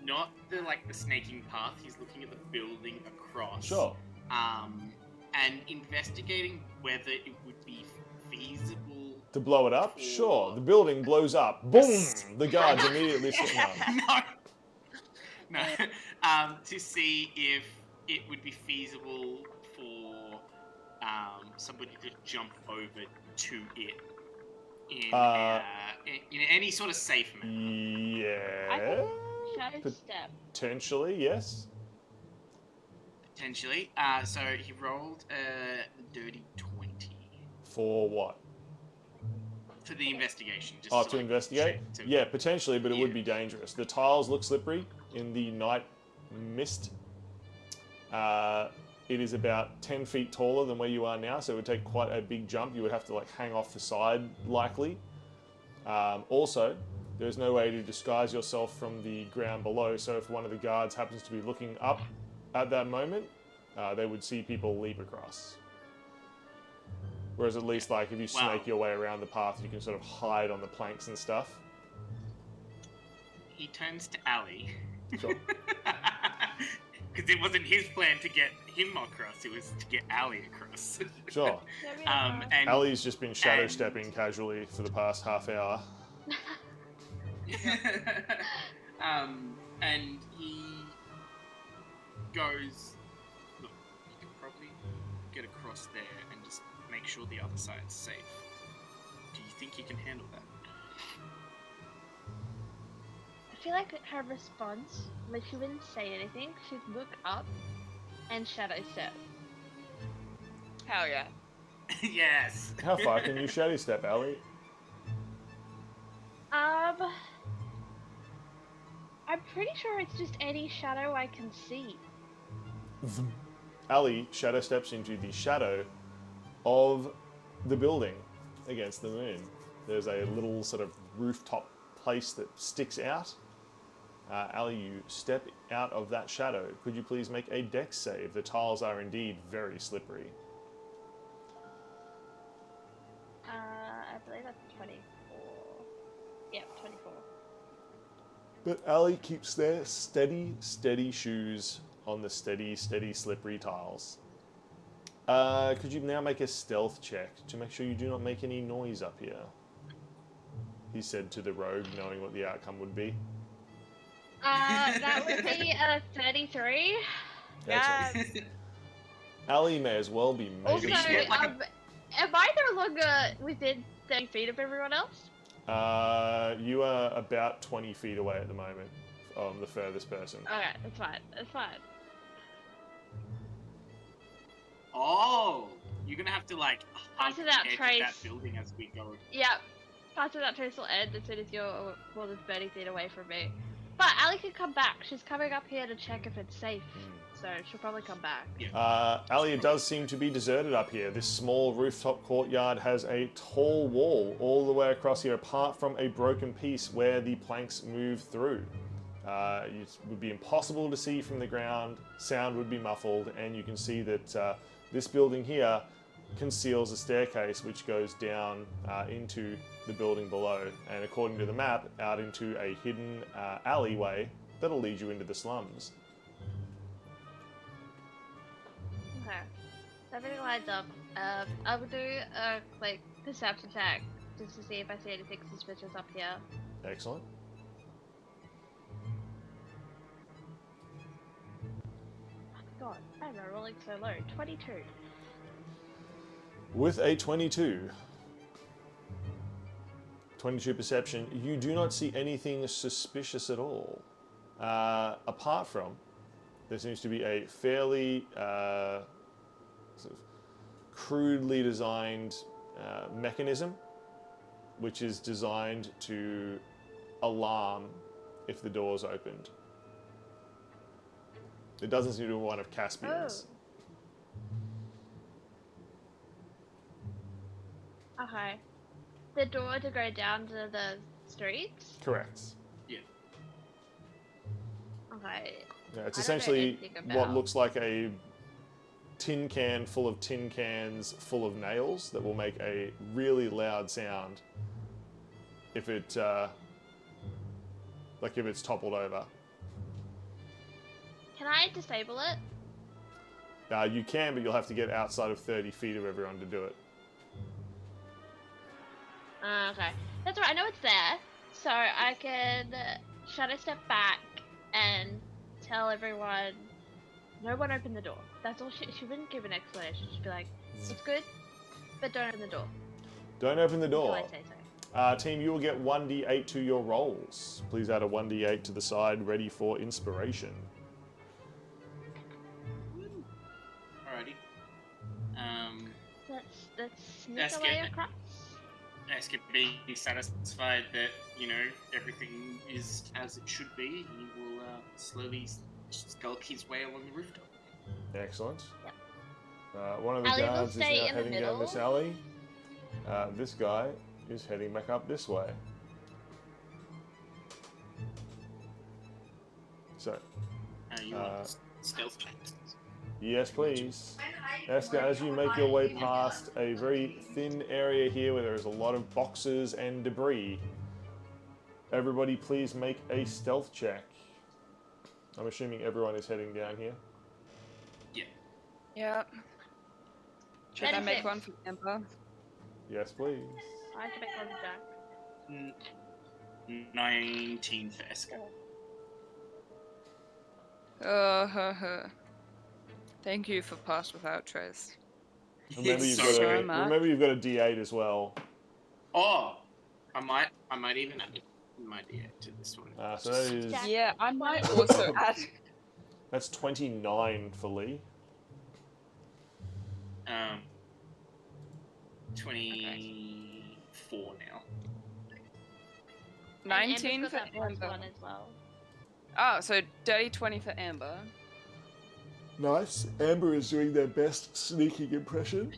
not the snaking path, he's looking at the building across. Sure. And investigating whether it would be feasible To blow it up? Sure. The building blows up. Boom! The guards immediately sit down. No. To see if it would be feasible for somebody to jump over to it in any sort of safe manner. Yeah. Shadow step. Potentially, yes. Potentially. So he rolled a dirty 20. For what? For the investigation. Just To investigate? Yeah, potentially, but it would be dangerous. The tiles look slippery in the night mist. It is about 10 feet taller than where you are now, so it would take quite a big jump. You would have to hang off the side, likely. Also, there's no way to disguise yourself from the ground below, so if one of the guards happens to be looking up at that moment, they would see people leap across. Whereas at least, if you snake your way around the path, you can sort of hide on the planks and stuff. He turns to Ali. Sure. Because it wasn't his plan to get him across, it was to get Ali across. Sure. And Ali's just been shadow stepping casually for the past half hour. And he goes, look, you can probably get across there and just make sure the other side's safe. Do you think you can handle that? I feel like her response, when she wouldn't say anything, she'd look up and shadow step. Hell yeah. Yes. How far can you shadow step, Ali? I'm pretty sure it's just any shadow I can see. Ali shadow steps into the shadow of the building against the moon. There's a little sort of rooftop place that sticks out. Ali, you step out of that shadow. Could you please make a dex save? The tiles are indeed very slippery. I believe that's 24. Yep, 24. But Ali keeps their steady shoes on the steady, slippery tiles. Could you now make a stealth check to make sure you do not make any noise up here? He said to the rogue, knowing what the outcome would be. That would be a 33. Yes. Ali may as well be Also, made am I no longer within 30 feet of everyone else? You are about 20 feet away at the moment from the furthest person. Okay, that's fine. That's fine. Oh, you're gonna have to Pass hug it out, the edge Trace. of that building as we go. Yep. Pass that trace will end as soon as you're more than 30 feet away from me. But Ali can come back. She's coming up here to check if it's safe. So so she'll probably come back. Ali, it does seem to be deserted up here. This small rooftop courtyard has a tall wall all the way across here, apart from a broken piece where the planks move through. It would be impossible to see from the ground, sound would be muffled, and you can see that this building here conceals a staircase which goes down into the building below, and according to the map, out into a hidden alleyway that'll lead you into the slums. Okay. So everything lines up. I will do a quick perception check just to see if I see anything suspicious up here. Excellent. God, why am I rolling so low? 22. With a 22 perception, you do not see anything suspicious at all. Apart from, there seems to be a fairly sort of crudely designed mechanism, which is designed to alarm if the door's opened. It doesn't seem to be one of Caspian's. Okay. The door to go down to the streets? Correct. Yeah. Okay. Yeah, it's I don't know essentially anything what about- looks like a tin can full of tin cans full of nails that will make a really loud sound if it, like if it's toppled over. Can I disable it? You can, but you'll have to get outside of 30 feet of everyone to do it. Okay. That's right, I know it's there. So I can shut a step back and tell everyone, no one open the door. That's all. She wouldn't give an explanation. She'd be like, it's good, but don't open the door. Don't open the door. Until I say so. Team, you will get 1d8 to your rolls. Please add a 1d8 to the side, ready for inspiration. Alrighty. Let's sneak Let's away get it. across. Let's get be satisfied that, you know, everything is as it should be. He will slowly skulk his way along the rooftop. Excellent. Yep. One of the Ali will guards is now stay in the heading down this middle. alley. This guy is heading back up this way. So, You want stealth checks? yes please. Eska, as you make your way past a very thin area here where there is a lot of boxes and debris, everybody please make a stealth check. I'm assuming everyone is heading down here. Yeah. Yep. Should I 36. make one for Ember? Yes please. I have to make one jack. 19 for Eska. Thank you for Pass Without Trace. Remember you've, So got a, much. remember you've got a D8 as well. Oh, I might even add my D8 to this one. So that is, Jack. Yeah, I might also add. that's 29 for Lee. 24 now. 19 And for Amber's got that plus Amber. one as well. Oh, so dirty 20 for Amber. Nice. Amber is doing their best sneaking impression.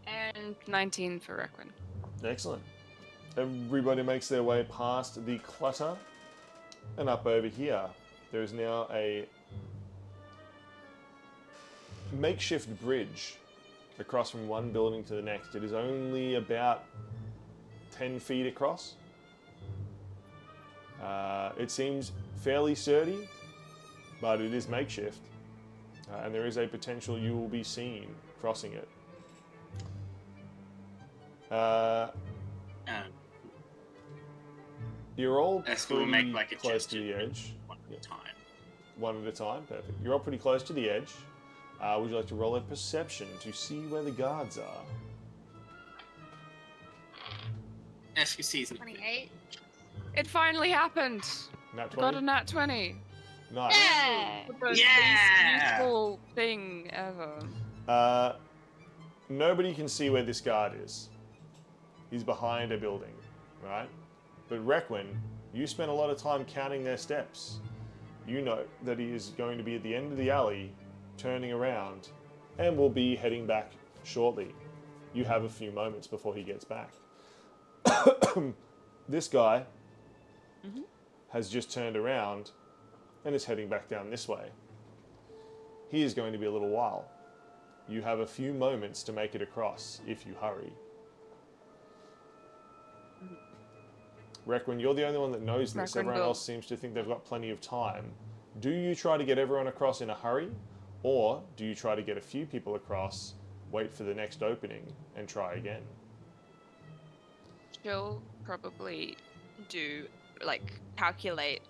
And 19 for Requin. Excellent. Everybody makes their way past the clutter and up over here. There is now a makeshift bridge across from one building to the next. It is only about 10 feet across. It seems fairly sturdy, but it is makeshift. And there is a potential you will be seen crossing it. You're all Eska will pretty make like a close to the gesture edge. one at a time. One at a time, perfect. You're all pretty close to the edge. Would you like to roll a perception to see where the guards are? Eska sees it. 28. It finally happened! Nat I got 20? a nat 20. Nice. Yeah! The least Yeah! useful thing ever. Nobody can see where this guard is. He's behind a building, right? But Requin, you spent a lot of time counting their steps. you know that he is going to be at the end of the alley, turning around, and will be heading back shortly. You have a few moments before he gets back. This guy has just turned around and is heading back down this way. He is going to be a little while. You have a few moments to make it across if you hurry. Requin, you're the only one that knows this. Requin Everyone will. else seems to think they've got plenty of time. Do you try to get everyone across in a hurry? Or do you try to get a few people across, wait for the next opening, and try again? She'll probably do, like, calculate,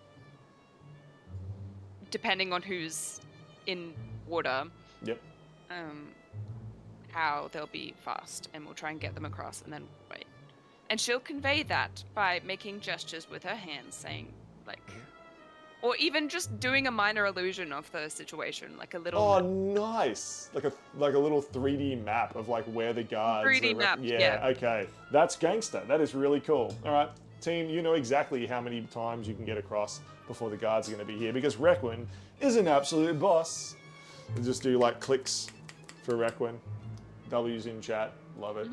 depending on who's in order, Yep. how they'll be fast, and we'll try and get them across, and then wait. And she'll convey that by making gestures with her hands, saying, like, or even just doing a minor illusion of the situation, like a little. Oh, nice! Like a little 3D map of like where the guards. 3D are map, Yeah. yeah. Okay, that's gangster. That is really cool. All right, team, you know exactly how many times you can get across before the guards are going to be here because Requin is an absolute boss. We'll just do like clicks for Requin. W's in chat. Love it.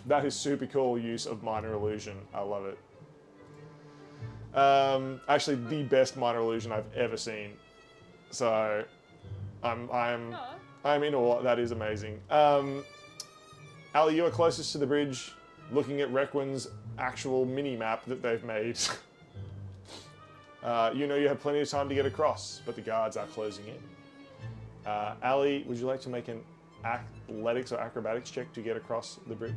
That is super cool use of minor illusion. I love it. Actually, the best minor illusion I've ever seen. So, I'm in awe. That is amazing. Ali, you are closest to the bridge, looking at Requin's actual mini map that they've made. You know you have plenty of time to get across, but the guards are closing in. Ali, would you like to make an athletics or acrobatics check to get across the bridge?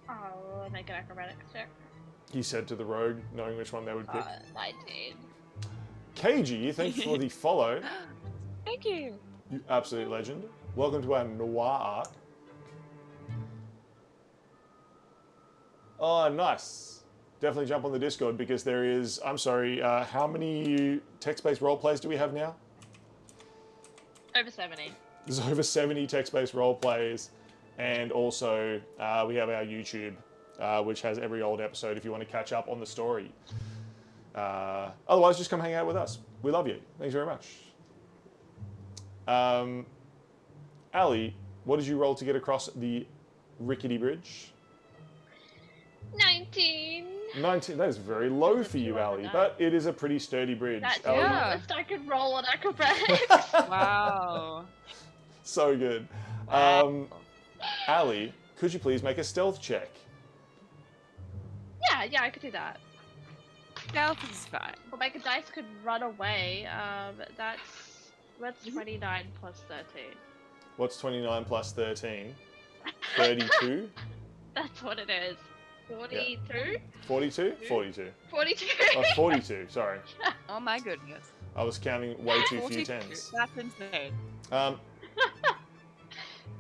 I'll make an acrobatics check. He said to the rogue, knowing which one they would pick. 19. KG, thank you for the follow. Thank you. You absolute legend. Welcome to our Noir arc. Oh, nice. Definitely jump on the Discord because there is, I'm sorry, how many text-based role plays do we have now? Over 70. There's over 70 text-based role plays, and also we have our YouTube, which has every old episode if you want to catch up on the story. Otherwise, just come hang out with us. We love you. Thanks very much. Ali, what did you roll to get across the rickety bridge? 19. 19. That is very low for you, Ali, but it is a pretty sturdy bridge. That's the Ali, Yeah. lowest I could roll on acrobatics. Wow. so good. Ali, could you please make a stealth check? yeah, I could do that. Stealth is fine. Or make a dice could run away. That's 29 plus 13. What's 29 plus 13? 32? That's what it is. 42? 42? 42. 42. Oh, 42, sorry. Oh my goodness. I was counting way too few 42. tens. That's insane.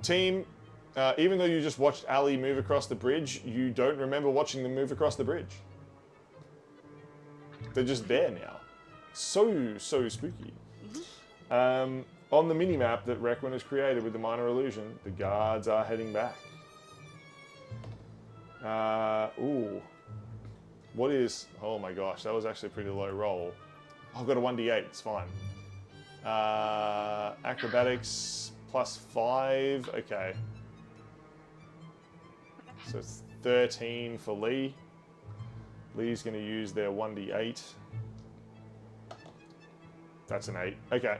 Team, even though you just watched Ali move across the bridge, you don't remember watching them move across the bridge. They're just there now. So spooky. On the mini-map that Requin has created with the minor illusion, the guards are heading back. Ooh. What is... Oh my gosh, that was actually a pretty low roll. Oh, I've got a 1d8, it's fine. Acrobatics plus 5, okay. So it's 13 for Lee. Lee's going to use their 1d8. That's an 8. Okay.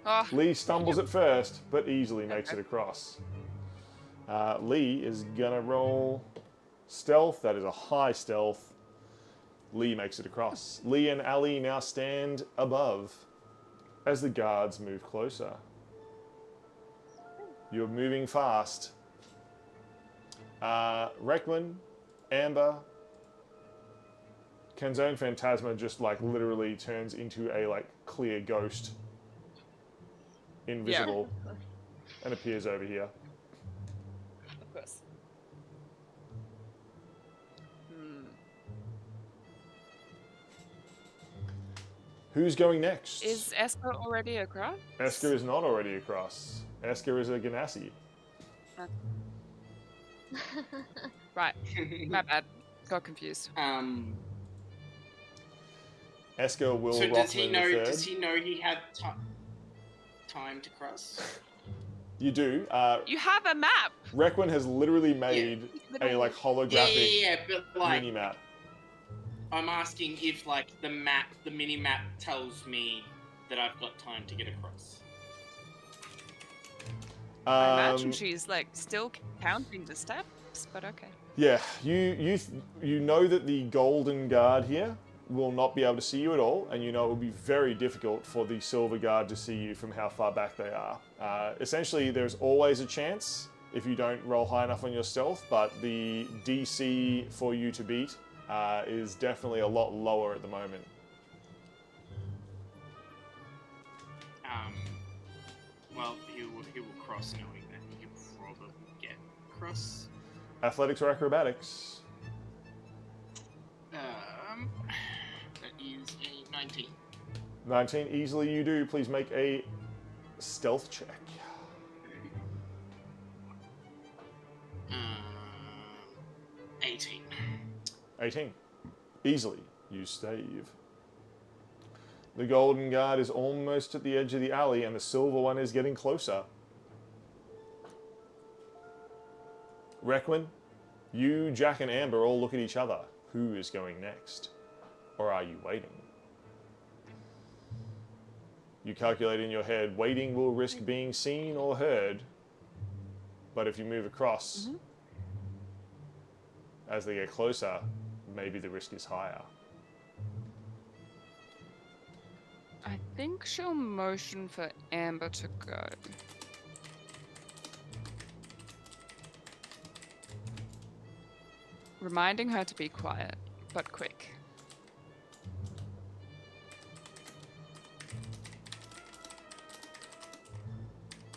Oh, Lee stumbles at first, but easily makes it across. Lee is going to roll stealth. That is a high stealth. Lee makes it across. Lee and Ali now stand above as the guards move closer. You're moving fast. Requin, Amber, Kenzone Phantasma just like literally turns into a like clear ghost, invisible, and appears over here. of course. Who's going next? Is Esper already across? Esker is not already across. Esker is a Ganassi. Right. My bad. Got confused. Esker, Will, So does he Rockman know? the third. Does he know he had time to cross? You do. You have a map. Requin has literally made a like holographic Yeah, but like, mini map. I'm asking if like the mini map tells me that I've got time to get across. I imagine she's like still counting the steps, but okay. Yeah, you know that the golden guard here will not be able to see you at all, and you know it will be very difficult for the silver guard to see you from how far back they are. Essentially, there's always a chance if you don't roll high enough on your stealth, but the DC for you to beat is definitely a lot lower at the moment. Well, he will cross knowing that he can probably get across. Athletics or acrobatics? That is a 19. 19, easily you do. Please make a stealth check. 18. 18. Easily you stave. The golden guard is almost at the edge of the alley, and the silver one is getting closer. Requin, you, Jack, and Amber all look at each other. Who is going next? Or are you waiting? You calculate in your head, waiting will risk being seen or heard, but if you move across, as they get closer, maybe the risk is higher. I think she'll motion for Amber to go. Reminding her to be quiet, but quick.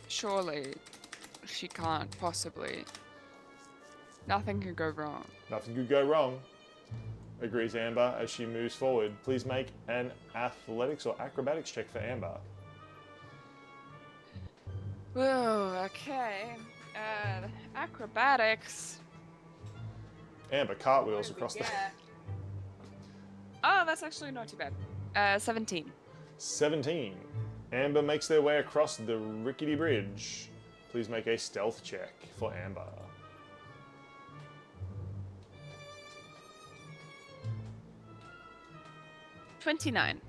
Surely, she can't possibly. Nothing can go wrong. Nothing could go wrong, agrees Amber as she moves forward. Please make an athletics or acrobatics check for Amber. Whoa, okay. Acrobatics. Amber cartwheels across the... Oh, that's actually not too bad. 17. 17. Amber makes their way across the rickety bridge. Please make a stealth check for Amber. 29.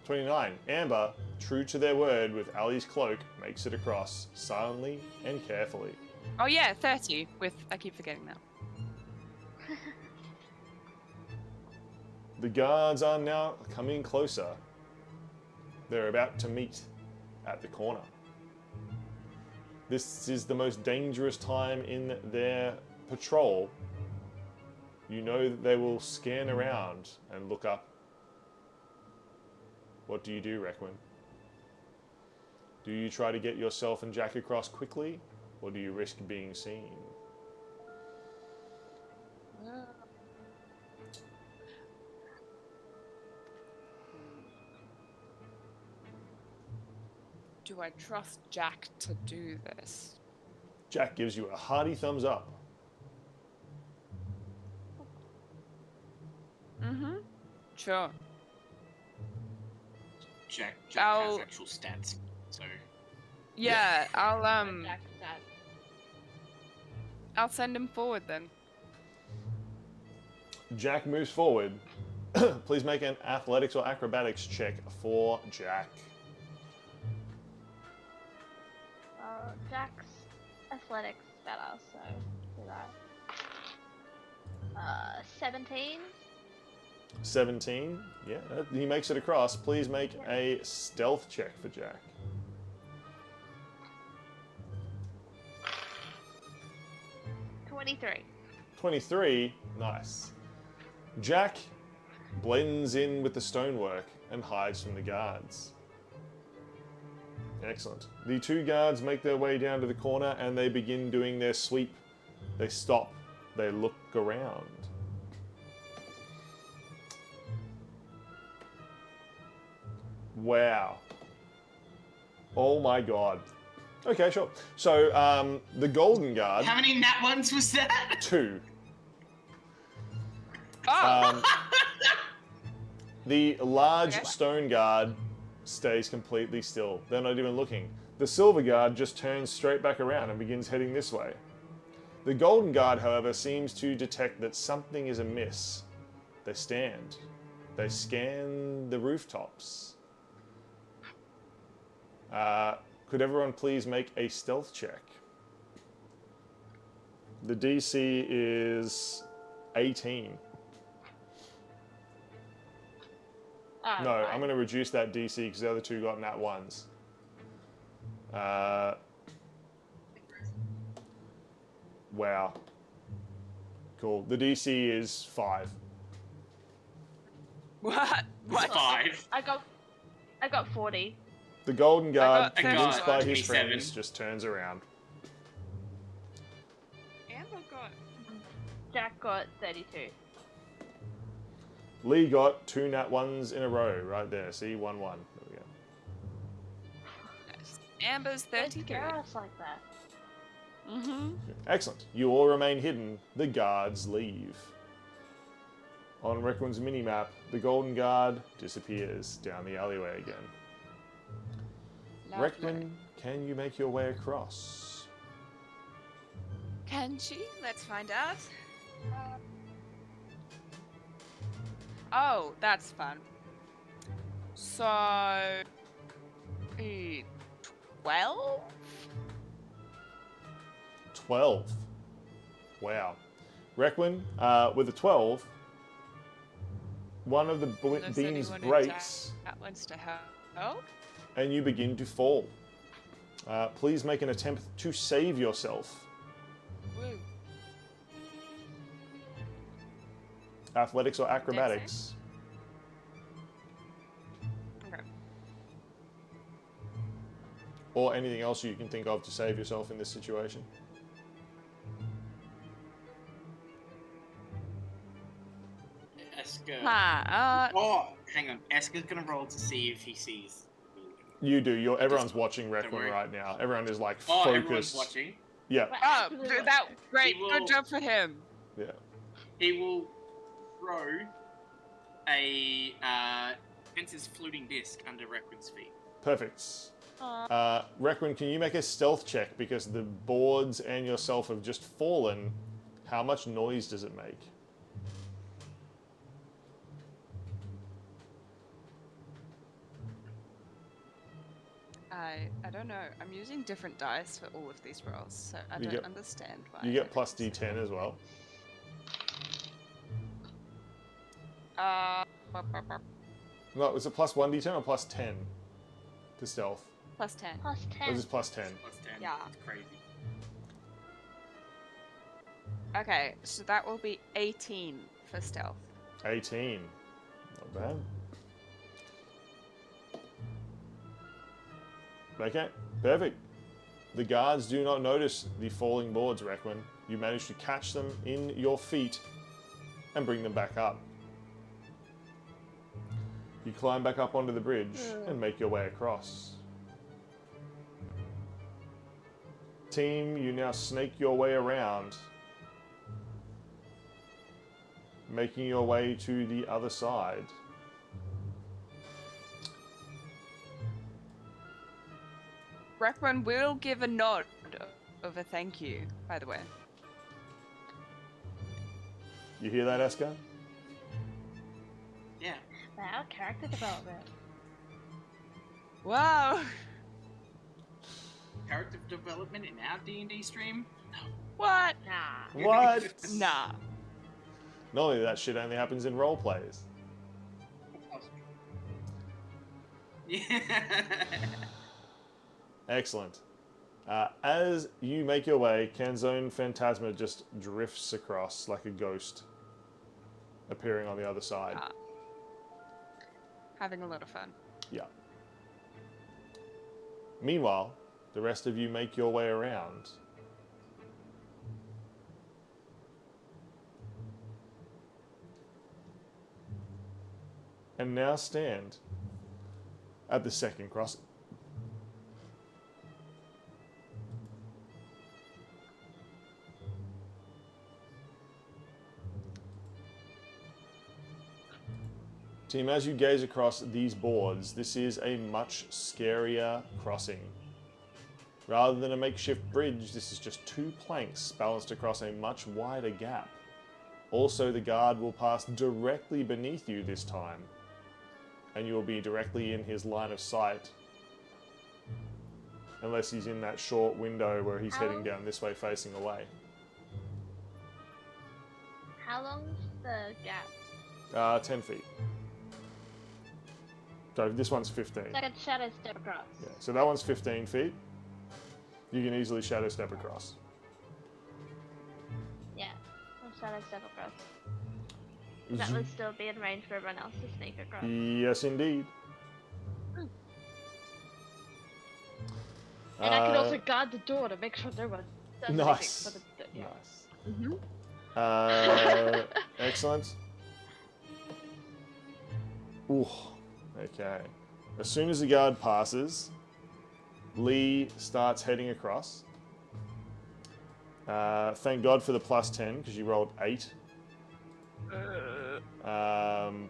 29. Amber, true to their word with Ali's cloak, makes it across silently and carefully. Oh yeah, 30 with, I keep forgetting that. The guards are now coming closer. They're about to meet at the corner. This is the most dangerous time in their patrol. You know that they will scan around and look up. What do you do, Requin? Do you try to get yourself and Jack across quickly, or do you risk being seen? Do I trust Jack to do this? Jack gives you a hearty thumbs up. Mm-hmm. Sure. Jack I'll- has actual stats, so Yeah, I'll Jack's dad. I'll send him forward then. Jack moves forward. Please make an athletics or acrobatics check for Jack. Jack's athletics better, so do that. 17. 17. Yeah, he makes it across. Please make a stealth check for Jack. 23. 23. Nice. Jack blends in with the stonework and hides from the guards. Excellent. The two guards make their way down to the corner and they begin doing their sweep. They stop. They look around. Wow. Oh my god. Okay, sure. So, the golden guard... how many nat ones was that? 2. Oh! The large Okay. stone guard stays completely still. They're not even looking. The silver guard just turns straight back around and begins heading this way. The golden guard, however, seems to detect that something is amiss. They stand. They scan the rooftops. Could everyone please make a stealth check? The DC is 18. No, I'm going to reduce that DC because the other two got nat ones. Wow. Cool. The DC is 5. What? It's 5. I got 40. The golden guard, got convinced by his 27. friends, just turns around. Amber got. Jack got 32. Lee got 2 nat 1s in a row right there. See, 1-1. There we go. Nice. Amber's Don't 32. scare us like that. Mm-hmm. Excellent. You all remain hidden. The guards leave. On Requin's minimap, the golden guard disappears down the alleyway again. Requin, can you make your way across? Can she? Let's find out. Oh, that's fun. So, 12? 12. Wow. Requin, with a 12, one of the Unless beams anyone breaks That wants to help. and you begin to fall. Please make an attempt to save yourself. Woo. Athletics or acrobatics. Okay. Or anything else you can think of to save yourself in this situation. Eska. Oh, Hang on. Eska's gonna roll to see if he sees. You do. Everyone's Just- watching don't Requin worry. right now. Everyone is like Oh, focused. everyone's watching. Yeah, oh, that great. He will- Good job for him. yeah. He will throw a fence's floating disc under Requin's feet. Perfect. Requin, can you make a stealth check because the boards and yourself have just fallen? How much noise does it make? I don't know. I'm using different dice for all of these rolls, so I You don't get- understand why. You get plus D10 as well. No, is it plus 1d10 or plus 10 to stealth? Plus 10. Plus Or 10. is it plus 10? Plus 10. Yeah. It's crazy. Okay, so that will be 18 for stealth. 18. Not bad. Okay, perfect. The guards do not notice the falling boards, Requin. You manage to catch them in your feet and bring them back up. You climb back up onto the bridge and make your way across. Team, you now snake your way around, making your way to the other side. Requin will give a nod of a thank you, by the way. You hear that, Eska? Yeah. Wow, character development. Wow! Character development in our D&D stream? What? Nah. What? Nah. Normally that shit only happens in role plays. Yeah. Excellent. As you make your way, Canzone Phantasma just drifts across like a ghost, appearing on the other side. Ah. Having a lot of fun. Yeah. Meanwhile, the rest of you make your way around. And now stand at the second crossing. Team, as you gaze across these boards, this is a much scarier crossing. Rather than a makeshift bridge, this is just 2 planks balanced across a much wider gap. Also, the guard will pass directly beneath you this time, and you will be directly in his line of sight. Unless he's in that short window where he's heading down this way facing away. How long's the gap? 10 feet. So this one's 15. Like a shadow step across. Yeah, so that one's 15 feet. You can easily shadow step across. Yeah, I'll shadow step across. That would still be in range for everyone else to sneak across. Yes, indeed. And I can also guard the door to make sure no one does Nice. anything for the, yeah. Nice. Excellent. Ooh, okay. As soon as the guard passes, Lee starts heading across. Thank God for the +10, because you rolled 8.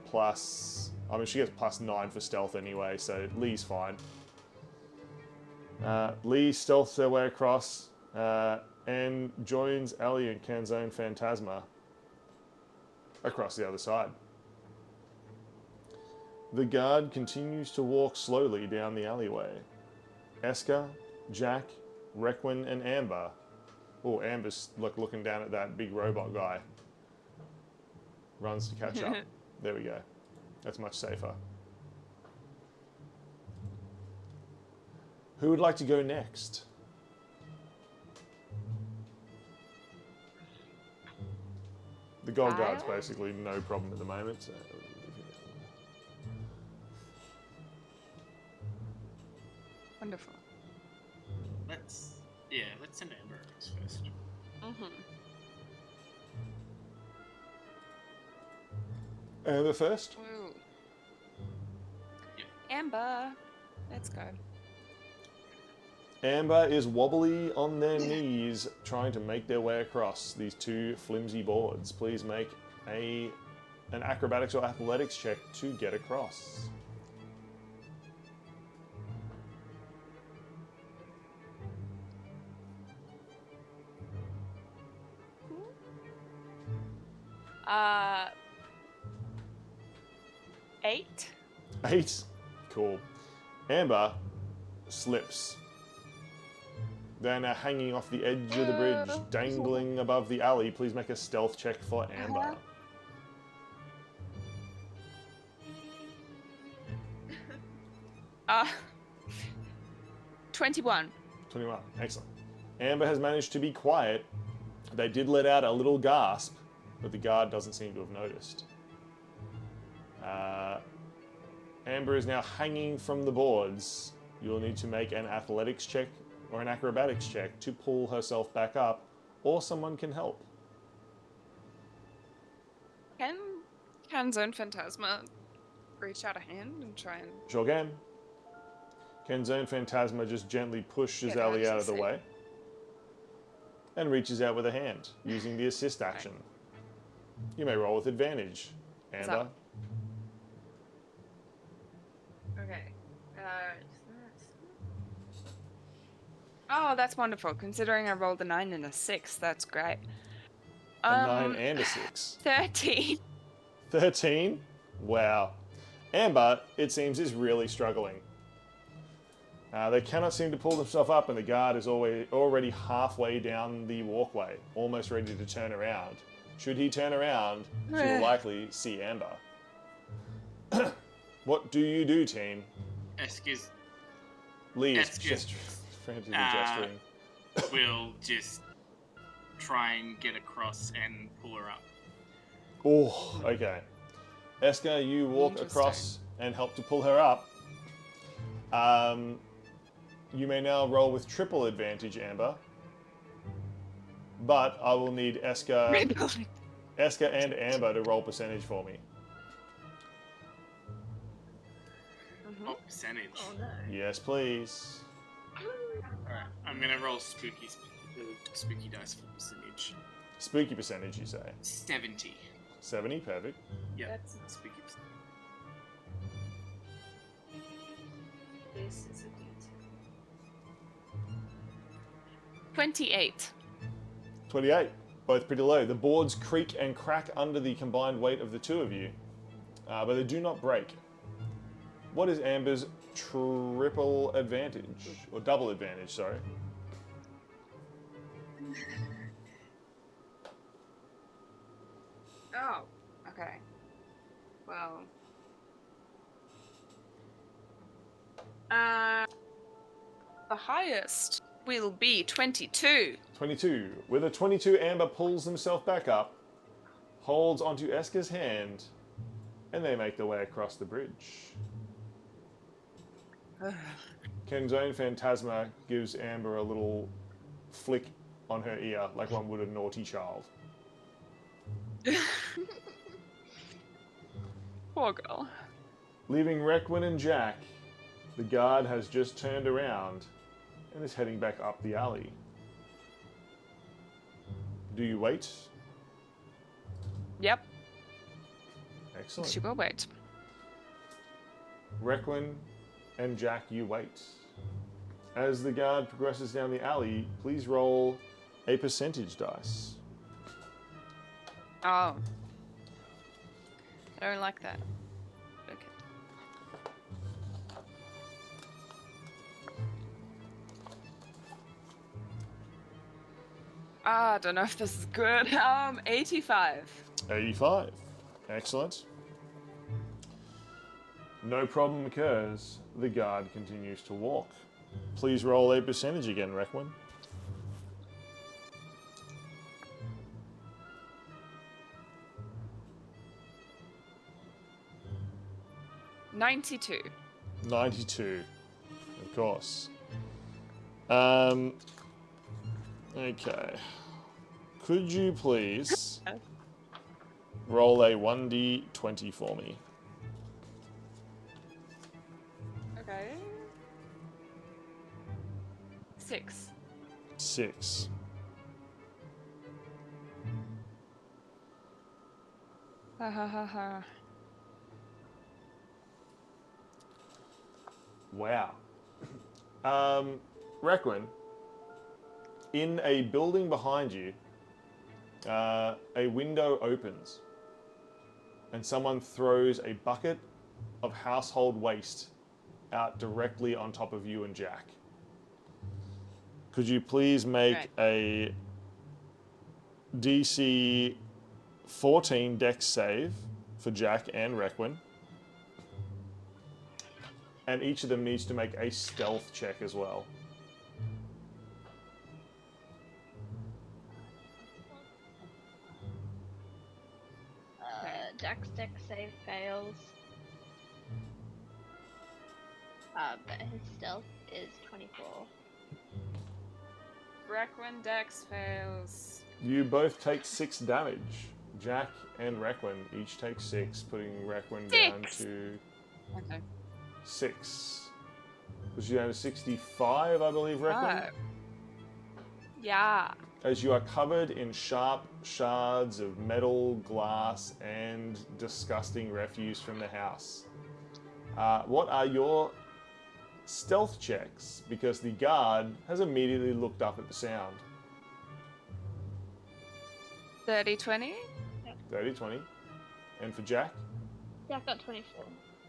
Plus, I mean, she gets +9 for stealth anyway, so Lee's fine. Lee stealths their way across and joins Ellie and Canzone Phantasma across the other side. The guard continues to walk slowly down the alleyway. Eska, Jack, Requin, and Amber. Oh, Amber's looking down at that big robot guy. Runs to catch up. There we go. That's much safer. Who would like to go next? The gold guard's basically no problem at the moment. So. Wonderful. Let's send embarks first. Amber first? Ooh. Yeah. Amber, let's go. Amber is wobbly on their knees, trying to make their way across these 2 flimsy boards. Please make an acrobatics or athletics check to get across. Uh, 8. 8. Cool. Amber slips. Then hanging off the edge of the bridge, dangling above the alley. Please make a stealth check for Amber. 21. 21. Excellent. Amber has managed to be quiet. They did let out a little gasp, but the guard doesn't seem to have noticed. Amber is now hanging from the boards. You'll need to make an athletics check or an acrobatics check to pull herself back up, or someone can help. Can Zone Phantasma reach out a hand and try and... Sure can. Canzone Phantasma just gently pushes Yeah, Ellie out of actually the way and reaches out with a hand, using the assist action. You may roll with advantage, Amber. Okay. Oh, that's wonderful. Considering I rolled a 9 and a 6, that's great. A 9 and a 6. 13. 13? Wow. Amber, it seems, is really struggling. They cannot seem to pull themselves up, and the guard is already halfway down the walkway, almost ready to turn around. Should he turn around, she will likely see Amber. What do you do, team? Excuse. Lee is Excuse- frantically gesturing. We'll just try and get across and pull her up. Oh, okay. Eska, you walk across and help to pull her up. You may now roll with triple advantage, Amber. But I will need Eska and Amber to roll percentage for me. Oh, percentage. Oh no. Yes, please. Alright, I'm gonna roll spooky dice for percentage. Spooky percentage, you say? 70. 70, perfect. Yeah, That's- spooky percentage. This is a detail. 28. 28. Both pretty low. The boards creak and crack under the combined weight of the two of you, but they do not break. What is Amber's triple advantage? Or double advantage, sorry. Oh, okay. Well. The highest will be 22. 22. With a 22, Amber pulls himself back up, holds onto Eska's hand, and they make their way across the bridge. Ken's own Phantasma gives Amber a little flick on her ear, like one would a naughty child. Poor girl. Leaving Requin and Jack, the guard has just turned around and is heading back up the alley. Do you wait? Yep, Excellent. she will wait. Requin and Jack, you wait. As the guard progresses down the alley, please roll a percentage dice. Oh. I don't like that. Okay. I don't know if this is good. 85. 85. Excellent. No problem occurs. The guard continues to walk. Please roll a percentage again, Requin. 92. 92. Of course. Okay. Could you please roll a 1d20 for me? Okay. 6. 6. Ha ha ha ha. Wow. Requin, in a building behind you, a window opens and someone throws a bucket of household waste out directly on top of you and Jack. Could you please make Right. a DC 14 dex save for Jack and Requin? And each of them needs to make a stealth check as well. Jack's deck save fails. But his stealth is 24. Requin Dex fails. You both take 6 damage. Jack and Requin each take 6, putting Requin down 6. to Okay. 6. Was you down to 65, I believe, Requin? Yeah. As you are covered in sharp shards of metal, glass, and disgusting refuse from the house. What are your stealth checks? Because the guard has immediately looked up at the sound. 30-20. 30-20. And for Jack? Jack got 24.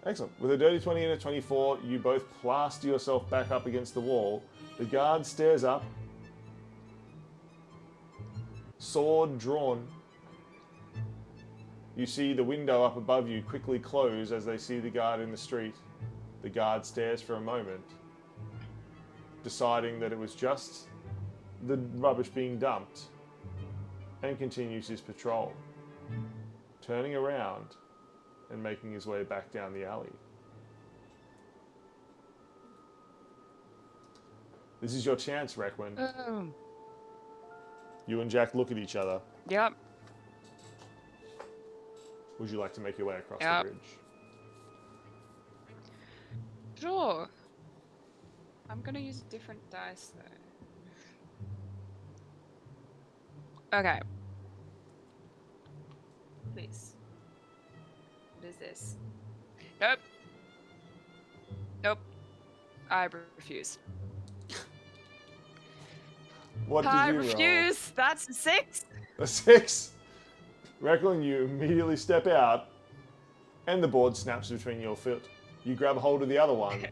Excellent. With a dirty 20 and a 24, you both plaster yourself back up against the wall. The guard stares up, sword drawn. You see the window up above you quickly close as they see the guard in the street. The guard stares for a moment, deciding that it was just the rubbish being dumped, and continues his patrol, turning around and making his way back down the alley. This is your chance, Requin. You and Jack look at each other. Yep. Would you like to make your way across Yep. the bridge? Sure. I'm gonna use a different dice though. Okay. Please. What is this? Nope. Nope. I refuse. What I did you roll? refuse. That's a 6. A 6. Reckon you immediately step out, and the board snaps between your foot. You grab hold of the other one.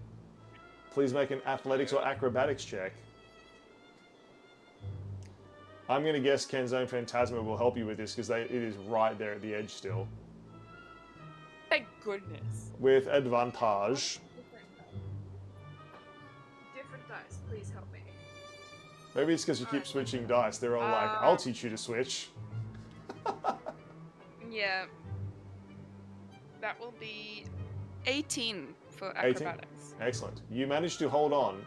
Please make an athletics or acrobatics check. I'm going to guess Kenzone Phantasma will help you with this because it is right there at the edge still. Thank goodness. With advantage. Different dice. Please help me. Maybe it's because you keep switching dice. They're all like, I'll teach you to switch. Yeah. That will be 18 for 18. acrobatics. Excellent. You managed to hold on,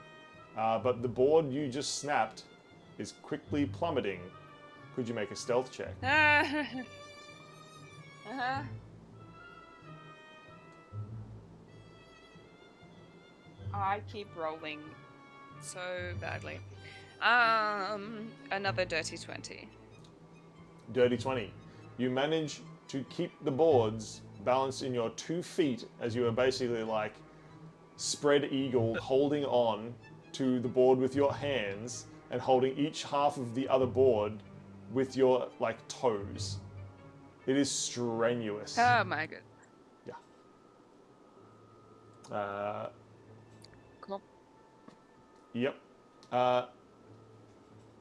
but the board you just snapped is quickly plummeting. Could you make a stealth check? Uh-huh. I keep rolling so badly. Another dirty 20. Dirty 20. You manage to keep the boards balanced in your 2 feet as you are basically like spread eagle holding on to the board with your hands and holding each half of the other board with your like toes. It is strenuous. Oh my god. Yeah. Cool. Yep.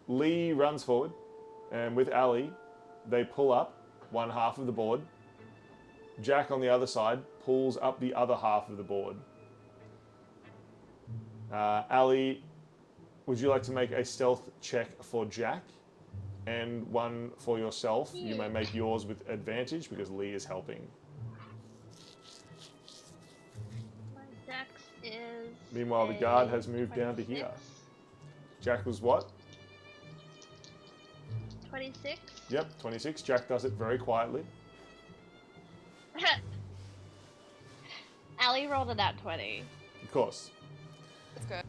Lee runs forward, and with Ali, they pull up one half of the board. Jack on the other side pulls up the other half of the board. Ali, would you like to make a stealth check for Jack? And one for yourself. You may make yours with advantage because Lee is helping. My dex is. Meanwhile, the guard has moved down to here. Jack was what? 26. Yep, 26. Jack does it very quietly. Ali rolled a nat 20, Of course. That's good.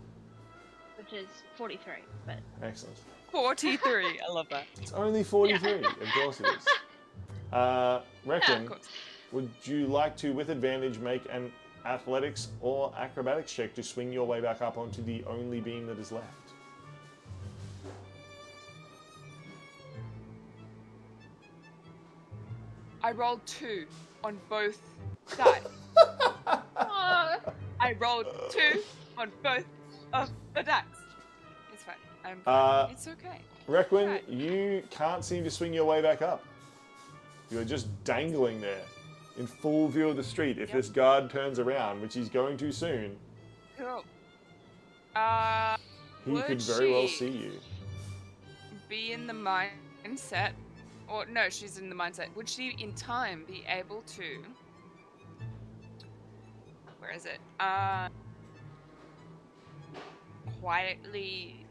which is 43, but. Excellent. 43. I love that. It's only 43. Of course it is. Yeah, Reckon, of course. would you like to, with advantage, make an athletics or acrobatics check to swing your way back up onto the only beam that is left? I rolled 2 on both dice. Oh, I rolled 2 on both of the dice. It's fine. I'm fine. It's okay. Requin, Right. you can't seem to swing your way back up. You're just dangling there in full view of the street. If Yep. this guard turns around, which he's going to soon, Cool. he Would could very well she- see you. Be in the mindset, or no, she's in the mindset. Would she, in time, be able to? Where is it? Quietly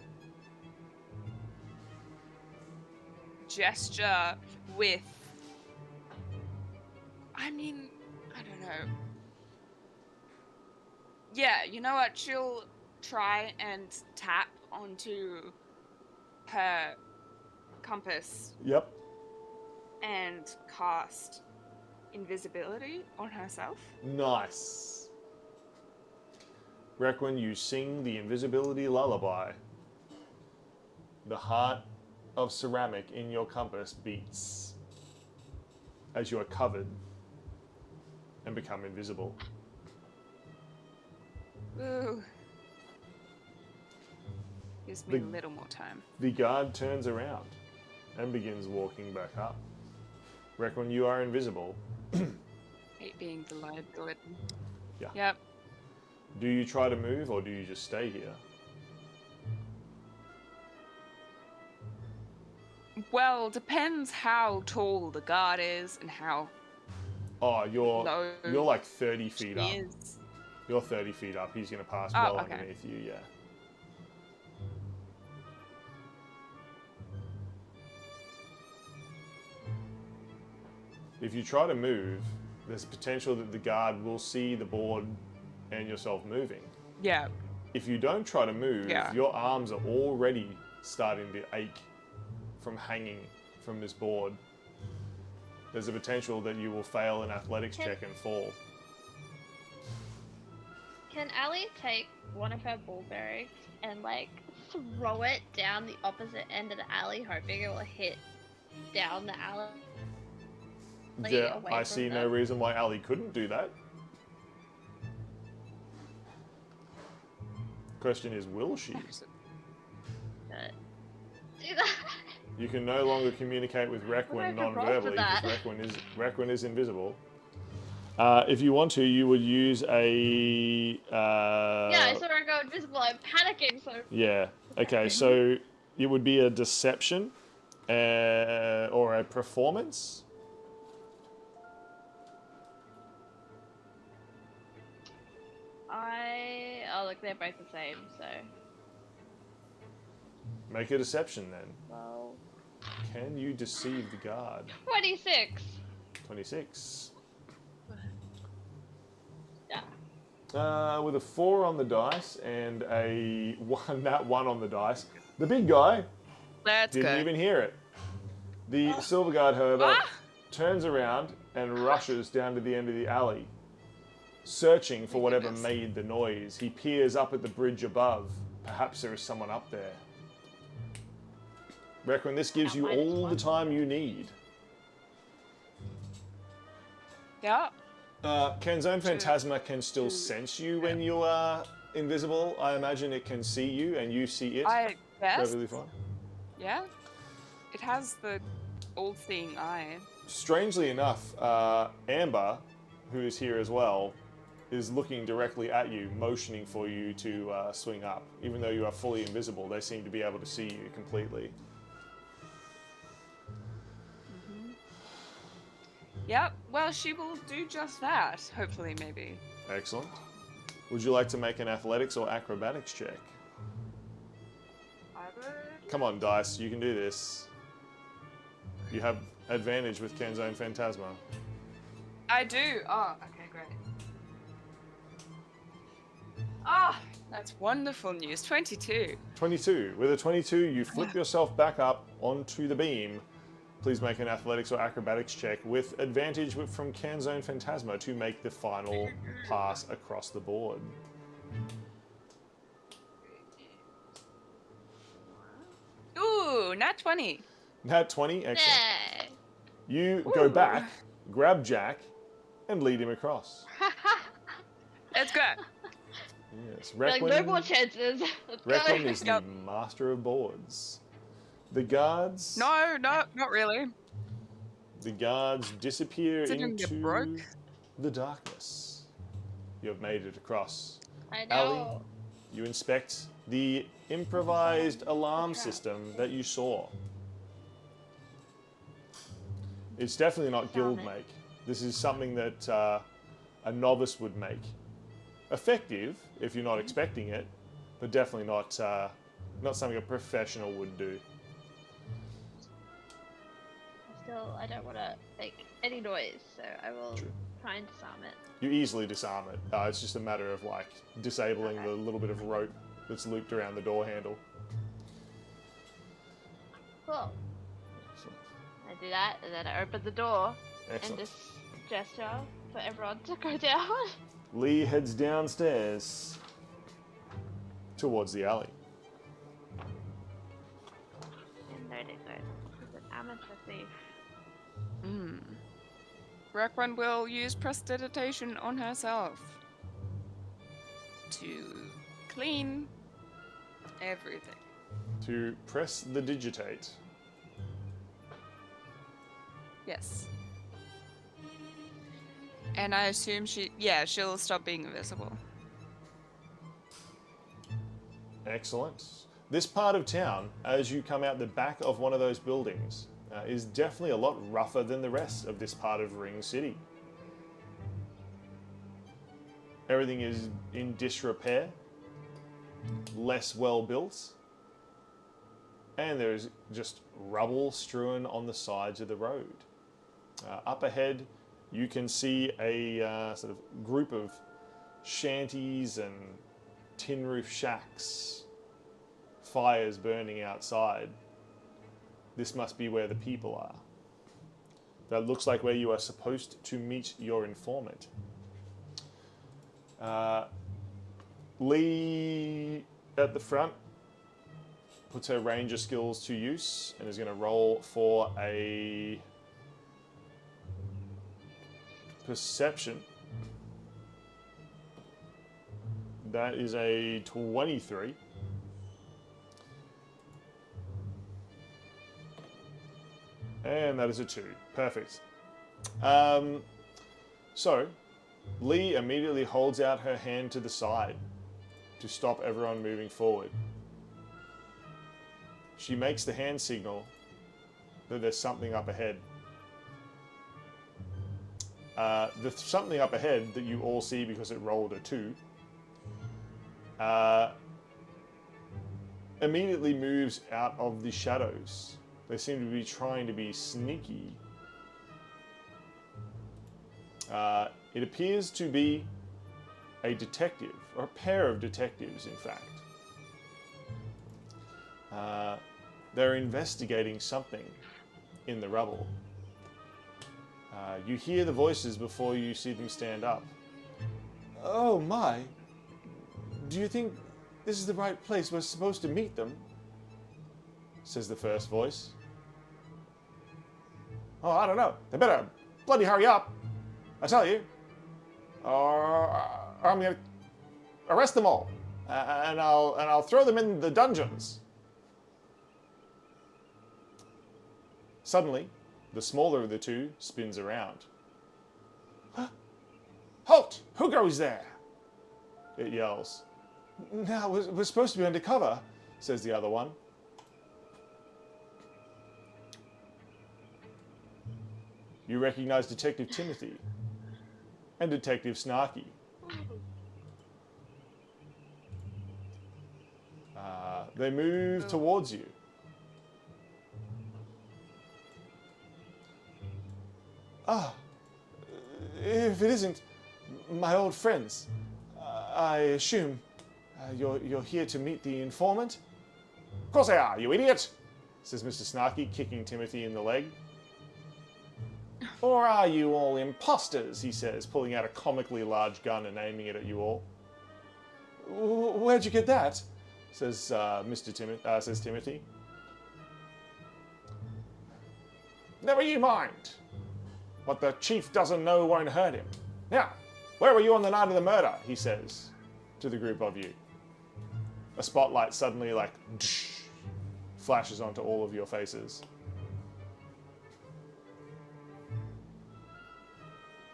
gesture with. I mean, I don't know. Yeah, you know what? She'll try and tap onto her compass Yep. and cast invisibility on herself. Nice. Requin, you sing the invisibility lullaby. The heart of ceramic in your compass beats as you are covered and become invisible. Ooh. Gives me The- a little more time. The guard turns around and begins walking back up. Reckon you are invisible. Hate being the liability. Yeah. Yep. Do you try to move or do you just stay here? Well, depends how tall the guard is and how Oh, you're low like 30 feet up. she is. You're 30 feet up. He's going to pass Oh, well okay. underneath you, yeah. If you try to move, there's a potential that the guard will see the board and yourself moving. Yeah. If you don't try to move, Yeah. your arms are already starting to ache from hanging from this board. There's a potential that you will fail an athletics check and fall. Can Allie take one of her ball bearings and like throw it down the opposite end of the alley, hoping it will hit down the alley? Yeah, away I from see no them? reason why Ali couldn't do that. Question is, will she? Do that. You can no longer communicate with What do I Requin have to roll for non-verbally that? because Requin is invisible. If you want to, you would use a. Yeah, I saw her go invisible. I'm panicking. So Yeah. Okay, so it would be a deception or a performance. oh look, they're both the same. So Make a deception then. well, Can you deceive the guard? 26. 26. Yeah. With a 4 on the dice and a 1 on the dice, the big guy Let's didn't go. even hear it. The silver guard, however, Ah! turns around and rushes down to the end of the alley, searching for My whatever goodness. made the noise. He peers up at the bridge above. Perhaps there is someone up there. Reckon this gives That you might as all well. the time you need. Yeah. Can Zone Phantasma can still sense you when you are invisible? I imagine it can see you and you see it. I guess. Perfectly fine. Yeah. It has the all-seeing eye. Strangely enough, Amber, who is here as well, is looking directly at you, motioning for you to swing up. Even though you are fully invisible, they seem to be able to see you completely. Yep. Well, she will do just that. Hopefully, maybe. Excellent. Would you like to make an athletics or acrobatics check? I would. Come on, dice, you can do this. You have advantage with Kenzone Phantasma. I do. Oh, okay, great. Ah, that's wonderful news. 22. 22. With a 22, you flip yourself back up onto the beam. Please make an athletics or acrobatics check with advantage from Kenzone Phantasma to make the final pass across the board. Ooh, nat 20. Nat 20, excellent. Yay. You go Ooh. back, grab Jack, and lead him across. Let's go. Yes, Like, no more chances. Let's go. Requin is the Yep. master of boards. The guards. No, not really. The guards disappear It didn't get into broke. the darkness. You have made it across. I Allie, know. you inspect the improvised alarm system that you saw. It's definitely not guild Disarm it. make. This is something that a novice would make. Effective if you're not expecting it, but definitely not not something a professional would do. I don't want to make any noise, so I will True. try and disarm it. You easily disarm it. It's just a matter of like disabling the little bit of rope that's looped around the door handle. Cool. I do that, and then I open the door Excellent. and just gesture for everyone to go down. Lee heads downstairs towards the alley. And noting that he's an amateur thief. Requin will use prestidigitation on herself to clean everything. To press the digitate. Yes. And I assume she'll stop being invisible. Excellent. This part of town, as you come out the back of one of those buildings, is definitely a lot rougher than the rest of this part of Ring City. Everything is in disrepair, less well built, and there's just rubble strewn on the sides of the road. Up ahead, you can see a sort of group of shanties and tin roof shacks, fires burning outside. This must be where the people are. That looks like where you are supposed to meet your informant. Lee at the front puts her ranger skills to use and is going to roll for a perception. That is a 23. And that is a 2. Perfect. So, Lee immediately holds out her hand to the side to stop everyone moving forward. She makes the hand signal that there's something up ahead. The something up ahead that you all see because it rolled a 2 immediately moves out of the shadows. They seem to be trying to be sneaky. It appears to be a detective, or a pair of detectives, in fact. They're investigating something in the rubble. You hear the voices before you see them stand up. Oh my! Do you think this is the right place we're supposed to meet them? Says the first voice. Oh, I don't know. They better bloody hurry up, I tell you. Or I'm gonna arrest them all, and I'll throw them in the dungeons. Suddenly, the smaller of the two spins around. Halt! Who goes there? It yells. No, we're supposed to be undercover, says the other one. You recognize Detective Timothy and Detective Snarky. They move towards you. If it isn't my old friends, I assume you're here to meet the informant? Of course I are, you idiot, says Mr. Snarky, kicking Timothy in the leg. Or are you all imposters, he says, pulling out a comically large gun and aiming it at you all. Where'd you get that? Says says Timothy. Never you mind. What the chief doesn't know won't hurt him. Now, where were you on the night of the murder? He says to the group of you. A spotlight suddenly, flashes onto all of your faces.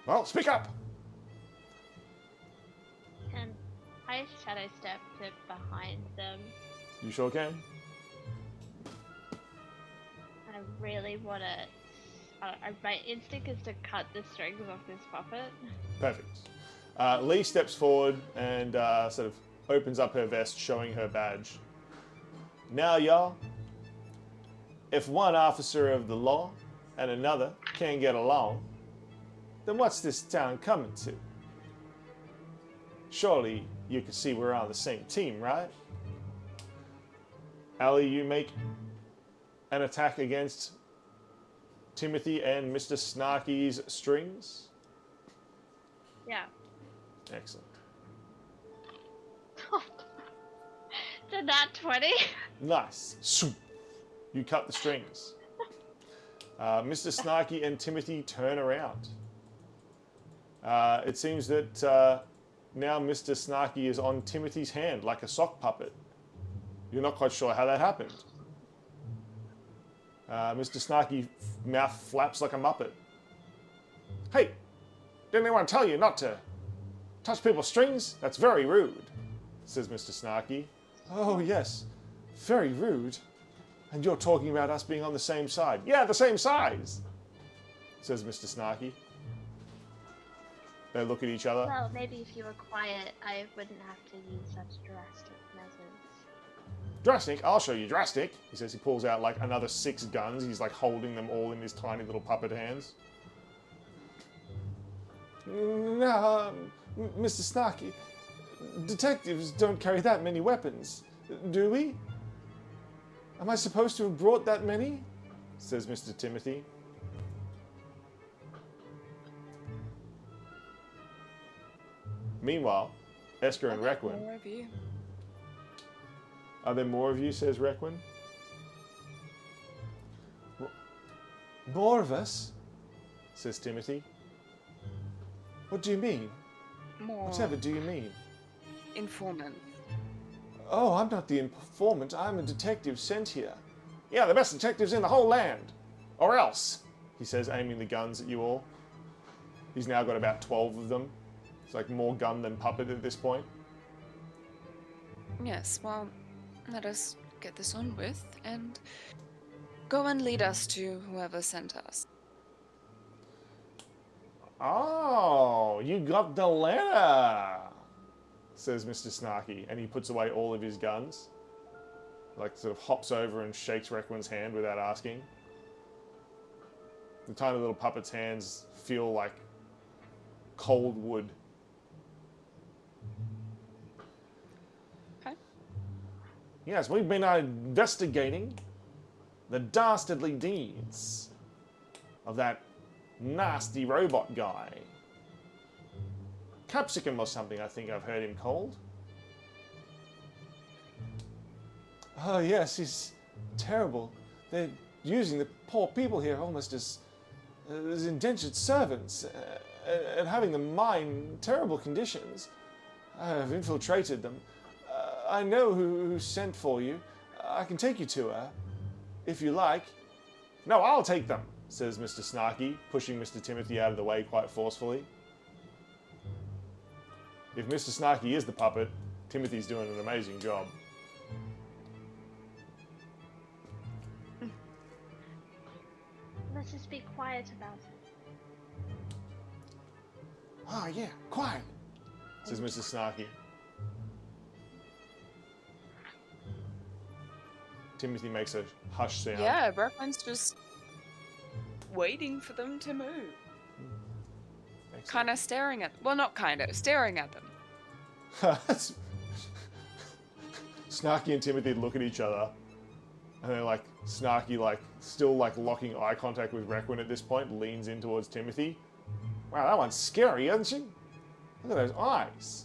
Well, speak up! Can I shadow step to behind them? You sure can? I really want to... my instinct is to cut the strings off this puppet. Perfect. Lee steps forward and sort of opens up her vest, showing her badge. Now, y'all, if one officer of the law and another can't get along, then what's this town coming to? Surely you can see we're on the same team, right? Allie, you make an attack against Timothy and Mr. Snarky's strings? Yeah. Excellent. Did that 20? Nice. You cut the strings. Mr. Snarky and Timothy turn around. It seems that now Mr. Snarky is on Timothy's hand like a sock puppet. You're not quite sure how that happened. Mr. Snarky mouth flaps like a muppet. Hey, didn't anyone tell you not to touch people's strings? That's very rude, says Mr. Snarky. Oh, yes, very rude. And you're talking about us being on the same side. Yeah, the same size, says Mr. Snarky. They look at each other. Well, maybe if you were quiet, I wouldn't have to use such drastic measures. Drastic? I'll show you drastic. He says. He pulls out like another 6 guns. He's like holding them all in his tiny little puppet hands. Now, Mr. Snarky, detectives don't carry that many weapons, do we? Am I supposed to have brought that many? Says Mr. Timothy. Meanwhile, Esker and Requin. More of you. Are there more of you, says Requin. More of us? Says Timothy. What do you mean? More Whatever do you mean? informant. Oh, I'm not the informant. I'm a detective sent here. Yeah, the best detectives in the whole land. Or else, he says, aiming the guns at you all. He's now got about 12 of them. It's like more gun than puppet at this point. Yes, well, let us get this on with and go and lead us to whoever sent us. Oh, you got the letter, says Mr. Snarky, and he puts away all of his guns. Like, sort of hops over and shakes Requin's hand without asking. The tiny little puppet's hands feel like cold wood. Okay. Yes, we've been investigating the dastardly deeds of that nasty robot guy. Capsicum or something, I think I've heard him called. Oh yes, he's terrible. They're using the poor people here almost as indentured servants and having them mine terrible conditions. I've infiltrated them. I know who sent for you. I can take you to her, if you like. No, I'll take them, says Mr. Snarky, pushing Mr. Timothy out of the way quite forcefully. If Mr. Snarky is the puppet, Timothy's doing an amazing job. Let's just be quiet about it. Oh yeah, quiet, says Mr. Snarky. Timothy makes a hush sound. Yeah, Requin's just waiting for them to move. Excellent. Kind of staring at... Well, not kind of. Staring at them. Snarky and Timothy look at each other, and then like Snarky, like still like locking eye contact with Requin at this point, leans in towards Timothy. Wow, that one's scary, isn't she? Look at those eyes.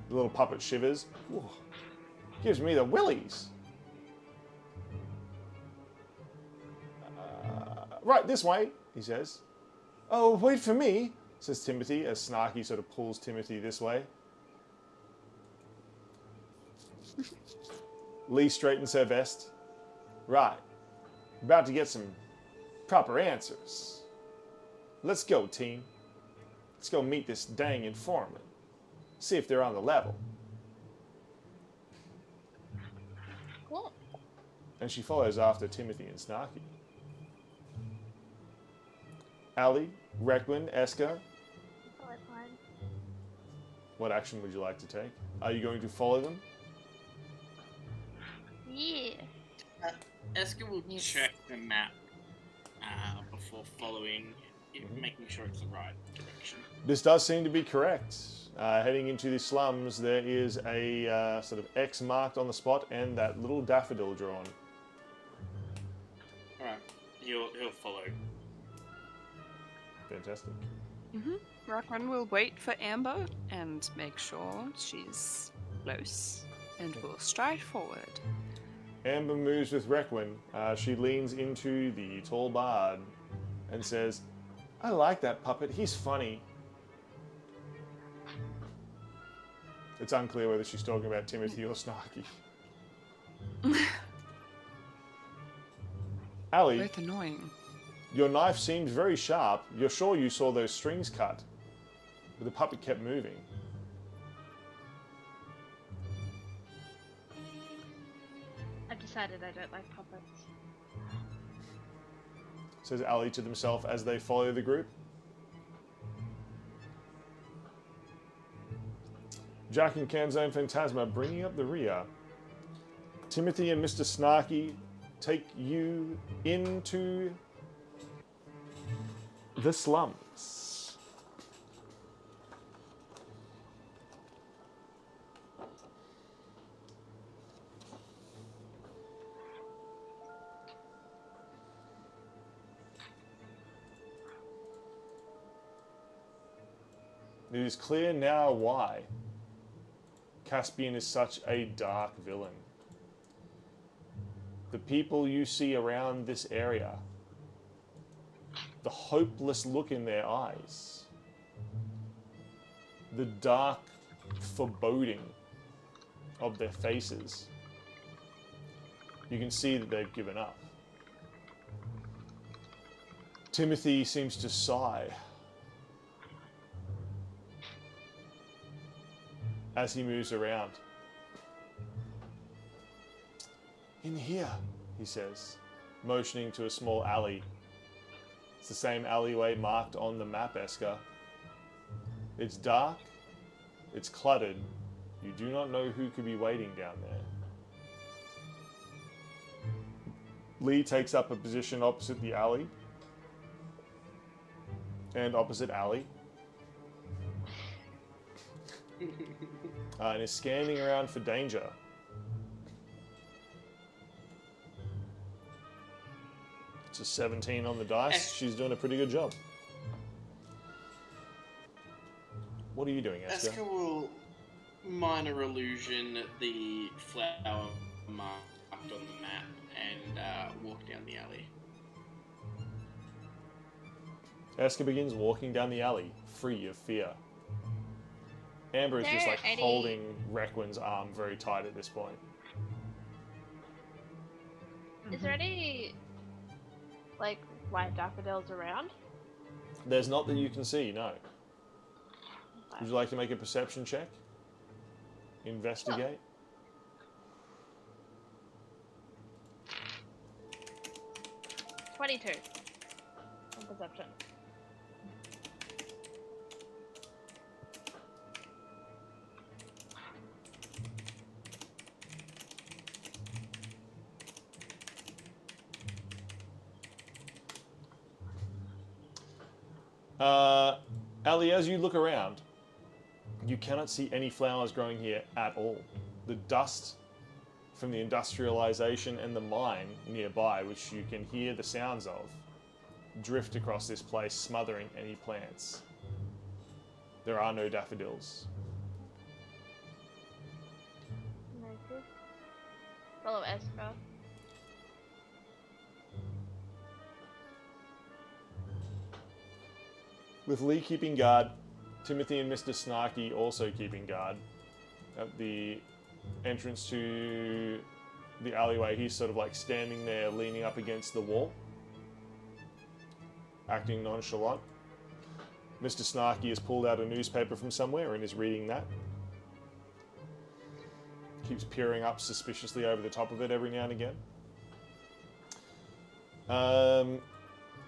The little puppet shivers. Ooh, gives me the willies. Right, this way, he says. Oh, wait for me, says Timothy, as Snarky sort of pulls Timothy this way. Lee straightens her vest. Right, about to get some proper answers. Let's go, team. Let's go meet this dang informant. See if they're on the level. Cool. And she follows after Timothy and Snarky. Ali, Requin, Esker, Probably fine. what action would you like to take? Are you going to follow them? Yeah. Esker will Yes. check the map before following, making sure it's the right direction. This does seem to be correct. Heading into the slums, there is a sort of X marked on the spot and that little daffodil drawn. Alright, he'll follow. Fantastic. Requin will wait for Amber and make sure she's close and will stride forward. Amber moves with Requin. She leans into the tall bard and says, I like that puppet. He's funny. It's unclear whether she's talking about Timothy or Snarky. Ali, Both annoying. your knife seemed very sharp. You're sure you saw those strings cut? But the puppet kept moving. I've decided I don't like puppets. Says Ali to themselves as they follow the group. Jack and Canzone Phantasma bringing up the rear. Timothy and Mr. Snarky take you into the slums. It is clear now why Caspian is such a dark villain. The people you see around this area, the hopeless look in their eyes, the dark foreboding of their faces, you can see that they've given up. Timothy seems to sigh as he moves around. In here, he says, motioning to a small alley. It's the same alleyway marked on the map, Esker. It's dark, it's cluttered. You do not know who could be waiting down there. Lee takes up a position opposite the alley and opposite alley. And is scanning around for danger. It's a 17 on the dice. She's doing a pretty good job. What are you doing, Esker? Esker will minor illusion the flower marked on the map and walk down the alley. Esker begins walking down the alley, free of fear. Amber is Is just there like any- holding Requin's arm very tight at this point. Is there any, like, white daffodils around? There's not that you can see, no. Would you like to make a perception check? Investigate? 22 on perception. Ali, as you look around, you cannot see any flowers growing here at all. The dust from the industrialization and the mine nearby, which you can hear the sounds of, drift across this place, smothering any plants. There are no daffodils. Noted. Follow Esker. With Lee keeping guard, Timothy and Mr. Snarky also keeping guard at the entrance to the alleyway. He's sort of like standing there, leaning up against the wall, acting nonchalant. Mr. Snarky has pulled out a newspaper from somewhere and is reading that. Keeps peering up suspiciously over the top of it every now and again.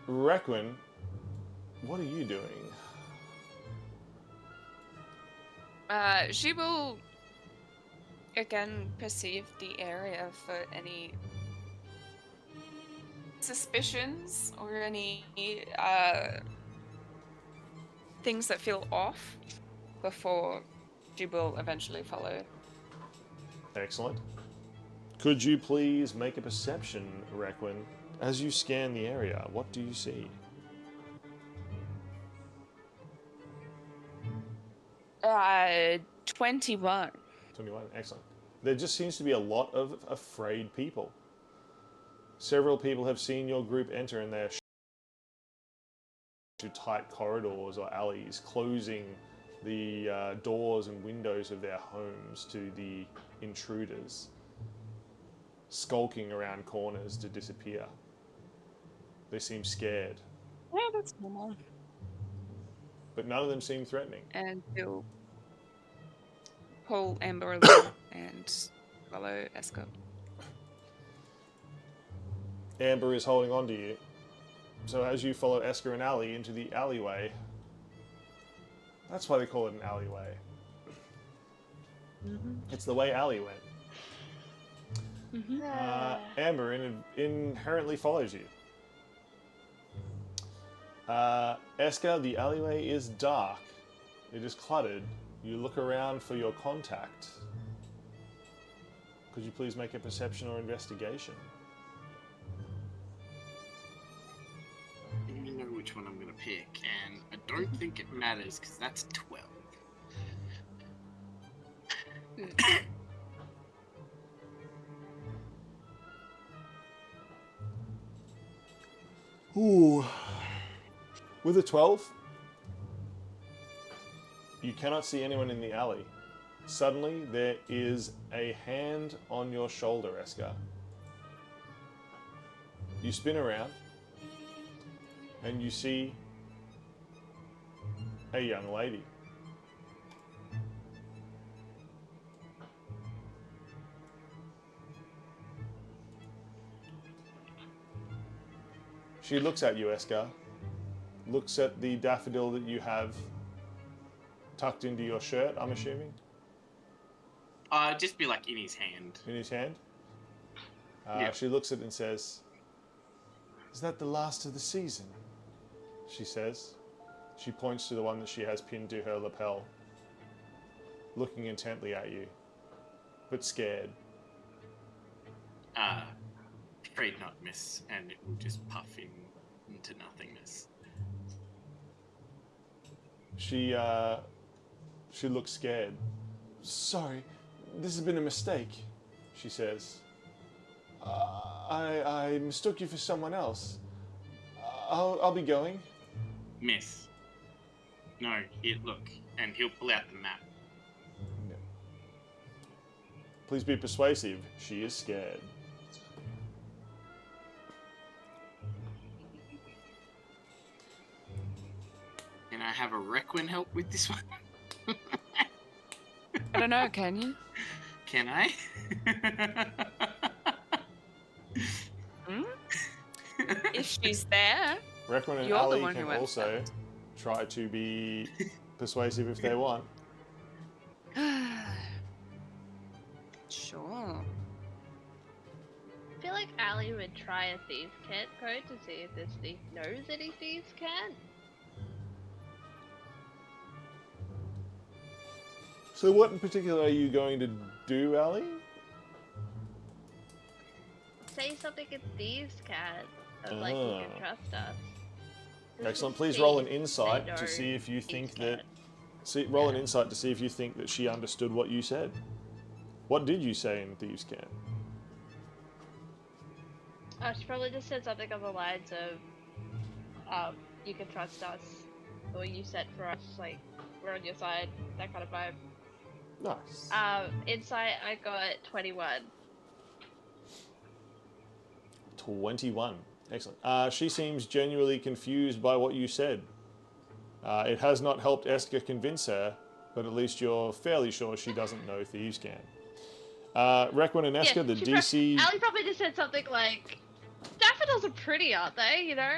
Requin, what are you doing? She will again perceive the area for any suspicions or any things that feel off before she will eventually follow. Excellent. Could you please make a perception, Requin? As you scan the area, what do you see? 21. 21, excellent. There just seems to be a lot of afraid people. Several people have seen your group enter and they're to tight corridors or alleys, closing the doors and windows of their homes to the intruders, skulking around corners to disappear. They seem scared, Yeah, that's normal. but none of them seem threatening. And she'll pull Amber along and follow Esker. Amber is holding on to you. So as you follow Esker and Ali into the alleyway, that's why they call it an alleyway. It's the way Ali went. Amber inherently follows you. Esker, the alleyway is dark. It is cluttered. You look around for your contact. Could you please make a perception or investigation? You know which one I'm going to pick, and I don't think it matters because that's 12. Ooh. With a 12, you cannot see anyone in the alley. Suddenly, there is a hand on your shoulder, Esker. You spin around, and you see a young lady. She looks at you, Esker, looks at the daffodil that you have tucked into your shirt, I'm assuming? Just be like in his hand. In his hand? Yeah. She looks at it and says, "Is that the last of the season?" She says. She points to the one that she has pinned to her lapel, looking intently at you, but scared. Afraid not, miss, and it will just puff into nothingness. She looks scared. "Sorry, this has been a mistake," she says. I mistook you for someone else. I'll be going." Miss. No, look, and he'll pull out the map. No. Please be persuasive. She is scared. Can I have a Requin help with this one? I don't know, can you? Can I? If she's there. Requin and You're the Ali one can who went also first. try to be persuasive if they want. Sure. I feel like Ali would try a thieves' cant code to see if this thief knows any thieves' cant. So what in particular are you going to do, Ali? Say something in thieves' cant. Of like, you Ah. can trust us. Excellent. Just Please see roll an if insight they to know see if you think thieves' that. cant. Roll an insight to see if you think that she understood what you said. What did you say in Thieves' Camp? She probably just said something on the lines of, you can trust us, or you said for us, like, we're on your side, that kind of vibe. Nice. Insight, I got 21. 21. Excellent. She seems genuinely confused by what you said. It has not helped Esker convince her, but at least you're fairly sure she doesn't know Thieves' Camp. Requin and Esker, the DC... Ali probably just said something like, daffodils are pretty, aren't they? You know?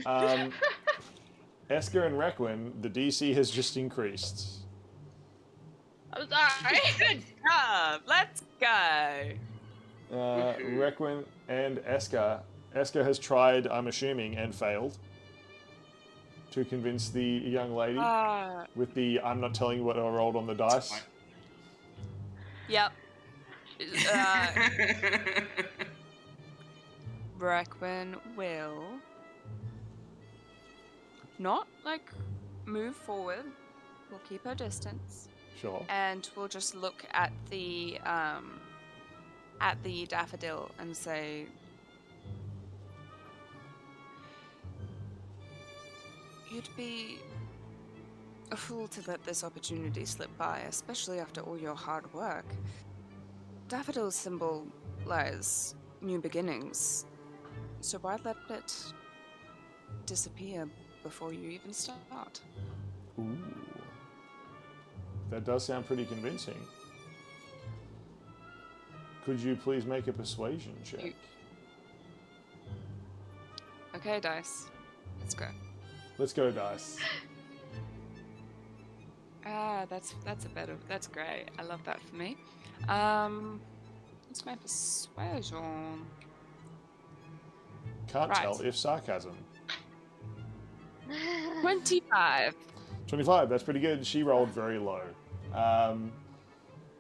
Yeah. Esker and Requin, the DC has just increased. I'm sorry. Good job. Let's go. Requin and Esker. Esker has tried, I'm assuming, and failed to convince the young lady with the "I'm not telling you what I rolled on the dice." Yep. Requin will not like move forward. We'll keep her distance, Sure. and we'll just look at the daffodil and say, "You'd be a fool to let this opportunity slip by, especially after all your hard work. Daffodil symbolize new beginnings, so why let it disappear before you even start?" Ooh. That does sound pretty convincing. Could you please make a persuasion check? Okay, dice. Let's go. Let's go, dice. That's great. I love that for me. What's my persuasion? Can't Right. tell if sarcasm. 25. 25, that's pretty good. She rolled very low.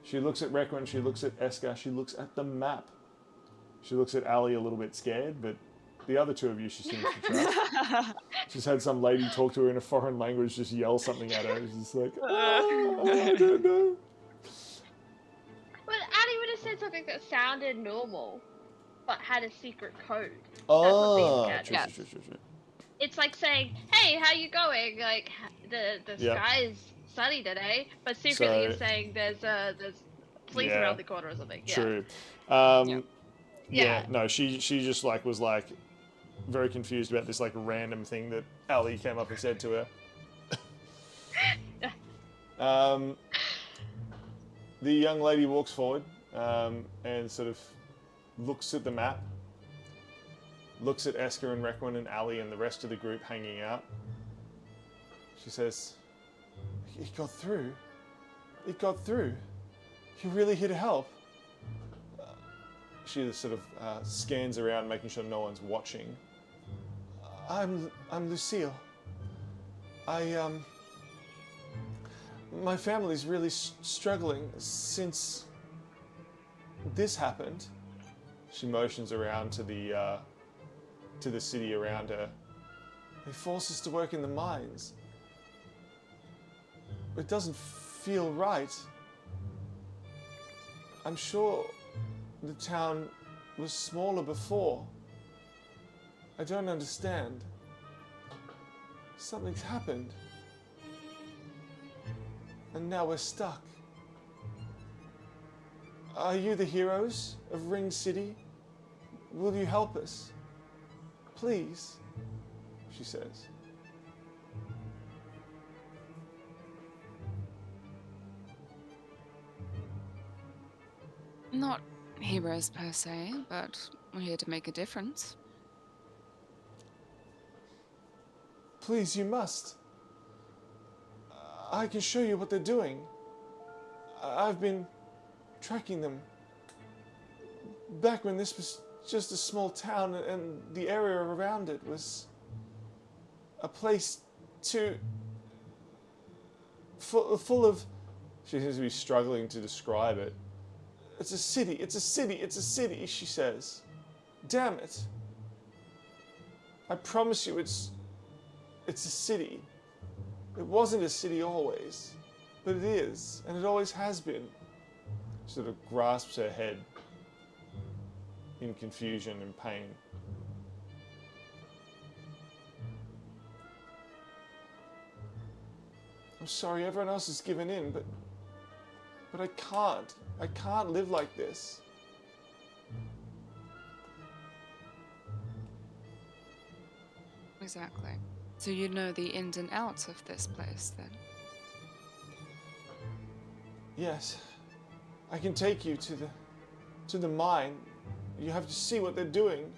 She looks at Requin, she looks at Esker, she looks at the map. She looks at Ali a little bit scared, but the other two of you she seems to trust. She's had some lady talk to her in a foreign language, just yell something at her. She's like, oh, I don't know. Well, Addie would have said something that sounded normal, but had a secret code. Oh, That's what true. It's like saying, "Hey, how you going? Like the Yep. sky's sunny today," but secretly So- it's saying there's police Yeah. around the corner or something. Yeah. True. Yeah. Yeah. No, she just like was like very confused about this like random thing that Ali came up and said to her. The young lady walks forward and sort of looks at the map, looks at Esker and Requin and Ali and the rest of the group hanging out. She says, "It got through. It got through. You're really here to help." She sort of scans around, making sure no one's watching. I'm Lucille. My family's really struggling since this happened. She motions around to the city around her. They force us to work in the mines. It doesn't feel right. I'm sure the town was smaller before. I don't understand. Something's happened. And now we're stuck. Are you the heroes of Ring City? Will you help us? Please, she says. Not heroes per se, but we're here to make a difference. Please, you must. I can show you what they're doing. I've been tracking them. Back when this was just a small town and the area around it was a place full of... She seems to be struggling to describe it. It's a city, it's a city, it's a city, she says. Damn it. I promise you it's a city. It wasn't a city always, but it is, and it always has been. She sort of grasps her head in confusion and pain. I'm sorry, everyone else has given in, but I can't. I can't live like this. Exactly. So you know the ins and outs of this place, then? Yes, I can take you to the mine. You have to see what they're doing.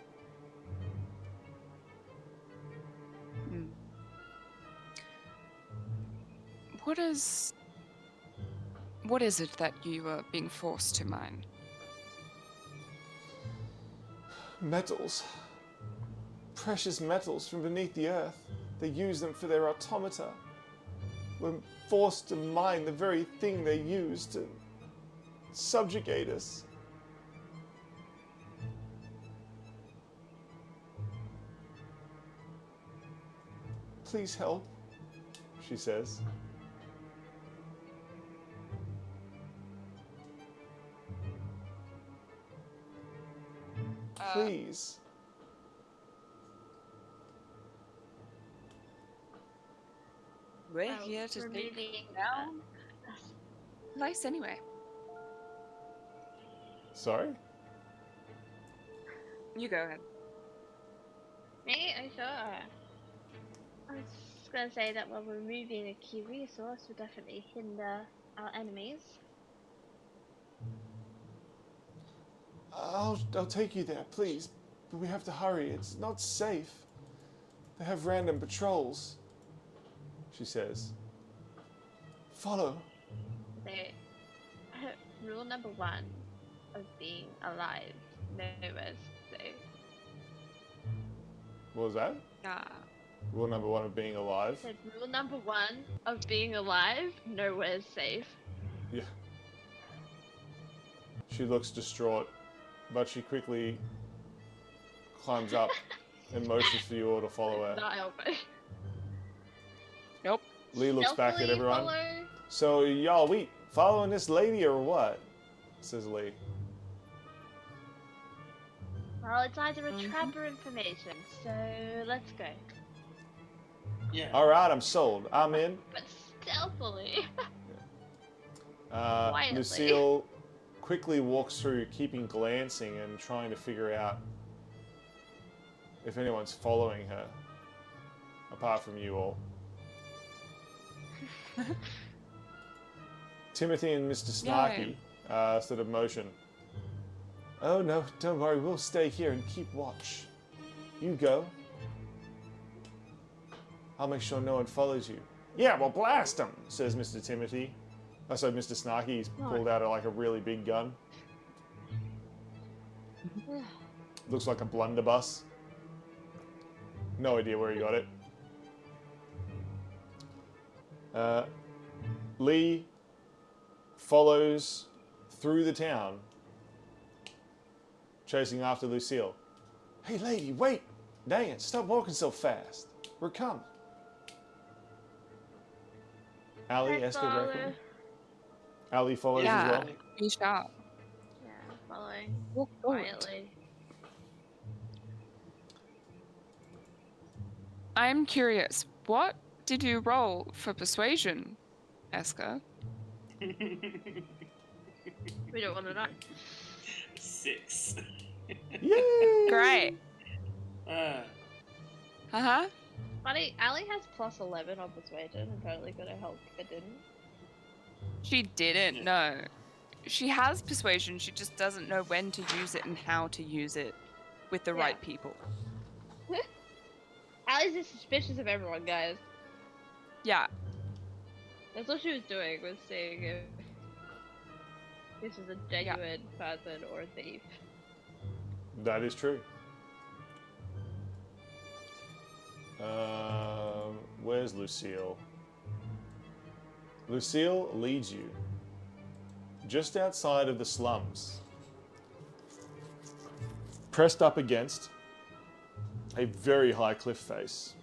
What is it that you are being forced to mine? Metals. Precious metals from beneath the earth. They use them for their automata. We're forced to mine the very thing they use to subjugate us. Please help, she says. Please. We're here to take down place anyway. Sorry? You go ahead. Me? Are you sure? I was just gonna say that while removing a key resource would definitely hinder our enemies. I'll take you there, please. But we have to hurry. It's not safe. They have random patrols, she says. Follow. So, rule number 1 of being alive, nowhere's safe. What was that? Rule number 1 of being alive. So, rule number 1 of being alive, nowhere's safe. Yeah. She looks distraught, but she quickly climbs up and motions for you all to follow her. Not helping. Nope. Lee looks back at Stealthily everyone. follow. So, y'all, we following this lady or what? Says Lee. Well, it's either a trap or information, so let's go. Yeah. Alright, I'm sold. I'm in. But stealthily. Uh, Lucille quickly walks through, keeping glancing and trying to figure out if anyone's following her, apart from you all. Timothy and Mr. Snarky sort of motion. Oh no, don't worry, we'll stay here and keep watch. You go. I'll make sure no one follows you. Yeah, well blast them, says Mr. Timothy. Oh, so Mr. Snarky's pulled out like a really big gun. Looks like a blunderbuss. No idea where he got it. Lee follows through the town, chasing after Lucille. Hey lady, wait! Dang it, stop walking so fast. We're coming. Allie, Esther, Reckon. Allie follows as well. Be sharp. Yeah, following Walk forward. quietly. I'm curious. What did you roll for persuasion, Eska? We don't want to know. 6. Yay! Great. Uh-huh. Funny, Ali has plus 11 on persuasion and totally could have helped but didn't. She didn't, no. She has persuasion, she just doesn't know when to use it and how to use it with the right people. Ali's just suspicious of everyone, guys. Yeah. That's what she was doing, was seeing if this is a genuine person or a thief. That is true. Where's Lucille? Lucille leads you just outside of the slums. Pressed up against a very high cliff face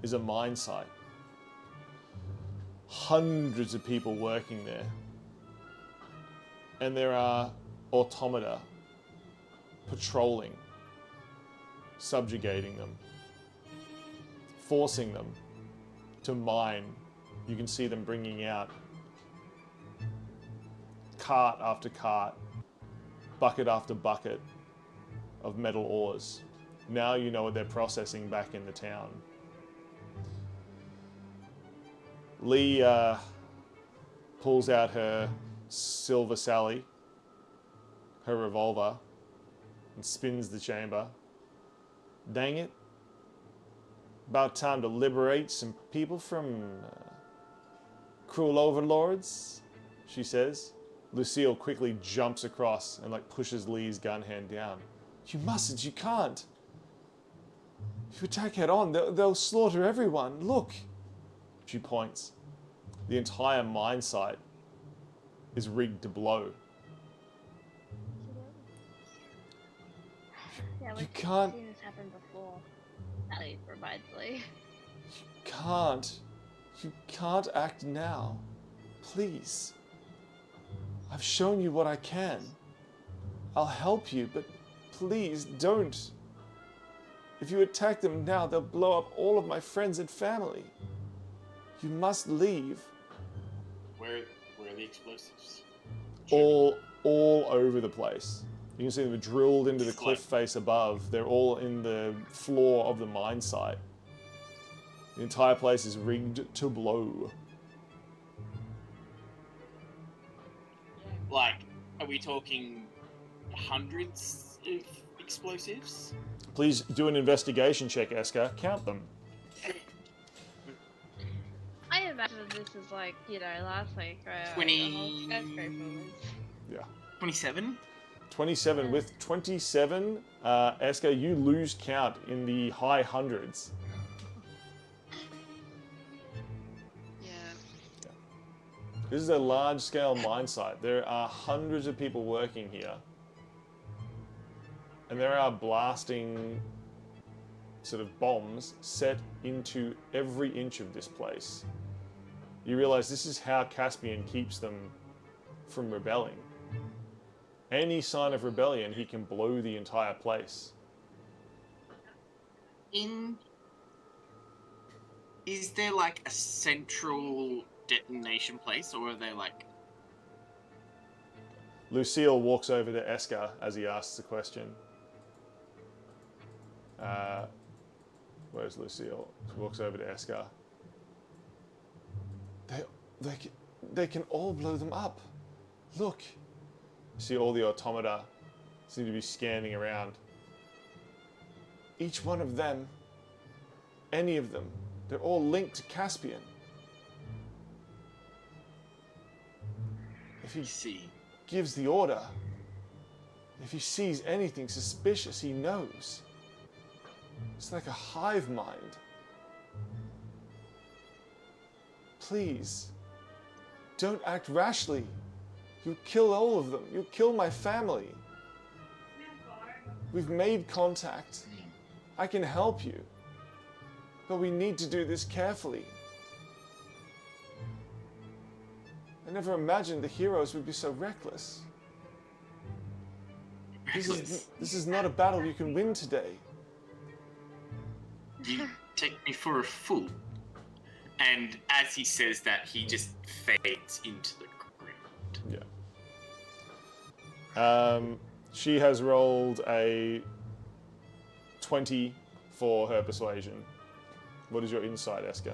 is a mine site. Hundreds of people working there. And there are automata patrolling, subjugating them, forcing them to mine. You can see them bringing out cart after cart, bucket after bucket of metal ores. Now you know what they're processing back in the town. Lee pulls out her Silver Sally, her revolver, and spins the chamber. Dang it. About time to liberate some people from cruel overlords, she says. Lucille quickly jumps across and pushes Lee's gun hand down. You mustn't, you can't. If you attack head on, they'll slaughter everyone. Look. She points. The entire mine site is rigged to blow. Yeah, You we've can't- seen this happen before. Ali reminds Lee. You can't act now. Please. I've shown you what I can. I'll help you, but please don't. If you attack them now, they'll blow up all of my friends and family. You must leave. Where are the explosives? All over the place. You can see them drilled into the Just cliff face above. They're all in the floor of the mine site. The entire place is rigged to blow. Like, are we talking hundreds of explosives? Please do an investigation check, Eska. Count them. I imagine this is like, last week, right? 20. The whole skyscraper was... Yeah. 27? 27. With 27, Eska, you lose count in the high hundreds. Yeah. This is a large-scale mine site. There are hundreds of people working here. And there are blasting sort of bombs set into every inch of this place. You realize this is how Caspian keeps them from rebelling. Any sign of rebellion, he can blow the entire place. Is there like a central detonation place, or are they like... Lucille walks over to Eska as he asks the question. Where's Lucille? She walks over to Eska. They can all blow them up. Look. You see all the automata seem to be scanning around. Each one of them, any of them, they're all linked to Caspian. If he gives the order, if he sees anything suspicious, he knows. It's like a hive mind. Please, don't act rashly. You'll kill all of them. You'll kill my family. We've made contact. I can help you. But we need to do this carefully. I never imagined the heroes would be so reckless. This is not a battle you can win today. You take me for a fool. And as he says that, he just fades into the ground. Yeah. She has rolled a 20 for her persuasion. What is your insight, Eska?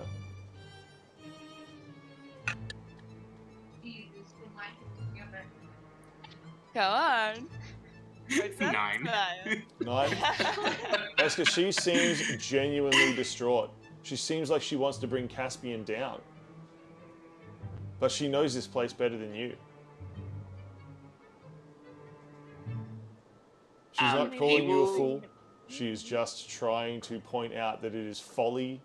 Go on. What's that? 9. 9? Eska, she seems genuinely distraught. She seems like she wants to bring Caspian down. But she knows this place better than you. She's not calling you a fool. She is just trying to point out that it is folly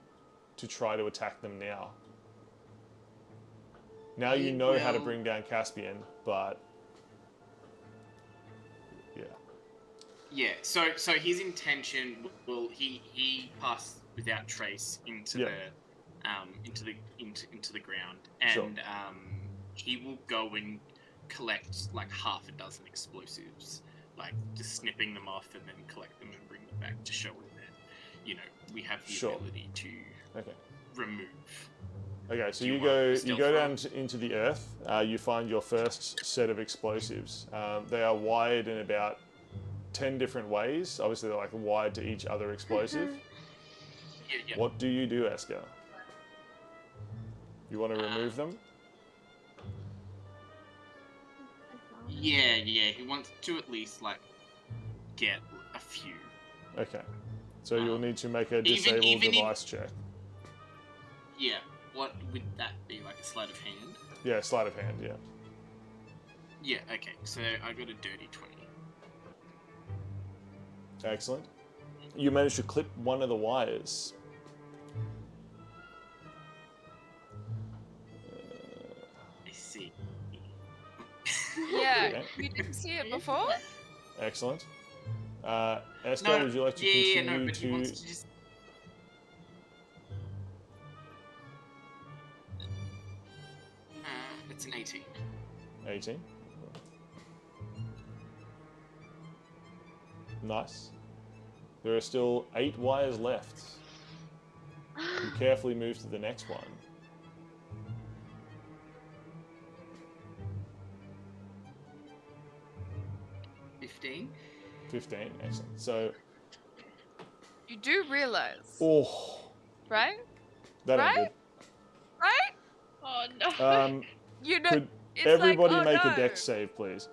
to try to attack them now. Now you know how to bring down Caspian, but... yeah. Yeah, so his intention will he pass without trace into the ground, and Sure. He will go and collect like half a dozen explosives, like just snipping them off and then collect them and bring them back to show him that, you know, we have the ability to remove. Okay, so Do you you go want stealth down roll? into the earth. You find your first set of explosives. They are wired in about 10 different ways. Obviously, they're like wired to each other explosive. Yeah. What do you do, Eska? You want to remove them? Yeah, he wants to at least like get a few. Okay. So you'll need to make a Even disable if- device check. Yeah, what would that be, like a sleight of hand? Yeah, sleight of hand, yeah. Yeah, okay, so I got a dirty 20. Excellent. You managed to clip one of the wires. I see. Yeah, Okay. you didn't see it before? Excellent. Eska, would you like to continue but he wants to... to just... it's an 18. 18. Nice. There are still 8 wires left. You carefully move to the next one. 15? 15, excellent. So, You do realize, oh, right? that ain't Right? Right? Oh no. good. You know, Could it's everybody like, oh, make no. a dex save, please?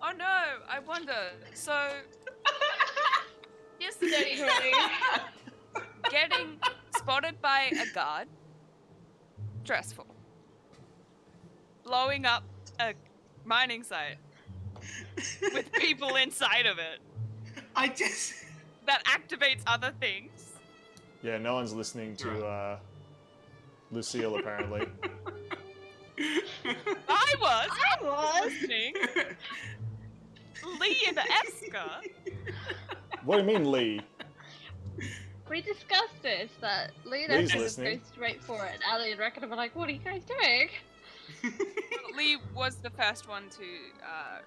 Oh no, I wonder. So, here's the Dirty thing. 20. Getting spotted by a guard, stressful. Blowing up a mining site with people inside of it I just... that activates other things. Yeah, no one's listening to Lucille, apparently. I was I was. listening. Lee and Eska. What do you mean, Lee? We discussed this, that Lee and Lee's Esther would go listening. straight for it. Ali and Reckon were like, what are you guys doing? Lee was the first one to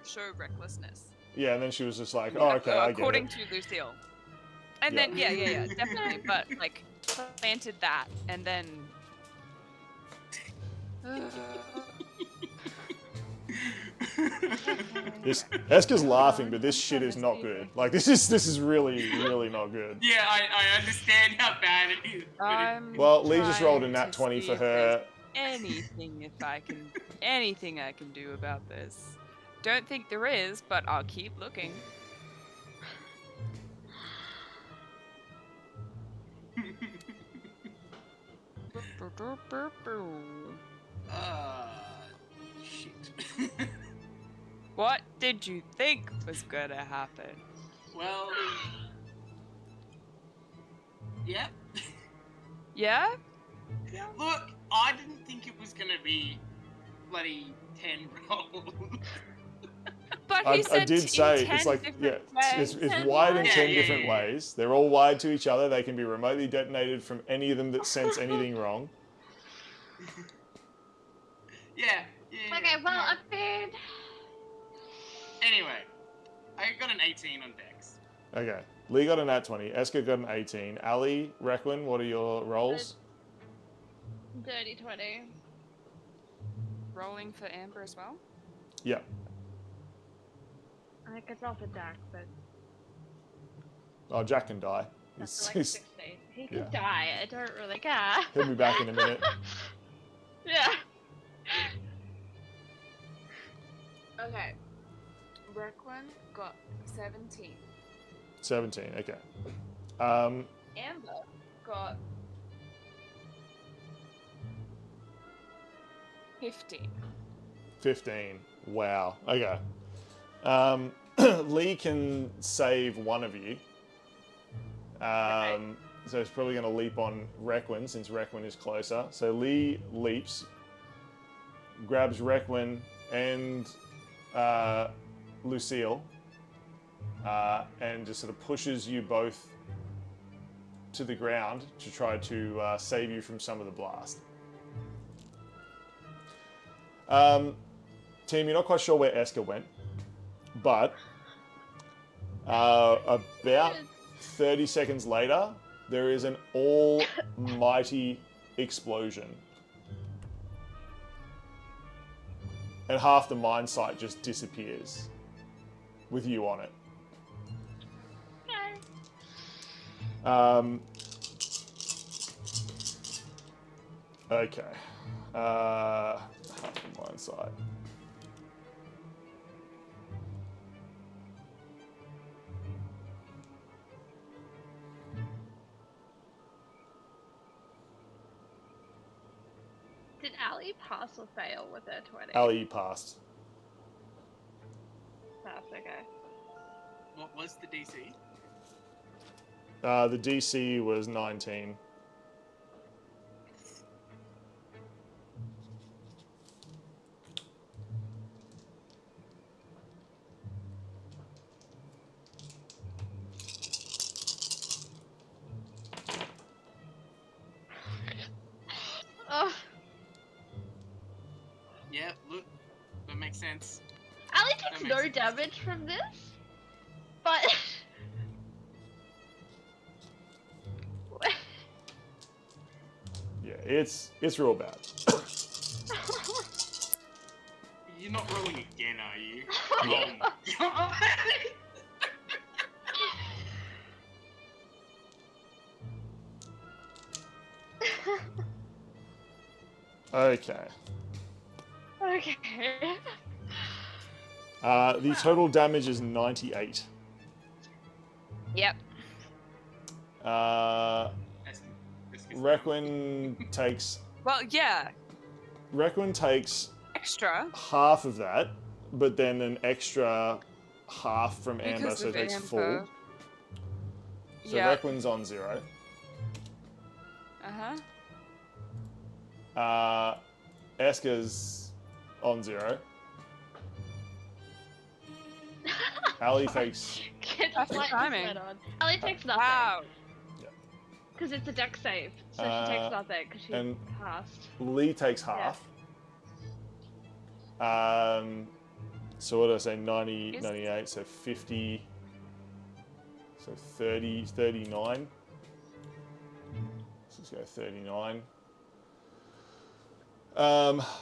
show recklessness. Yeah, and then she was just like, oh, okay, I get according it. to Lucille. And Yeah. then yeah, definitely. But like planted that, and then. This Eska's laughing, but this shit is not good. Like this is really, really not good. Yeah, I understand how bad it is. but Well, Lee just rolled a trying nat to 20 see for if her. there's anything I can do about this. Don't think there is, but I'll keep looking. Shit. What did you think was gonna happen? Well, yep. Yeah? Look, I didn't think it was gonna be bloody 10 rolls. But I he said did in say 10 it's like different it's ways. wired in Yeah, 10 yeah, different yeah. ways. They're all wired to each other. They can be remotely detonated from any of them that sense anything wrong. Yeah. Okay, well, no. I mean... Anyway, I got an 18 on Dex. Okay. Lee got a nat 20. Eska got an 18. Ali, Requin, what are your rolls? Dirty 20. Rolling for Amber as well? Yeah. I think it's all for Dark, but Oh, Jack can die. that's He's- like 16. He can yeah. die, I don't really care. He'll be back in a minute. Yeah. Okay. Requin got 17. 17, okay. Amber got 15. 15. Wow. Okay. Lee can save one of you. So he's probably going to leap on Requin since Requin is closer. So Lee leaps, grabs Requin and Lucille, and just sort of pushes you both to the ground to try to save you from some of the blast. Team, you're not quite sure where Eska went, but about 30 seconds later, there is an almighty explosion. And half the mine site just disappears with you on it. Okay. Half the mine site. Did Ali pass or fail with her 20? Ali passed. Pass, okay. What was the DC? The DC was 19. Oh, Yeah, look, that makes sense. Ali That takes makes no sense. damage from this, but... Yeah, it's real bad. You're not rolling again, are you? Yeah. Oh my god! Okay. Okay. The total damage is 98. Yep. Requin takes Well, yeah. Extra. half of that, but then an extra half from Amber, Because so it of takes Amber. full. So Yeah. Requin's on 0. Uh-huh. Eska's on 0. Ali takes Get That's the light timing. just went on. Ali takes nothing. Wow. Because it's a deck save, so she takes nothing because she and- passed. Lee takes half. So what did I say? 90, Is- 98, so 50, so 30, 39. Let's just go 39.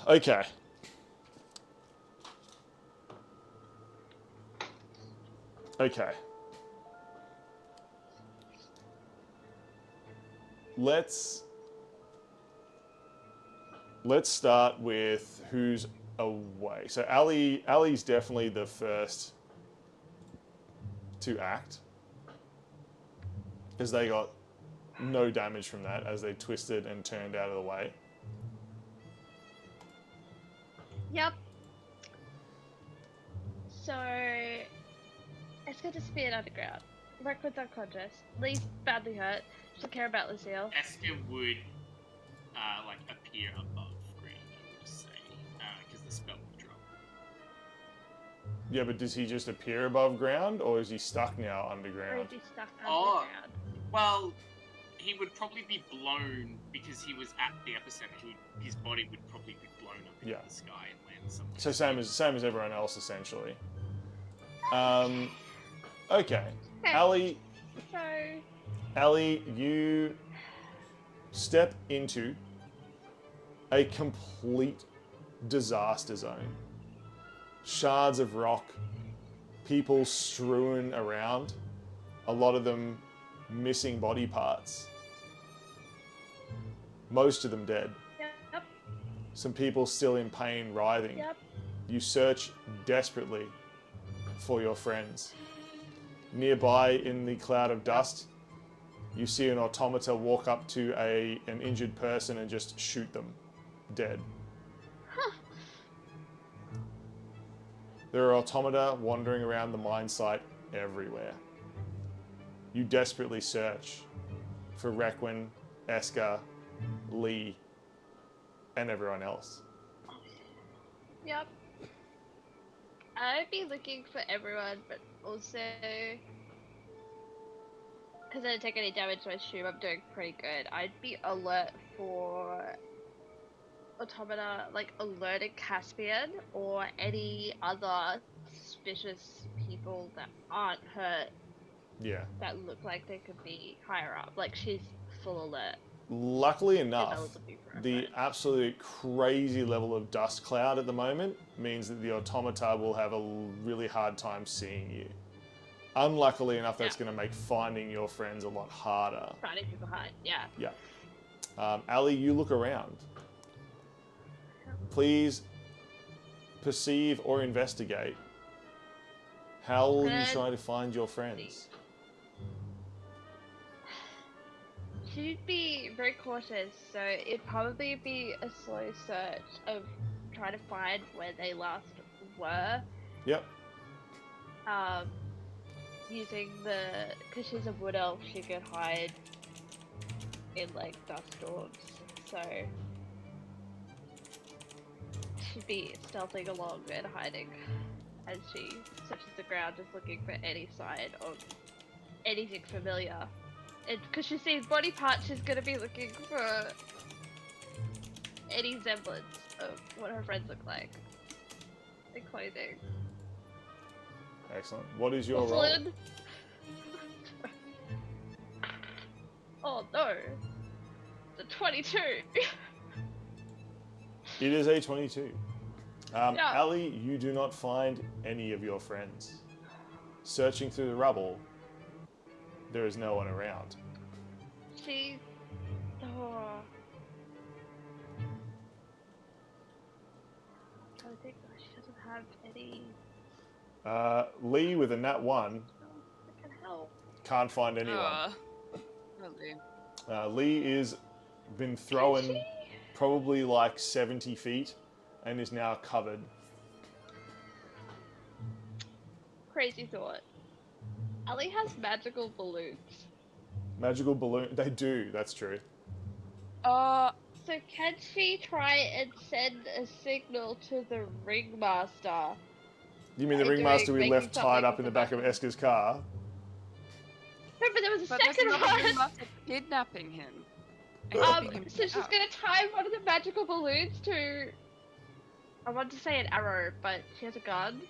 Okay. Okay. Let's start with who's away. So Ali's definitely the first to act, because they got no damage from that as they twisted and turned out of the way. Yep. So, Eska disappeared underground. Reckwood's unconscious. Lee's badly hurt. Doesn't care about Lucille. Esther would like appear above green, I would say, because the spell would drop. Yeah, but does he just appear above ground, or is he stuck now Or underground? is he stuck Oh. underground? Well, he would probably be blown because he was at the epicenter. His body would probably be blown up into Yeah. the sky and land somewhere. So same as everyone else, essentially. Okay. Okay. Ali, So, you step into a complete disaster zone. Shards of rock, people strewn around, a lot of them missing body parts. Most of them dead. yep, Some people still in pain, writhing. yep. You search desperately for your friends. Nearby in the cloud of dust, you see an automata walk up to an injured person and just shoot them dead. There are automata wandering around the mine site everywhere. You desperately search for Requin, Eska, Lee, and everyone else. Yep. I'd be looking for everyone, but also because I didn't take any damage, so I assume I'm doing pretty good. I'd be alert for automata, like alerting Caspian or any other suspicious people that aren't hurt Yeah. that look like they could be higher up. Like she's full alert. Luckily If I enough, was looking for a the friend. absolute crazy level of dust cloud at the moment means that the automata will have a really hard time seeing you. Unluckily enough, that's going to make finding your friends a lot harder. Finding people behind, yeah. Yeah. Ali, you look around. Please perceive or investigate. How will you try to find your friends? She'd be very cautious, so it'd probably be a slow search of trying to find where they last were. Yep. Using because she's a wood elf, she could hide in like dust storms, so she'd be stealthing along and hiding as she searches the ground, just looking for any sign of anything familiar. And because she's seen body parts, she's gonna be looking for any semblance of what her friends look like. The clothing. Excellent. What is your role? Porcelain. Oh no. The 22. It is a 22. Yeah. Ali, you do not find any of your friends. Searching through the rubble, there is no one around. She. Oh. I think she doesn't have any. Lee with a nat 1 That can help. can't find anyone. Really? Lee is been Can thrown she? probably like 70 feet and is now covered. Crazy thought. Ali has magical balloons. Magical balloon. They do, that's true. So can she try and send a signal to the Ringmaster? You mean the Are you Ringmaster doing- we making left tied something up in the with back the of Eska's car? No, but there was a But there's second another one. ringmaster kidnapping him. And keeping him So she's out. gonna tie one of the magical balloons to. I want to say an arrow, but she has a gun.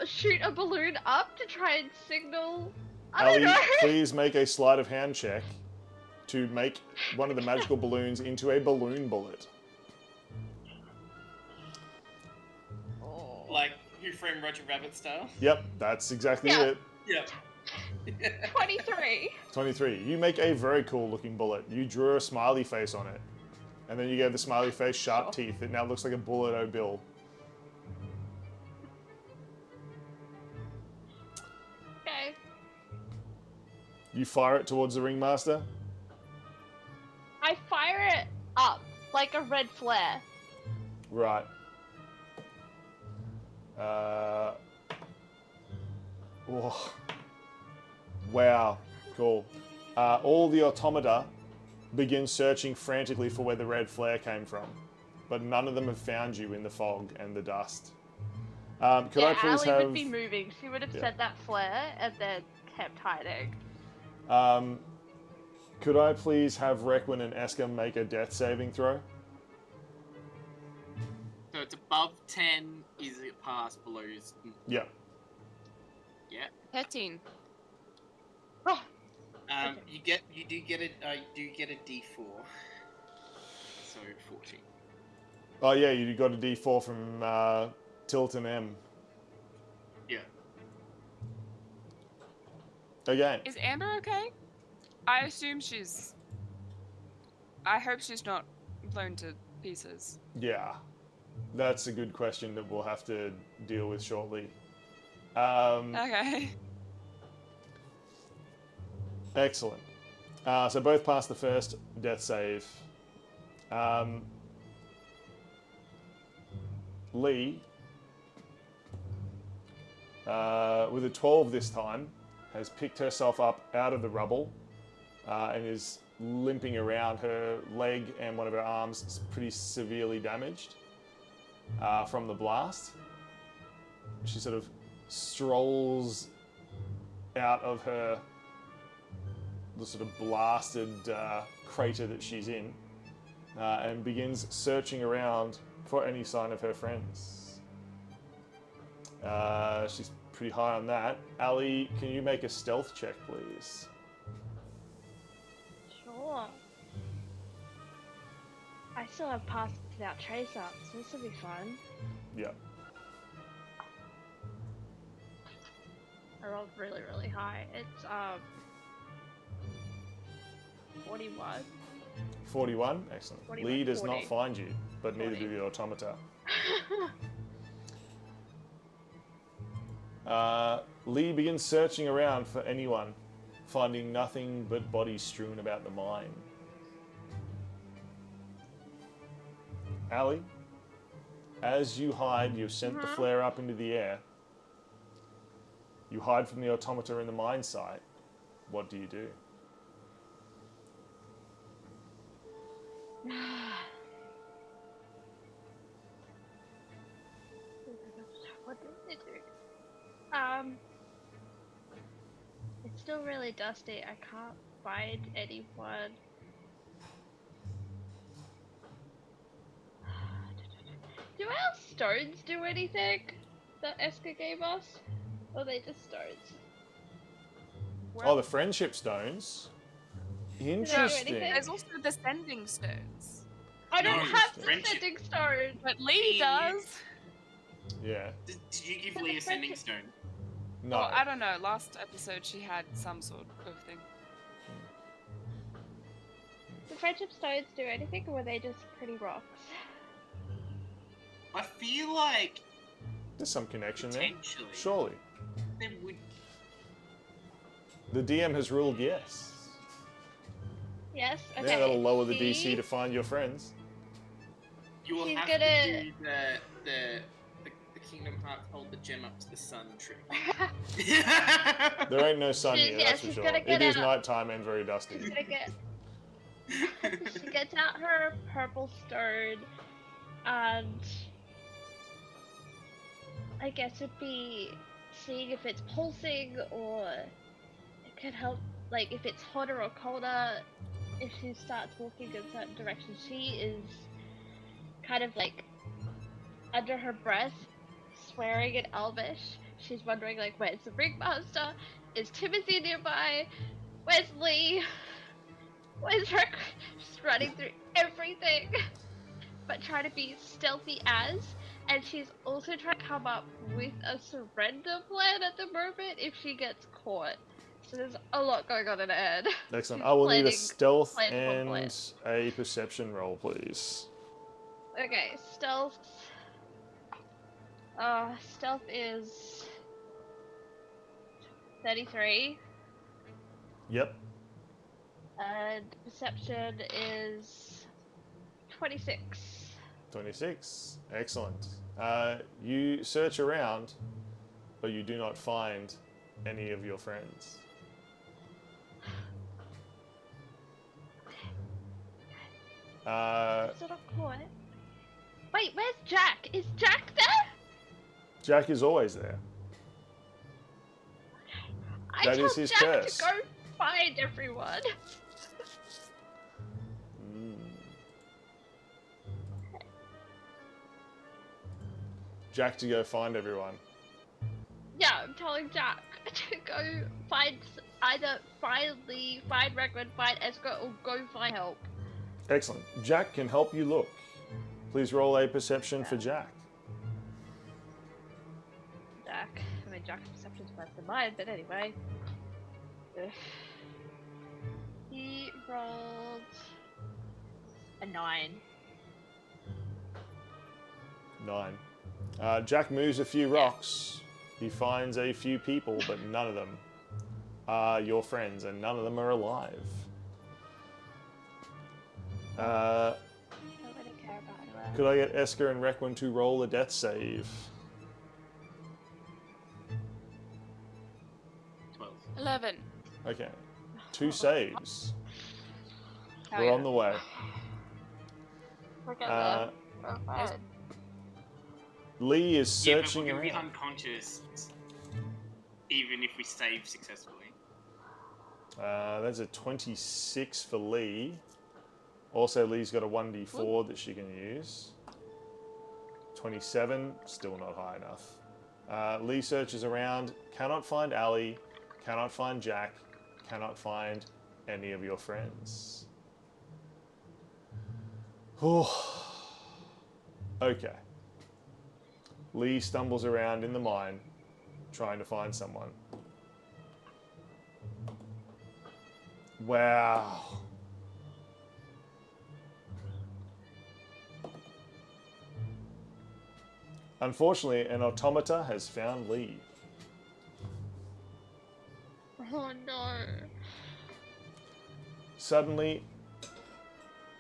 Shoot a balloon up to try and signal. I don't Ali, know. please make a sleight of hand check to make one of the magical balloons into a balloon bullet. Like Who Framed Roger Rabbit style. Yep, that's exactly Yeah. it. Yep. 23. 23. You make a very cool looking bullet. You drew a smiley face on it. And then you gave the smiley face sharp teeth. It now looks like a bullet bill. Okay. You fire it towards the ringmaster. I fire it up like a red flare. Right. Oh. Wow. Cool. All the automata begin searching frantically for where the red flare came from, but none of them have found you in the fog and the dust. Could I please Ali have? would be moving. She would have Yeah. said that flare and then kept hiding. Could I please have Requin and Eska make a death saving throw? So it's above 10. Is it past? Below is. Yeah. Yeah. 13. Oh, You do get a D4. So 14. Oh yeah, you got a D4 from Tilton M. Yeah. Again. Is Amber okay? I assume she's. I hope she's not blown to pieces. Yeah. That's a good question that we'll have to deal with shortly. Okay. Excellent. So both passed the first death save. Lee, with a 12 this time, has picked herself up out of the rubble and is limping around. Her leg and one of her arms is pretty severely damaged from the blast. She sort of strolls out of the sort of blasted crater that she's in and begins searching around for any sign of her friends. She's pretty high on that. Ali, can you make a stealth check, please? sure. I still have passed without trace up, so this will be fun. Yeah. I rolled really, really high. It's 41. 41? Excellent. 41, Lee does 40. not find you, but neither 40. do the automata. Lee begins searching around for anyone, finding nothing but bodies strewn about the mine. Ali, as you hide, you've sent the flare up into the air. You hide from the automata in the mine site. What do you do? What do I do? It's still really dusty. I can't find anyone. Do our stones do anything that Eska gave us? Or are they just stones? Oh, the friendship stones. Interesting. anything? There's also the sending stones. I don't No, have the friendship. sending stone. But Lee does. Yeah. Did you give But Lee the a sending friendship- stone? No. Well, I don't know. Last episode she had some sort of thing. Do friendship stones do anything, or were they just pretty rocks? I feel like There's some connection there. potentially Surely. there would. The DM has ruled yes. Yes. Okay. Yeah, that'll lower the See? DC to find your friends. You will She's have gonna- to do the Kingdom Hearts hold the gem up to the sun trick. There ain't no sun She's- here, yeah, that's for she's sure. gonna It get is out. nighttime and very dusty. She's gonna get. She gets out her purple stone, and I guess it'd be seeing if it's pulsing or it could help like if it's hotter or colder, if she starts walking in certain directions, she is kind of like under her breath, swearing in Elvish. She's wondering like, where's the Ringmaster? Is Timothy nearby? Where's Lee? Where's Rick? She's running through everything, but trying to be stealthy as. And she's also trying to come up with a surrender plan at the moment if she gets caught. So there's a lot going on in her head. Excellent. She's I will need a planning stealth plan upon plan. and a perception roll, please. Okay, stealth. Stealth is 33, Yep. and perception is 26. 26. Excellent. You search around, but you do not find any of your friends. Sort of caught. Wait, where's Jack? Is Jack there? Jack is always there. I That told is his Jack curse. to go find everyone. Jack to go find everyone. Yeah, I'm telling Jack to go find Lee, find Regman, find Escort, or go find help. Excellent. Jack can help you look. Please roll a perception for Jack. Jack. I mean, Jack's perception's worse than mine, but anyway. Ugh. He rolled a 9. 9. Jack moves a few rocks. He finds a few people, but none of them are your friends, and none of them are alive. Nobody care about her. Could I get Esker and Requin to roll a death save? 12. 11. Okay. 2 saves. Oh, We're yeah. on the way. Look at Uh, that. Oh, Lee is Yeah, but searching we're gonna be around. unconscious even if we save successfully. That's a 26 for Lee. Also, Lee's got a 1d4 that she can use. 27, still not high enough. Lee searches around, cannot find Ali, cannot find Jack, cannot find any of your friends. Okay. Lee stumbles around in the mine, trying to find someone. Wow. Unfortunately, an automata has found Lee. Oh no. Suddenly,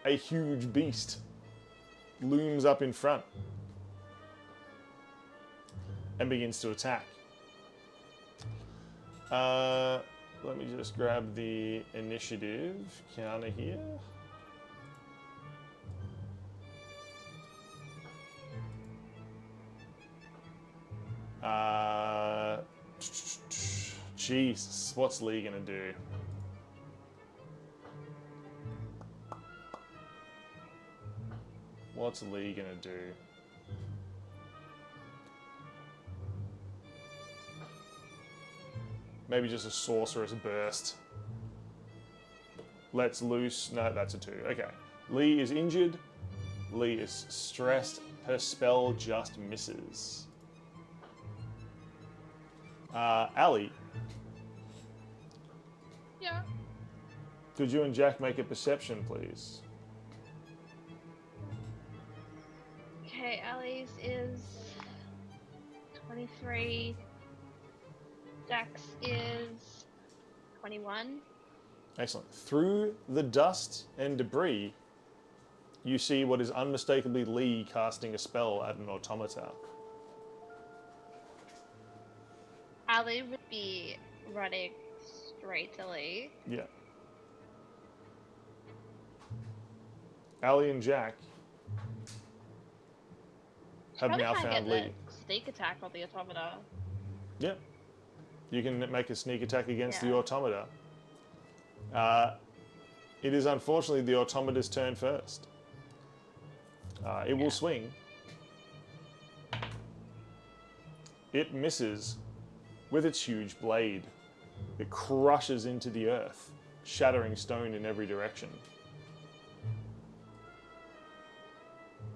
a huge beast looms up in front and begins to attack. Let me just grab the initiative counter here. Jesus, what's Lee gonna do? What's Lee gonna do? Maybe just a sorcerer's burst. Let's loose. No, that's a 2. Okay. Lee is injured. Lee is stressed. Her spell just misses. Ali, Yeah. could you and Jack make a perception, please? Okay, Ali's is 23. Jax is 21. Excellent. Through the dust and debris, you see what is unmistakably Lee casting a spell at an automata. Ali would be running straight to Lee. Yeah. Ali and Jack have Probably now try and found get Lee. the sneak attack on the automata. Yeah. You can make a sneak attack against the Yeah. automata. It is unfortunately the automata's turn first. It will swing. It misses with its huge blade. It crushes into the earth, shattering stone in every direction.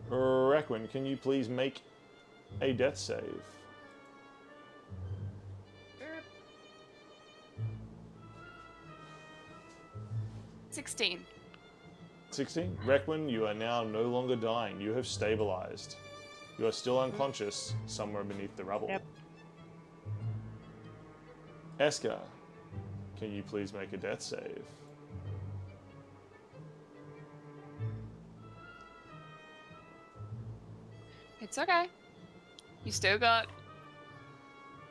Requin, can you please make a death save? 16. 16. Requin, you are now no longer dying. You have stabilized. You are still unconscious somewhere beneath the rubble. Yep. Eska, can you please make a death save? It's okay. You still got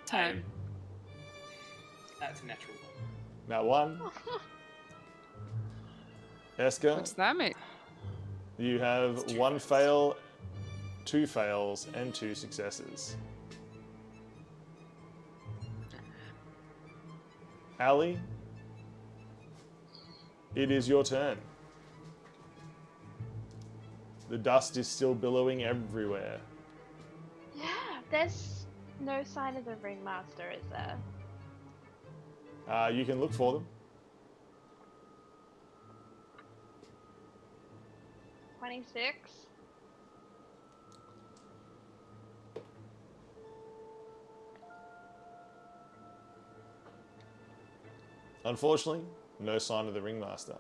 time. That's a natural one. Now one. Eska, What's that mean? you have It's two one fails. fail, 2 fails, and 2 successes. Ali, it is your turn. The dust is still billowing everywhere. Yeah, there's no sign of the Ringmaster, is there? You can look for them. 26. Unfortunately, no sign of the Ringmaster.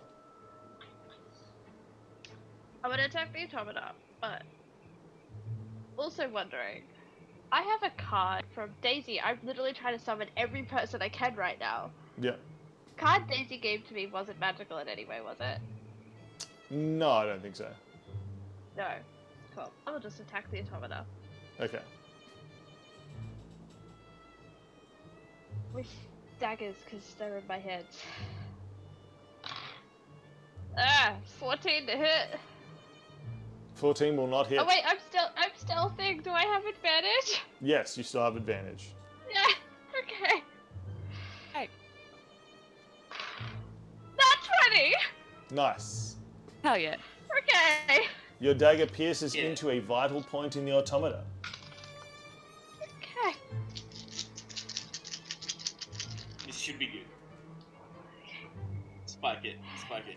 I'm gonna attack the automata, but also wondering. I have a card from Daisy. I'm literally trying to summon every person I can right now. Yeah. Card Daisy gave to me wasn't magical in any way, was it? No, I don't think so. No. Cool. I will just attack the automata. Okay. With daggers, because they're in my head. Ah, 14 to hit. 14 will not hit. Oh wait, I'm stealthing. Do I have advantage? Yes, you still have advantage. Yeah. Okay. Hey. Not 20. Nice. Hell yeah. Okay. Your dagger pierces Yeah. into a vital point in the automata. Okay. This should be good. Spike it. Spike it.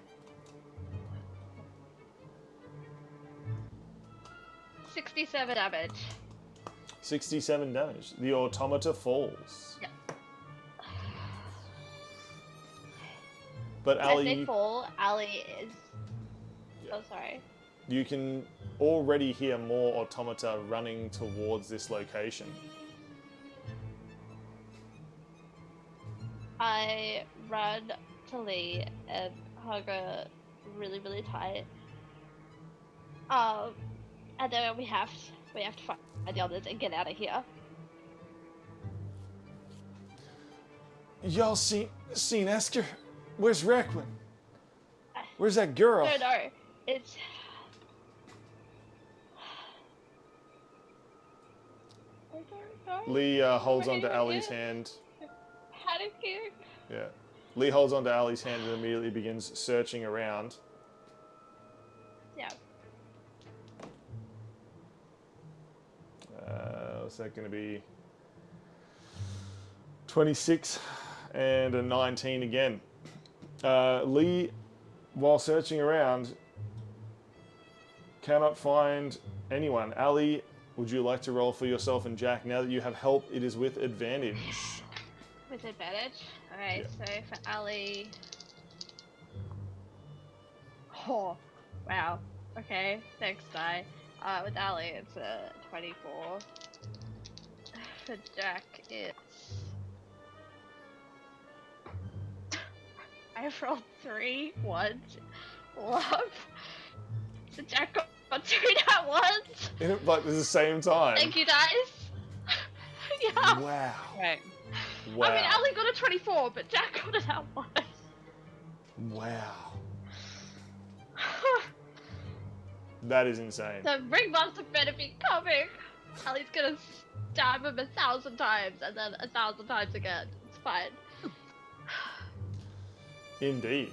67 damage. 67 damage. The automata falls. Yeah. But As Ali, they fall, Ali is. Yeah. Oh, sorry. you can already hear more automata running towards this location. I run to Lee and hug her really, really tight. And then we have to find the others and get out of here. Y'all seen Esker? Where's Requin? Where's that girl? No, it's. I don't know. Lee holds Where onto it Ali's is. hand. Panicking. Yeah. Lee holds onto Ali's hand and immediately begins searching around. Yeah. What's that going to be? 26 and a 19 again. Lee, while searching around, cannot find anyone. Ali, would you like to roll for yourself and Jack? Now that you have help, it is with advantage. With advantage. Okay, so for Ali. Oh, wow. Okay, thanks, die. With Ali, it's a 24. For Jack, it's. I've rolled 3 ones. Love. So Jack got 2 at once. Like, at the same time. Thank you, guys. Yeah. Wow. Right. Wow. I mean, Ali got a 24, but Jack got it at once. Wow. That is insane. The Ringmaster better be coming. Ali's gonna stab him 1,000 times and then 1,000 times again. It's fine. Indeed.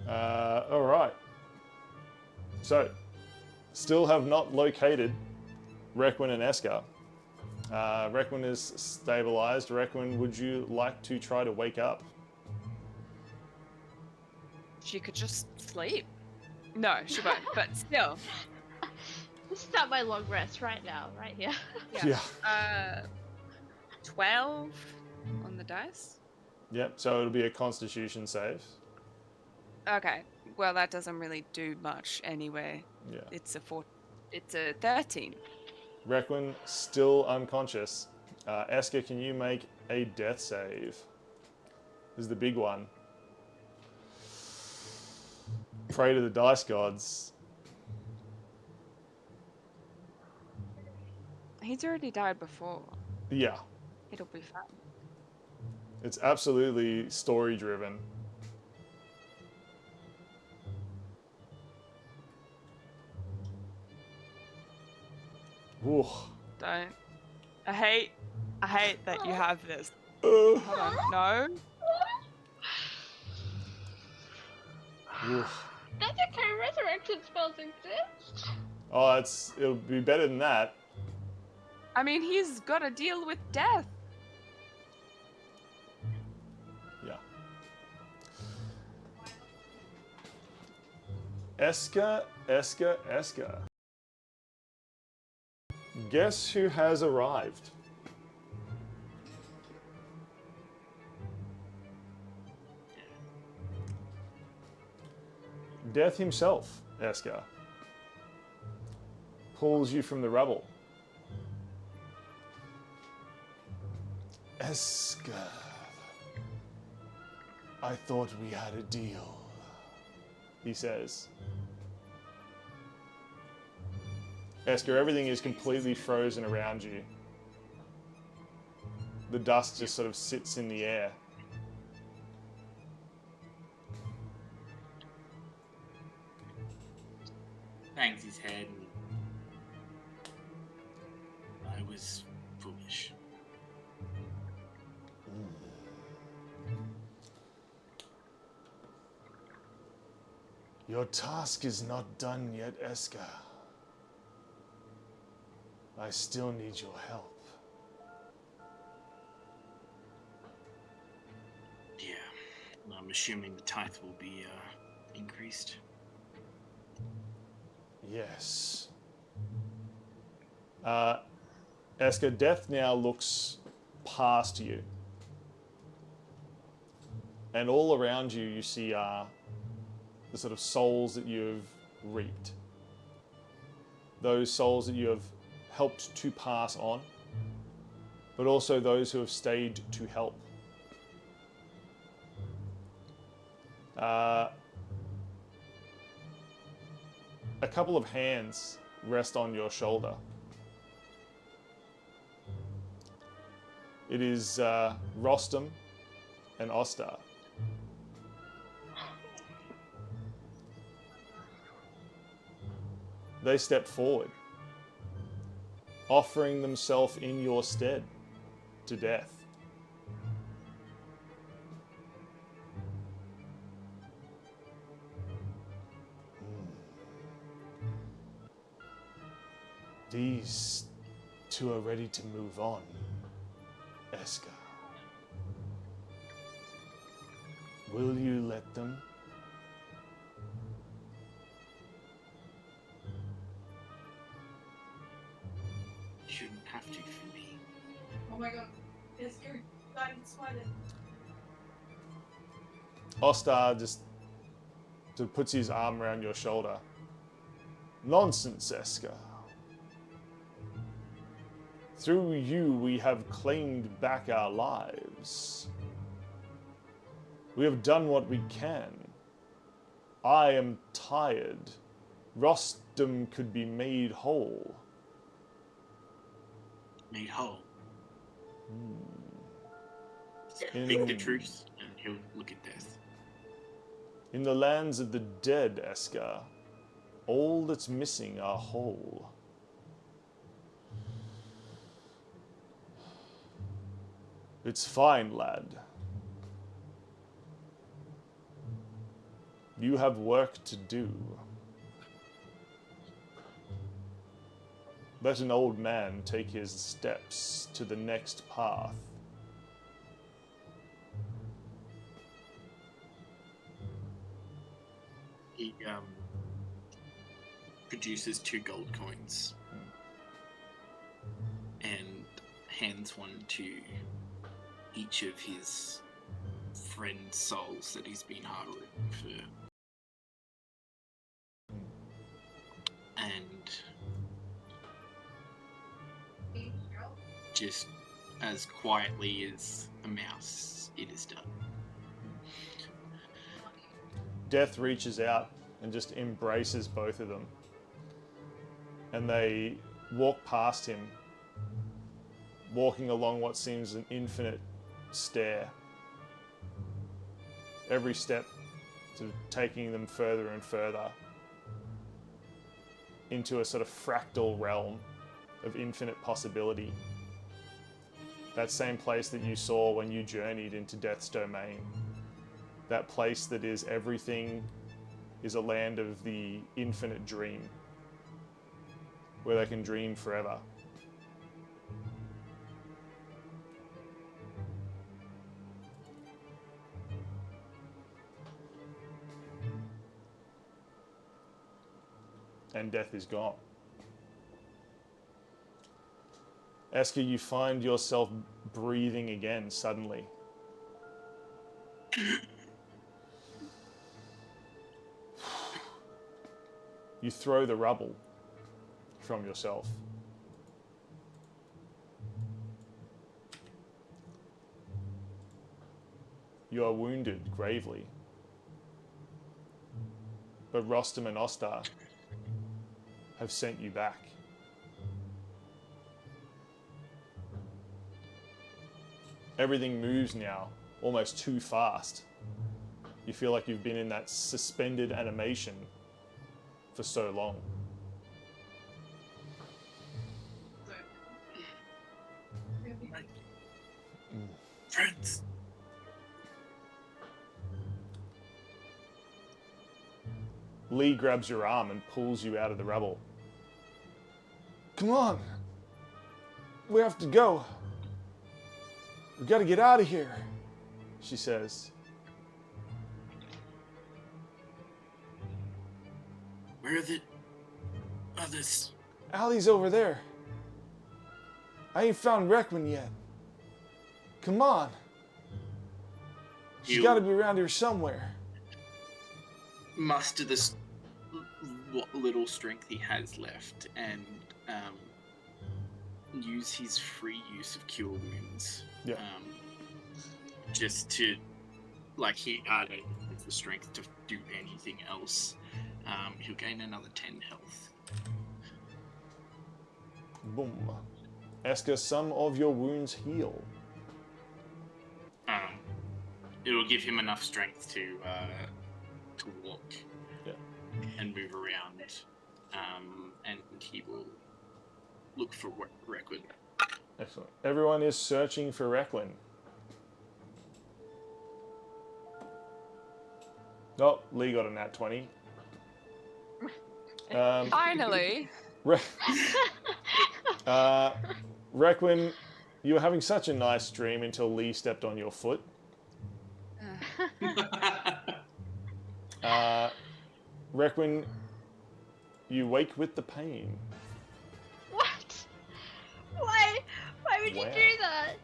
All right. So, still have not located Requin and Esker. Requin is stabilized. Requin, would you like to try to wake up? She could just sleep. No, she won't, but still. Start my long rest right now, right here. Yeah. 12 on the dice. Yep, so it'll be a constitution save. Okay. Well, that doesn't really do much anyway. Yeah. It's a 13. Requin still unconscious. Esker, can you make a death save? This is the big one. Pray to the dice gods. He's already died before. Yeah, It'll be fun. it's absolutely story driven. Ooh. Don't. I hate that you have this. Uh, Hold on. No. ooh. That's okay, resurrection spells exist. Oh, it'll be better than that. I mean, he's got to deal with death. Yeah. Esker. Guess who has arrived? Death himself, Esker, pulls you from the rubble. Esker, I thought we had a deal, he says. Esker, everything is completely frozen around you. The dust just sort of sits in the air. Bangs his head and I was foolish. Your task is not done yet, Esker. I still need your help. Yeah, I'm assuming the tithe will be increased. Yes. Esker, death now looks past you. And all around you, you see the sort of souls that you've reaped. Those souls that you have helped to pass on, but also those who have stayed to help. A couple of hands rest on your shoulder. It is Rostam and Ostar. They step forward, offering themselves in your stead to death. These two are ready to move on, Esker. Will you let them? Shouldn't have to for me. Oh my god, it's good. I'm sweating. Ostar just sort of puts his arm around your shoulder. Nonsense, Esker. Through you, we have claimed back our lives. We have done what we can. I am tired. Rostam could be made whole. Made whole. In- Speak the truth, and he'll look at death. In the lands of the dead, Esker, all that's missing are whole. It's fine, lad. You have work to do. Let an old man take his steps to the next path. He produces 2 gold coins and hands one to each of his friend souls that he's been harboring for. And just as quietly as a mouse, it is done. Death reaches out and just embraces both of them. And they walk past him, walking along what seems an infinite stair. Every step sort of taking them further and further into a sort of fractal realm of infinite possibility. That same place that you saw when you journeyed into Death's domain. That place that is everything is a land of the infinite dream, where they can dream forever. And Death is gone. Esker, you find yourself breathing again suddenly. You throw the rubble from yourself. You are wounded gravely. But Rostam and Ostar have sent you back. Everything moves now, almost too fast. You feel like you've been in that suspended animation for so long. Friends! Lee grabs your arm and pulls you out of the rubble. Come on! We have to go. We gotta get out of here, she says. Where are the others? Allie's over there. I ain't found Requin yet. Come on. She's You- gotta be around here somewhere. Muster this what little strength he has left and use his free use of cure wounds. Yeah. Just to, like, he don't have the strength to do anything else. He'll gain another 10 health. Boom. Esker, some of your wounds heal. It'll give him enough strength to walk and move around, and he will look for Requin. Excellent. Everyone is searching for Requin. Oh, Lee got a nat 20. Finally. Requin, you were having such a nice dream until Lee stepped on your foot. Requin, you wake with the pain. What? Why? Why would you Wow. do that?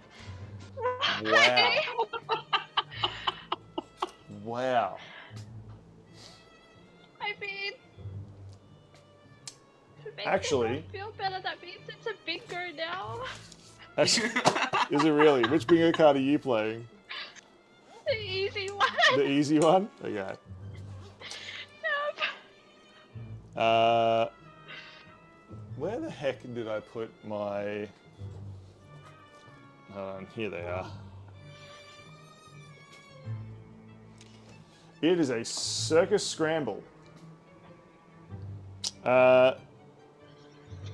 Wow. Wow. I mean, to make Actually- myself feel better, that means it's a bingo now. Is it really? Which bingo card are you playing? The easy one. The easy one? Okay. Yep. Where the heck did I put my... Hold on, here they are. It is a circus scramble.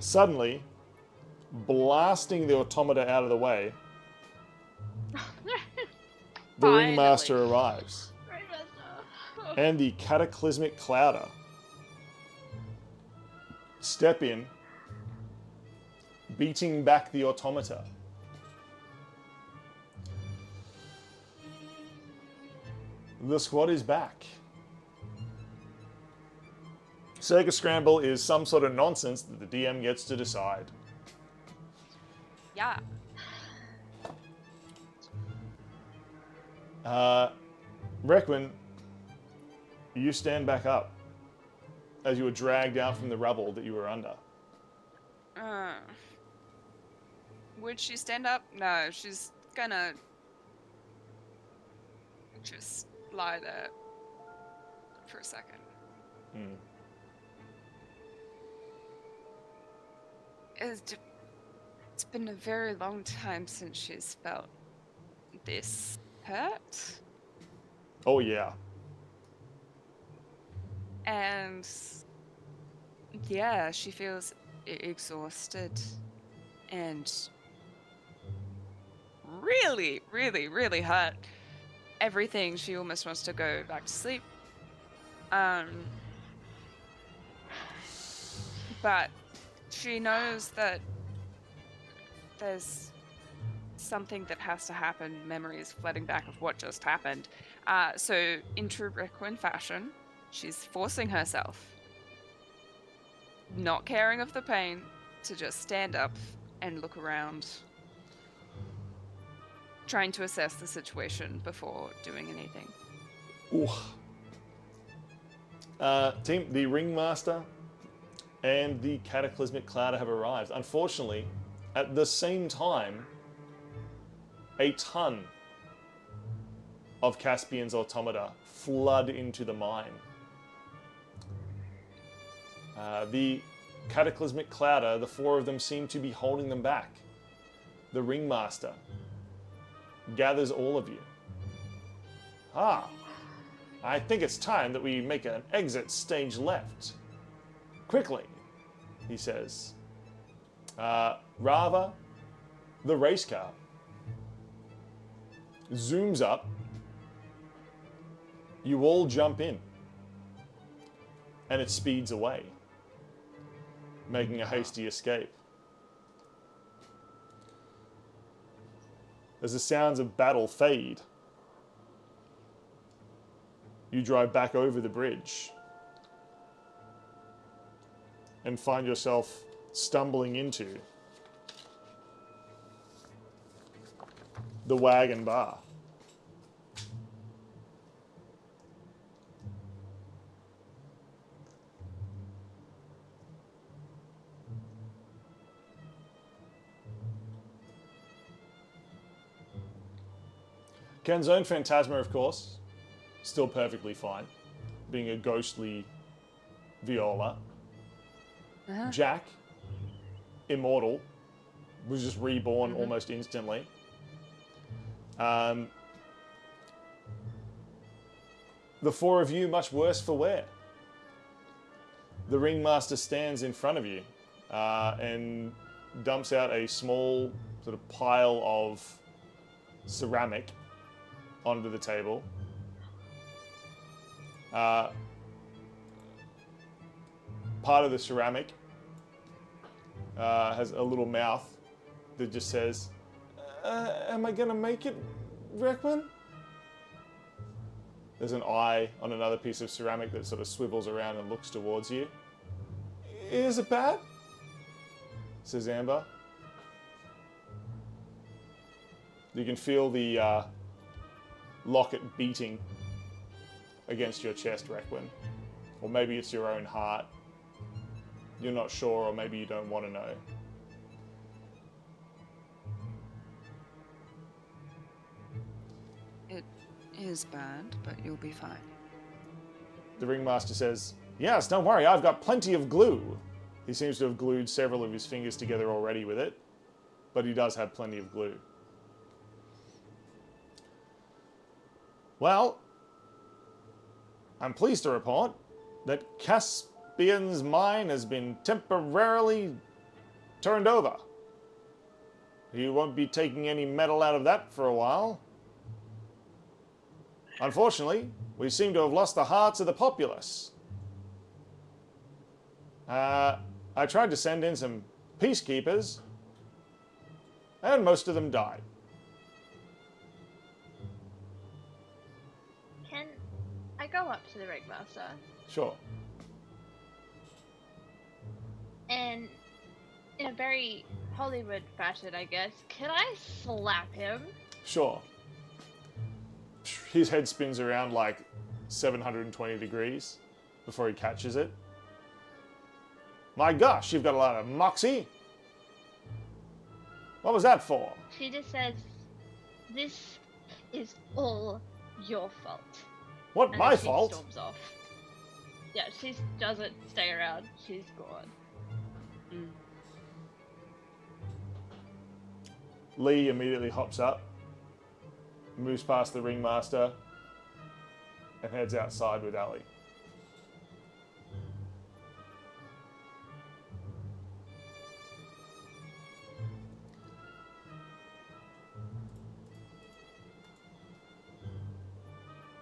Suddenly, blasting the automata out of the way, The Ringmaster Finally. arrives, Ringmaster. and the cataclysmic clouder step in, beating back the automata. The squad is back. Circus Scramble is some sort of nonsense that the DM gets to decide. Yeah. Requin, you stand back up as you were dragged out from the rubble that you were under. Would she stand up? No, she's gonna just lie there for a second. Hmm. It's been a very long time since she's felt this hurt. Oh, yeah. And yeah, she feels exhausted and really, really, really hurt. Everything, she almost wants to go back to sleep. But she knows that there's something that has to happen. Memory is flooding back of what just happened. So in true Requin fashion, she's forcing herself, not caring of the pain, to just stand up and look around, trying to assess the situation before doing anything. Ooh. Team, the Ringmaster and the Cataclysmic Clouder have arrived. Unfortunately, at the same time, a ton of Caspian's automata flood into the mine. The Cataclysmic Clouder, the four of them seem to be holding them back. The Ringmaster gathers all of you. I think it's time that we make an exit stage left. Quickly, he says. Rava, the race car, zooms up. You all jump in. And it speeds away, making a hasty escape. As the sounds of battle fade, you drive back over the bridge and find yourself stumbling into the wagon bar. Ken's own Phantasma, of course, still perfectly fine, being a ghostly viola. Jack, immortal, was just reborn almost instantly. The four of you, much worse for wear. The Ringmaster stands in front of you and dumps out a small sort of pile of ceramic onto the table. Part of the ceramic has a little mouth that just says, am I gonna make it, Requin? There's an eye on another piece of ceramic that sort of swivels around and looks towards you. Is it bad? Says Amber. You can feel the locket beating against your chest, Requin. Or maybe it's your own heart. You're not sure, or maybe you don't want to know. It is bad, but you'll be fine. The Ringmaster says, yes, don't worry, I've got plenty of glue. He seems to have glued several of his fingers together already with it, but he does have plenty of glue. Well, I'm pleased to report that Caspian's mine has been temporarily turned over. You won't be taking any metal out of that for a while. Unfortunately, we seem to have lost the hearts of the populace. I tried to send in some peacekeepers, and most of them died. Can I go up to the Ringmaster Sure. and, in a very Hollywood fashion, I guess, can I slap him? Sure. His head spins around like 720 degrees before he catches it. My gosh, you've got a lot of moxie. What was that for? She just says, "This is all your fault." What, And my then she fault? storms off. Yeah, she doesn't stay around. She's gone. Lee immediately hops up, moves past the Ringmaster, and heads outside with Ali.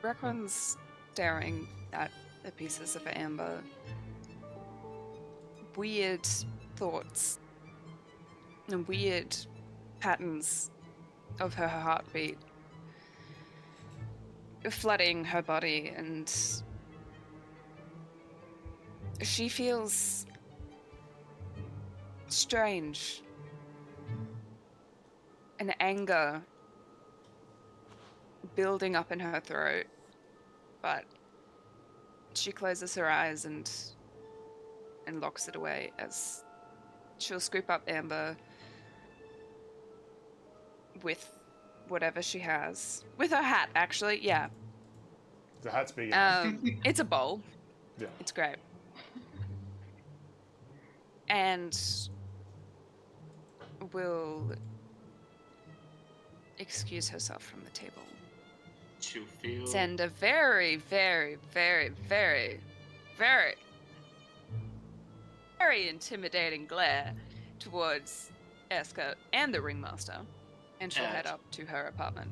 Reckon's staring at the pieces of amber. Weird thoughts and weird patterns of her heartbeat flooding her body, and she feels strange. An anger building up in her throat, but she closes her eyes and locks it away as she'll scoop up Amber with whatever she has. With her hat, actually, yeah. The hat's big enough. It's a bowl. Yeah. It's great. And will excuse herself from the table. She'll feel. Send a very, very, very, very, very, very intimidating glare towards Eska and the Ringmaster, and she'll head up to her apartment.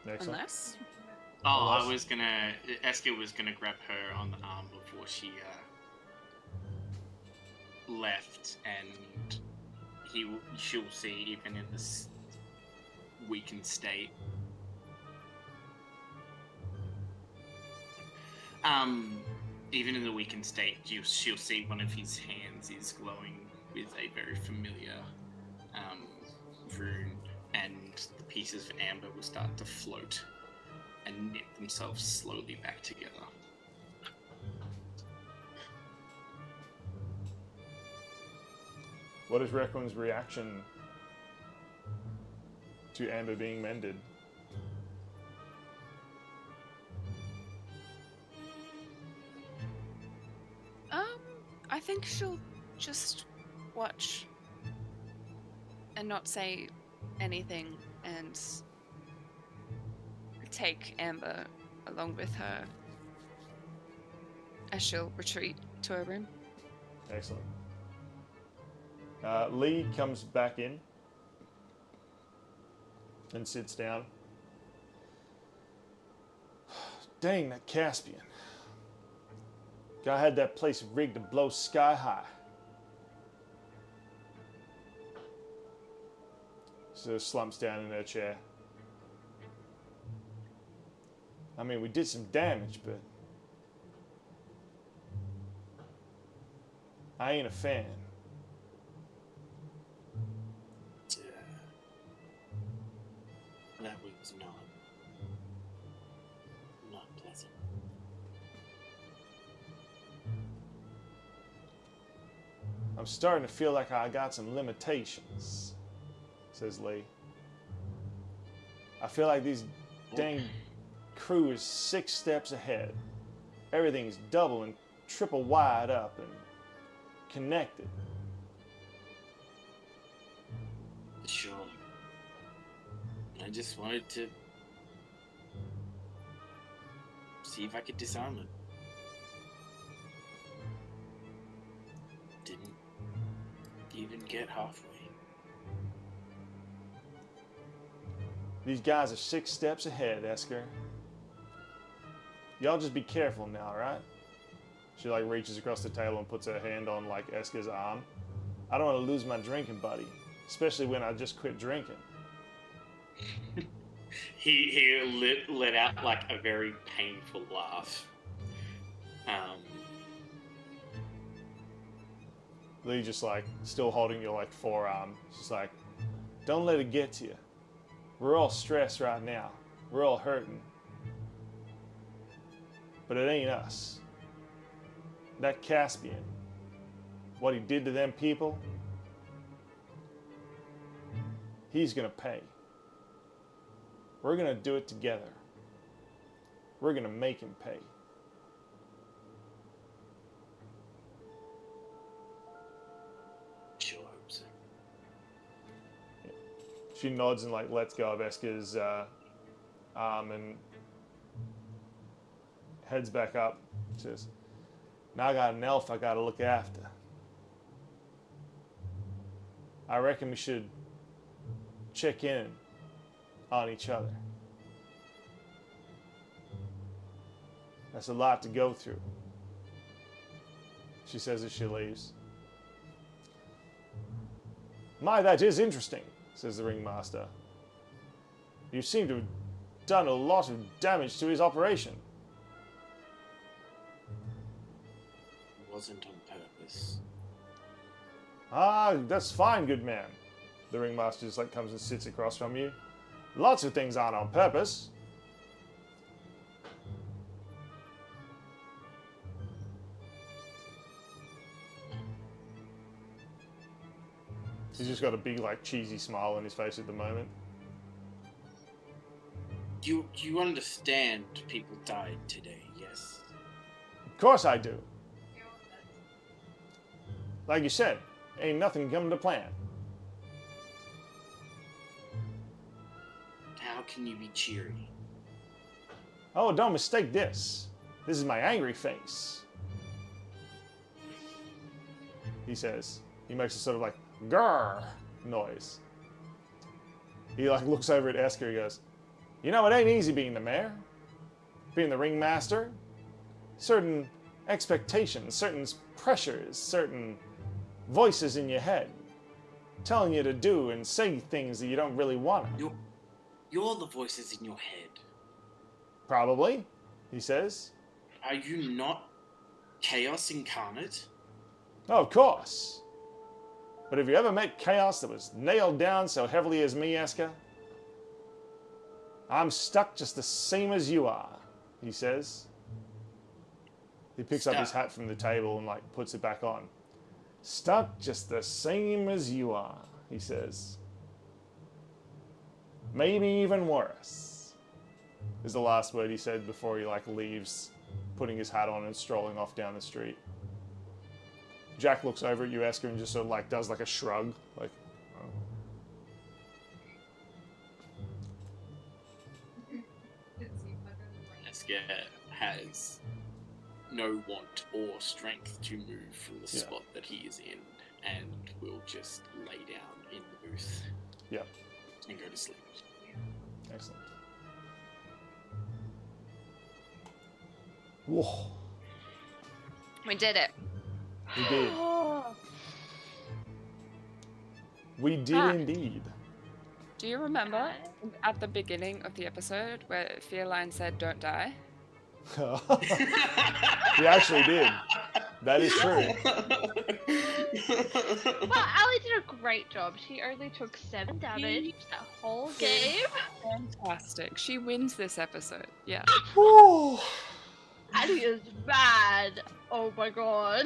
Excellent. Unless Oh, I was gonna. Eska was gonna grab her on the arm before she left, and she'll see, even in this weakened state. Even in the weakened state, she'll see one of his hands is glowing with a very familiar rune, and the pieces of amber will start to float and knit themselves slowly back together. What is Requin's reaction to Amber being mended? I think she'll just watch and not say anything and take Amber along with her as she'll retreat to her room. Excellent. Lee comes back in and sits down. Dang, that Caspian. Guy had that place rigged to blow sky high. So slumps down in her chair. I mean, we did some damage, but I ain't a fan. That was not pleasant. I'm starting to feel like I got some limitations, says Lee. I feel like these dang crew is 6 steps ahead. Everything's double and triple wide up and connected. Sure. I just wanted to see if I could disarm it. Didn't even get halfway. These guys are 6 steps ahead, Esker. Y'all just be careful now, alright? She like reaches across the table and puts her hand on like Esker's arm. I don't want to lose my drinking buddy, especially when I just quit drinking. He let out like a very painful laugh. Lee just like still holding your like forearm. She's like, don't let it get to you. We're all stressed right now. We're all hurting. But it ain't us. That Caspian, what he did to them people, he's gonna pay. We're gonna do it together. We're gonna make him pay. Sure hope so. She nods and like lets go of Esker's arm and heads back up. Says, now I got an elf I gotta look after. I reckon we should check in on each other. That's a lot to go through, she says as she leaves. My, that is interesting, says the Ringmaster. You seem to have done a lot of damage to his operation. It wasn't on purpose. Ah, that's fine, good man. The Ringmaster just like comes and sits across from you. Lots of things aren't on purpose. He's just got a big like cheesy smile on his face at the moment. You understand people died today, yes? Of course I do. Like you said, ain't nothing coming to plan. How can you be cheery? Oh, don't mistake this. This is my angry face. He says. He makes a sort of like grrr noise. He like looks over at Esker. He goes, you know, it ain't easy being the mayor, being the ringmaster. Certain expectations, certain pressures, certain voices in your head telling you to do and say things that you don't really want to. You're the voices in your head. Probably, he says. Are you not chaos incarnate? Oh, of course. But have you ever met chaos that was nailed down so heavily as me, Esker? I'm stuck just the same as you are, he says. He picks up his hat from the table and like puts it back on. Stuck just the same as you are, he says. Maybe even worse, is the last word he said before he like leaves, putting his hat on and strolling off down the street. Jack looks over at you, Esker, and just sort of like does like a shrug, like, oh. Esker has no want or strength to move from the spot that he is in, and will just lay down in the booth. Yep. And go to sleep. Excellent. Whoa. We did it. We did. We did indeed. Do you remember at the beginning of the episode where Fearline said, "Don't die"? We actually did. That is true. Well, Ali did a great job. She only took 7 damage that whole game. Fantastic. She wins this episode. Yeah. Woo. Ali is bad. Oh my god.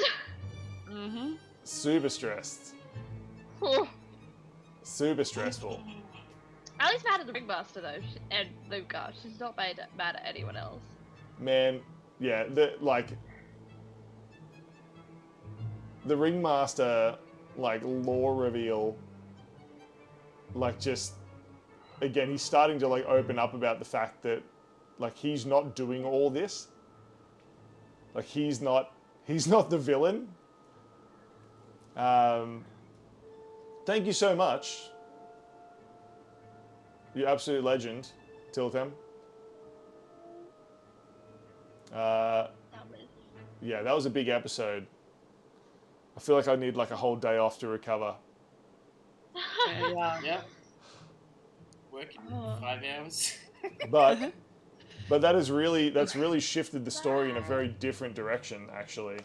Mm-hmm. Super stressed. Super stressful. Ali's mad at the Ringmaster though, and Luca. She's not mad at anyone else. Man, yeah, the Ringmaster, like, lore reveal, like, just, again, he's starting to, like, open up about the fact that, like, he's not doing all this. Like, he's not the villain. thank you so much. You absolute legend, Tiltham. That was. Yeah, that was a big episode. I feel like I need like a whole day off to recover. Yeah. Yeah. Working Oh. 5 hours. But that's really shifted the story in a very different direction, actually.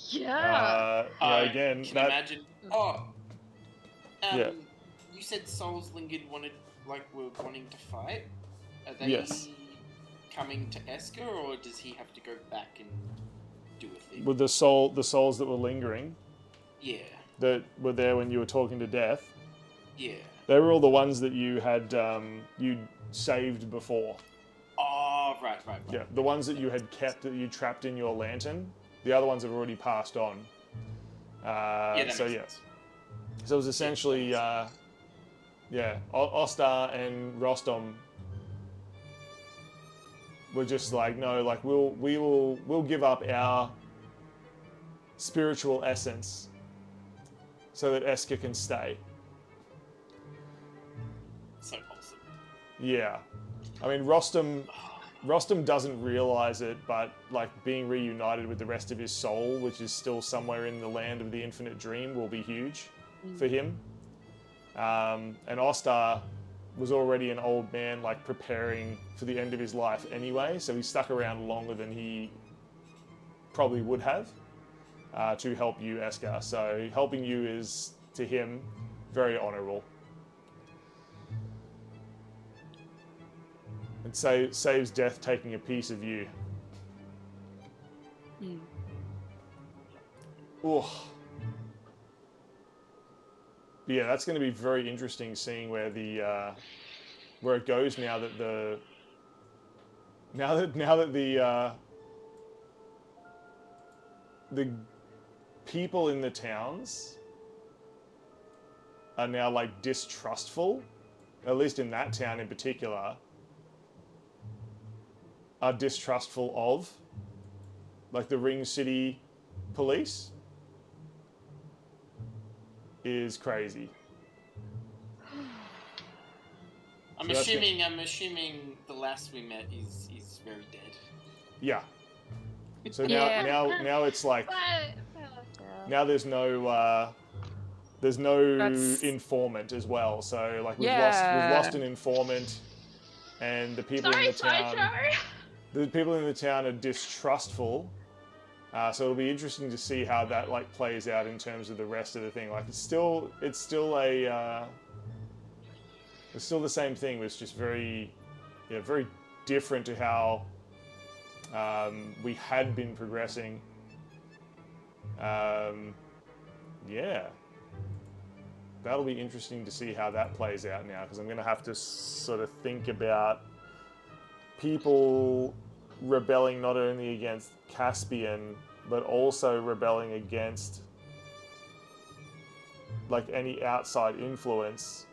Yeah. Yeah, again, can that imagine. Oh, Yeah. you said souls lingered were wanting to fight. Are they Yes. coming to Esker, or does he have to go back and do a thing? with the souls that were lingering, Yeah, that were there when you were talking to Death, yeah. they were all the ones that you had you saved before. Oh, right. Yeah, the ones that you had kept, that you trapped in your lantern. The other ones have already passed on. Yeah, that so makes yeah, sense. so it was essentially Ostar and Rostom were just like, no, like we'll give up our spiritual essence so that Esker can stay. So awesome. Yeah, I mean Rostam doesn't realize it, but like being reunited with the rest of his soul, which is still somewhere in the land of the infinite dream, will be huge for him. And Ostar was already an old man, like preparing for the end of his life anyway, so he stuck around longer than he probably would have to help you, Esker. So helping you is, to him, very honourable. It saves Death taking a piece of you. Ooh. But yeah, that's going to be very interesting seeing where the where it goes now that the people in the towns are now like distrustful, at least in that town in particular, are distrustful of like the Ring City police is crazy. I'm So that's good. assuming the last we met is very dead. Yeah. So now Yeah. now it's like now there's no That's- informant as well. So like we've Yeah. lost an informant, and the people in Sorry, the town Sideshow. the people in the town are distrustful. So it'll be interesting to see how that like plays out in terms of the rest of the thing. Like it's still the same thing, but it's just very different to how we had been progressing. Yeah, that'll be interesting to see how that plays out now, because I'm going to have to sort of think about people rebelling not only against Caspian, but also rebelling against like any outside influence,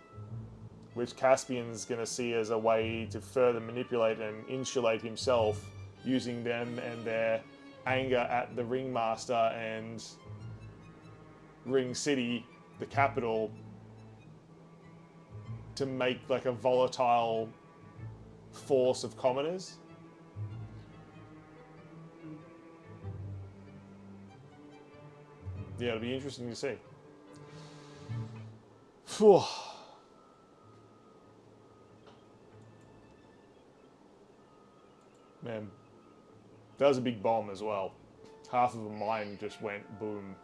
which Caspian's going to see as a way to further manipulate and insulate himself, using them and their anger at the Ringmaster and Ring City, the capital, to make like a volatile force of commoners. Yeah, it'll be interesting to see. Phew. Man, that was a big bomb as well. Half of a mine just went boom.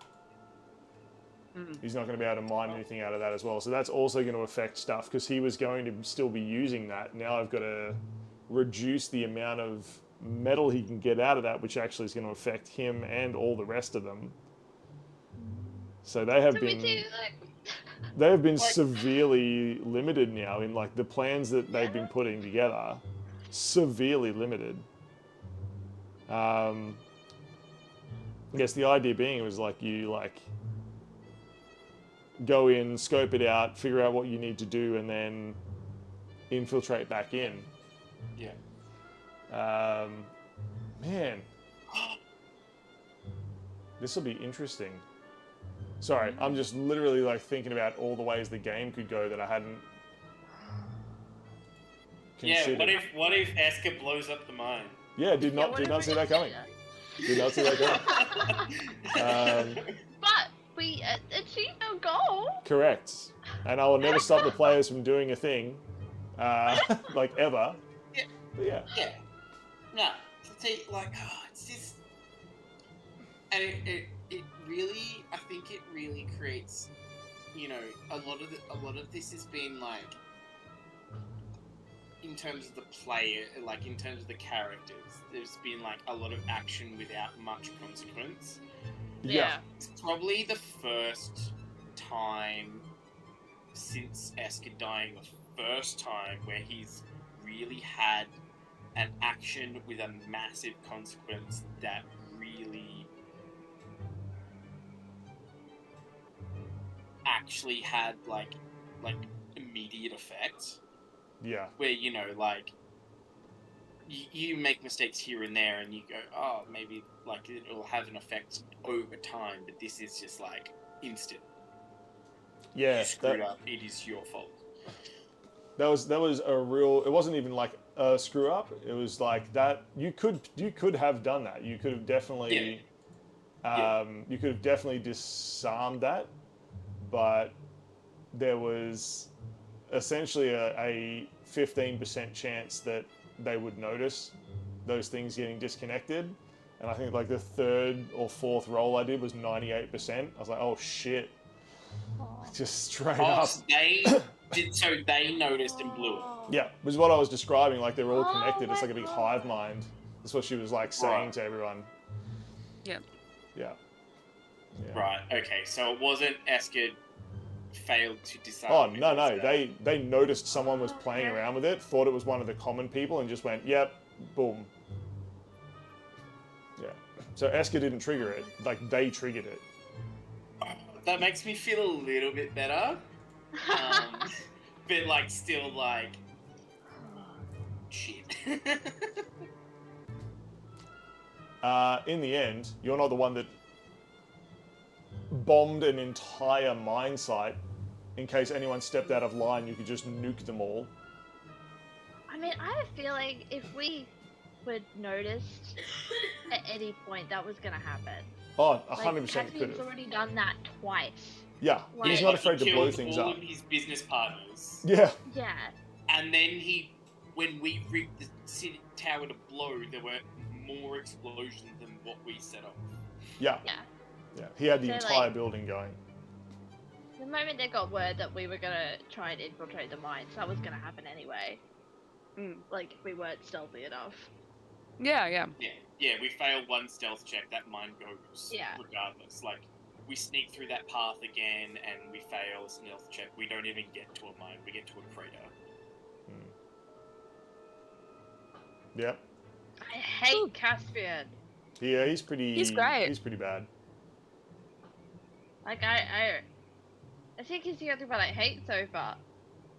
He's not going to be able to mine anything out of that as well. So that's also going to affect stuff, because he was going to still be using that. Now I've got to reduce the amount of metal he can get out of that, which actually is going to affect him and all the rest of them. So they have been severely limited now in like the plans that they've been putting together. Severely limited. I guess the idea being it was like you like go in, scope it out, figure out what you need to do, and then infiltrate back in. Yeah. Man, this will be interesting. Sorry, I'm just literally like thinking about all the ways the game could go that I hadn't considered. Yeah, what if Esker blows up the mine? Yeah, did not see that coming. Did not see that coming. But we achieved our goal. Correct. And I will never stop the players from doing a thing, like ever. Yeah. But yeah. Yeah. No. See, like, it's just, and it really, I think it really creates, you know, a lot of this has been like, in terms of the player, like in terms of the characters, there's been like a lot of action without much consequence. Yeah. It's probably the first time since Esker dying, the first time where he's really had an action with a massive consequence that really actually had like immediate effects. Yeah. Where, you know, like you make mistakes here and there and you go, oh, maybe like it'll have an effect over time, but this is just like instant. Yeah. You screwed up, it is your fault. That was a real. It wasn't even like a screw up. It was like that. You could have done that. You could have definitely. You could have definitely disarmed that, but there was essentially a 15% chance that they would notice those things getting disconnected, and I think like the third or fourth roll I did was 98%. I was like, oh shit, just straight up. So they noticed and blew it. Yeah, was what I was describing. Like they're all connected. It's like a big hive mind. That's what she was like saying to everyone. Yeah. Yeah. Right. Okay. So it wasn't Esker failed to disarm. Oh no. They noticed someone was playing around with it, thought it was one of the common people, and just went, yep, boom. Yeah. So Esker didn't trigger it. Like they triggered it. That makes me feel a little bit better. But like still like shit. In the end, you're not the one that bombed an entire mine site. In case anyone stepped out of line, you could just nuke them all. I mean, I have a feeling if we were noticed at any point, that was gonna happen. Oh, Like, 100% could Caspian's have. already done that twice. Yeah, Like- he's not afraid to He blow killed things all up. of his business partners. Yeah. Yeah. And then when we rigged the city tower to blow, there were more explosions than what we set off. Yeah. Yeah. Yeah. He had the So, entire like- building going. The moment they got word that we were gonna try and infiltrate the mines, that was gonna happen anyway. Like, if we weren't stealthy enough. Yeah. Yeah, we failed one stealth check, that mine goes Yeah. regardless. Like, we sneak through that path again and we fail a stealth check. We don't even get to a mine, we get to a crater. Yep. I hate Caspian. Yeah, he's pretty. He's great. He's pretty bad. Like, I think he's the only one I hate so far.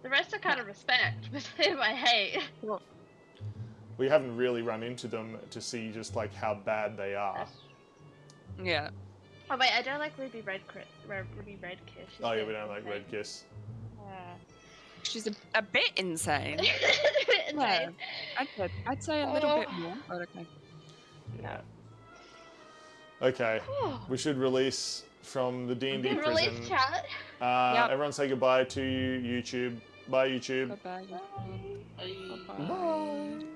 The rest I kind of respect, but him I hate. We haven't really run into them to see just like how bad they are. Yeah. Oh wait, I don't like Ruby Redkiss. She's Oh yeah, so we don't like insane. Red Kiss. Yeah. She's a bit insane. Insane. I'd say a little bit more, but okay. Yeah. Okay, we should release from the D&D Good prison. release chat. Yep. Everyone say goodbye to YouTube. Bye YouTube. Bye-bye. I- Bye-bye.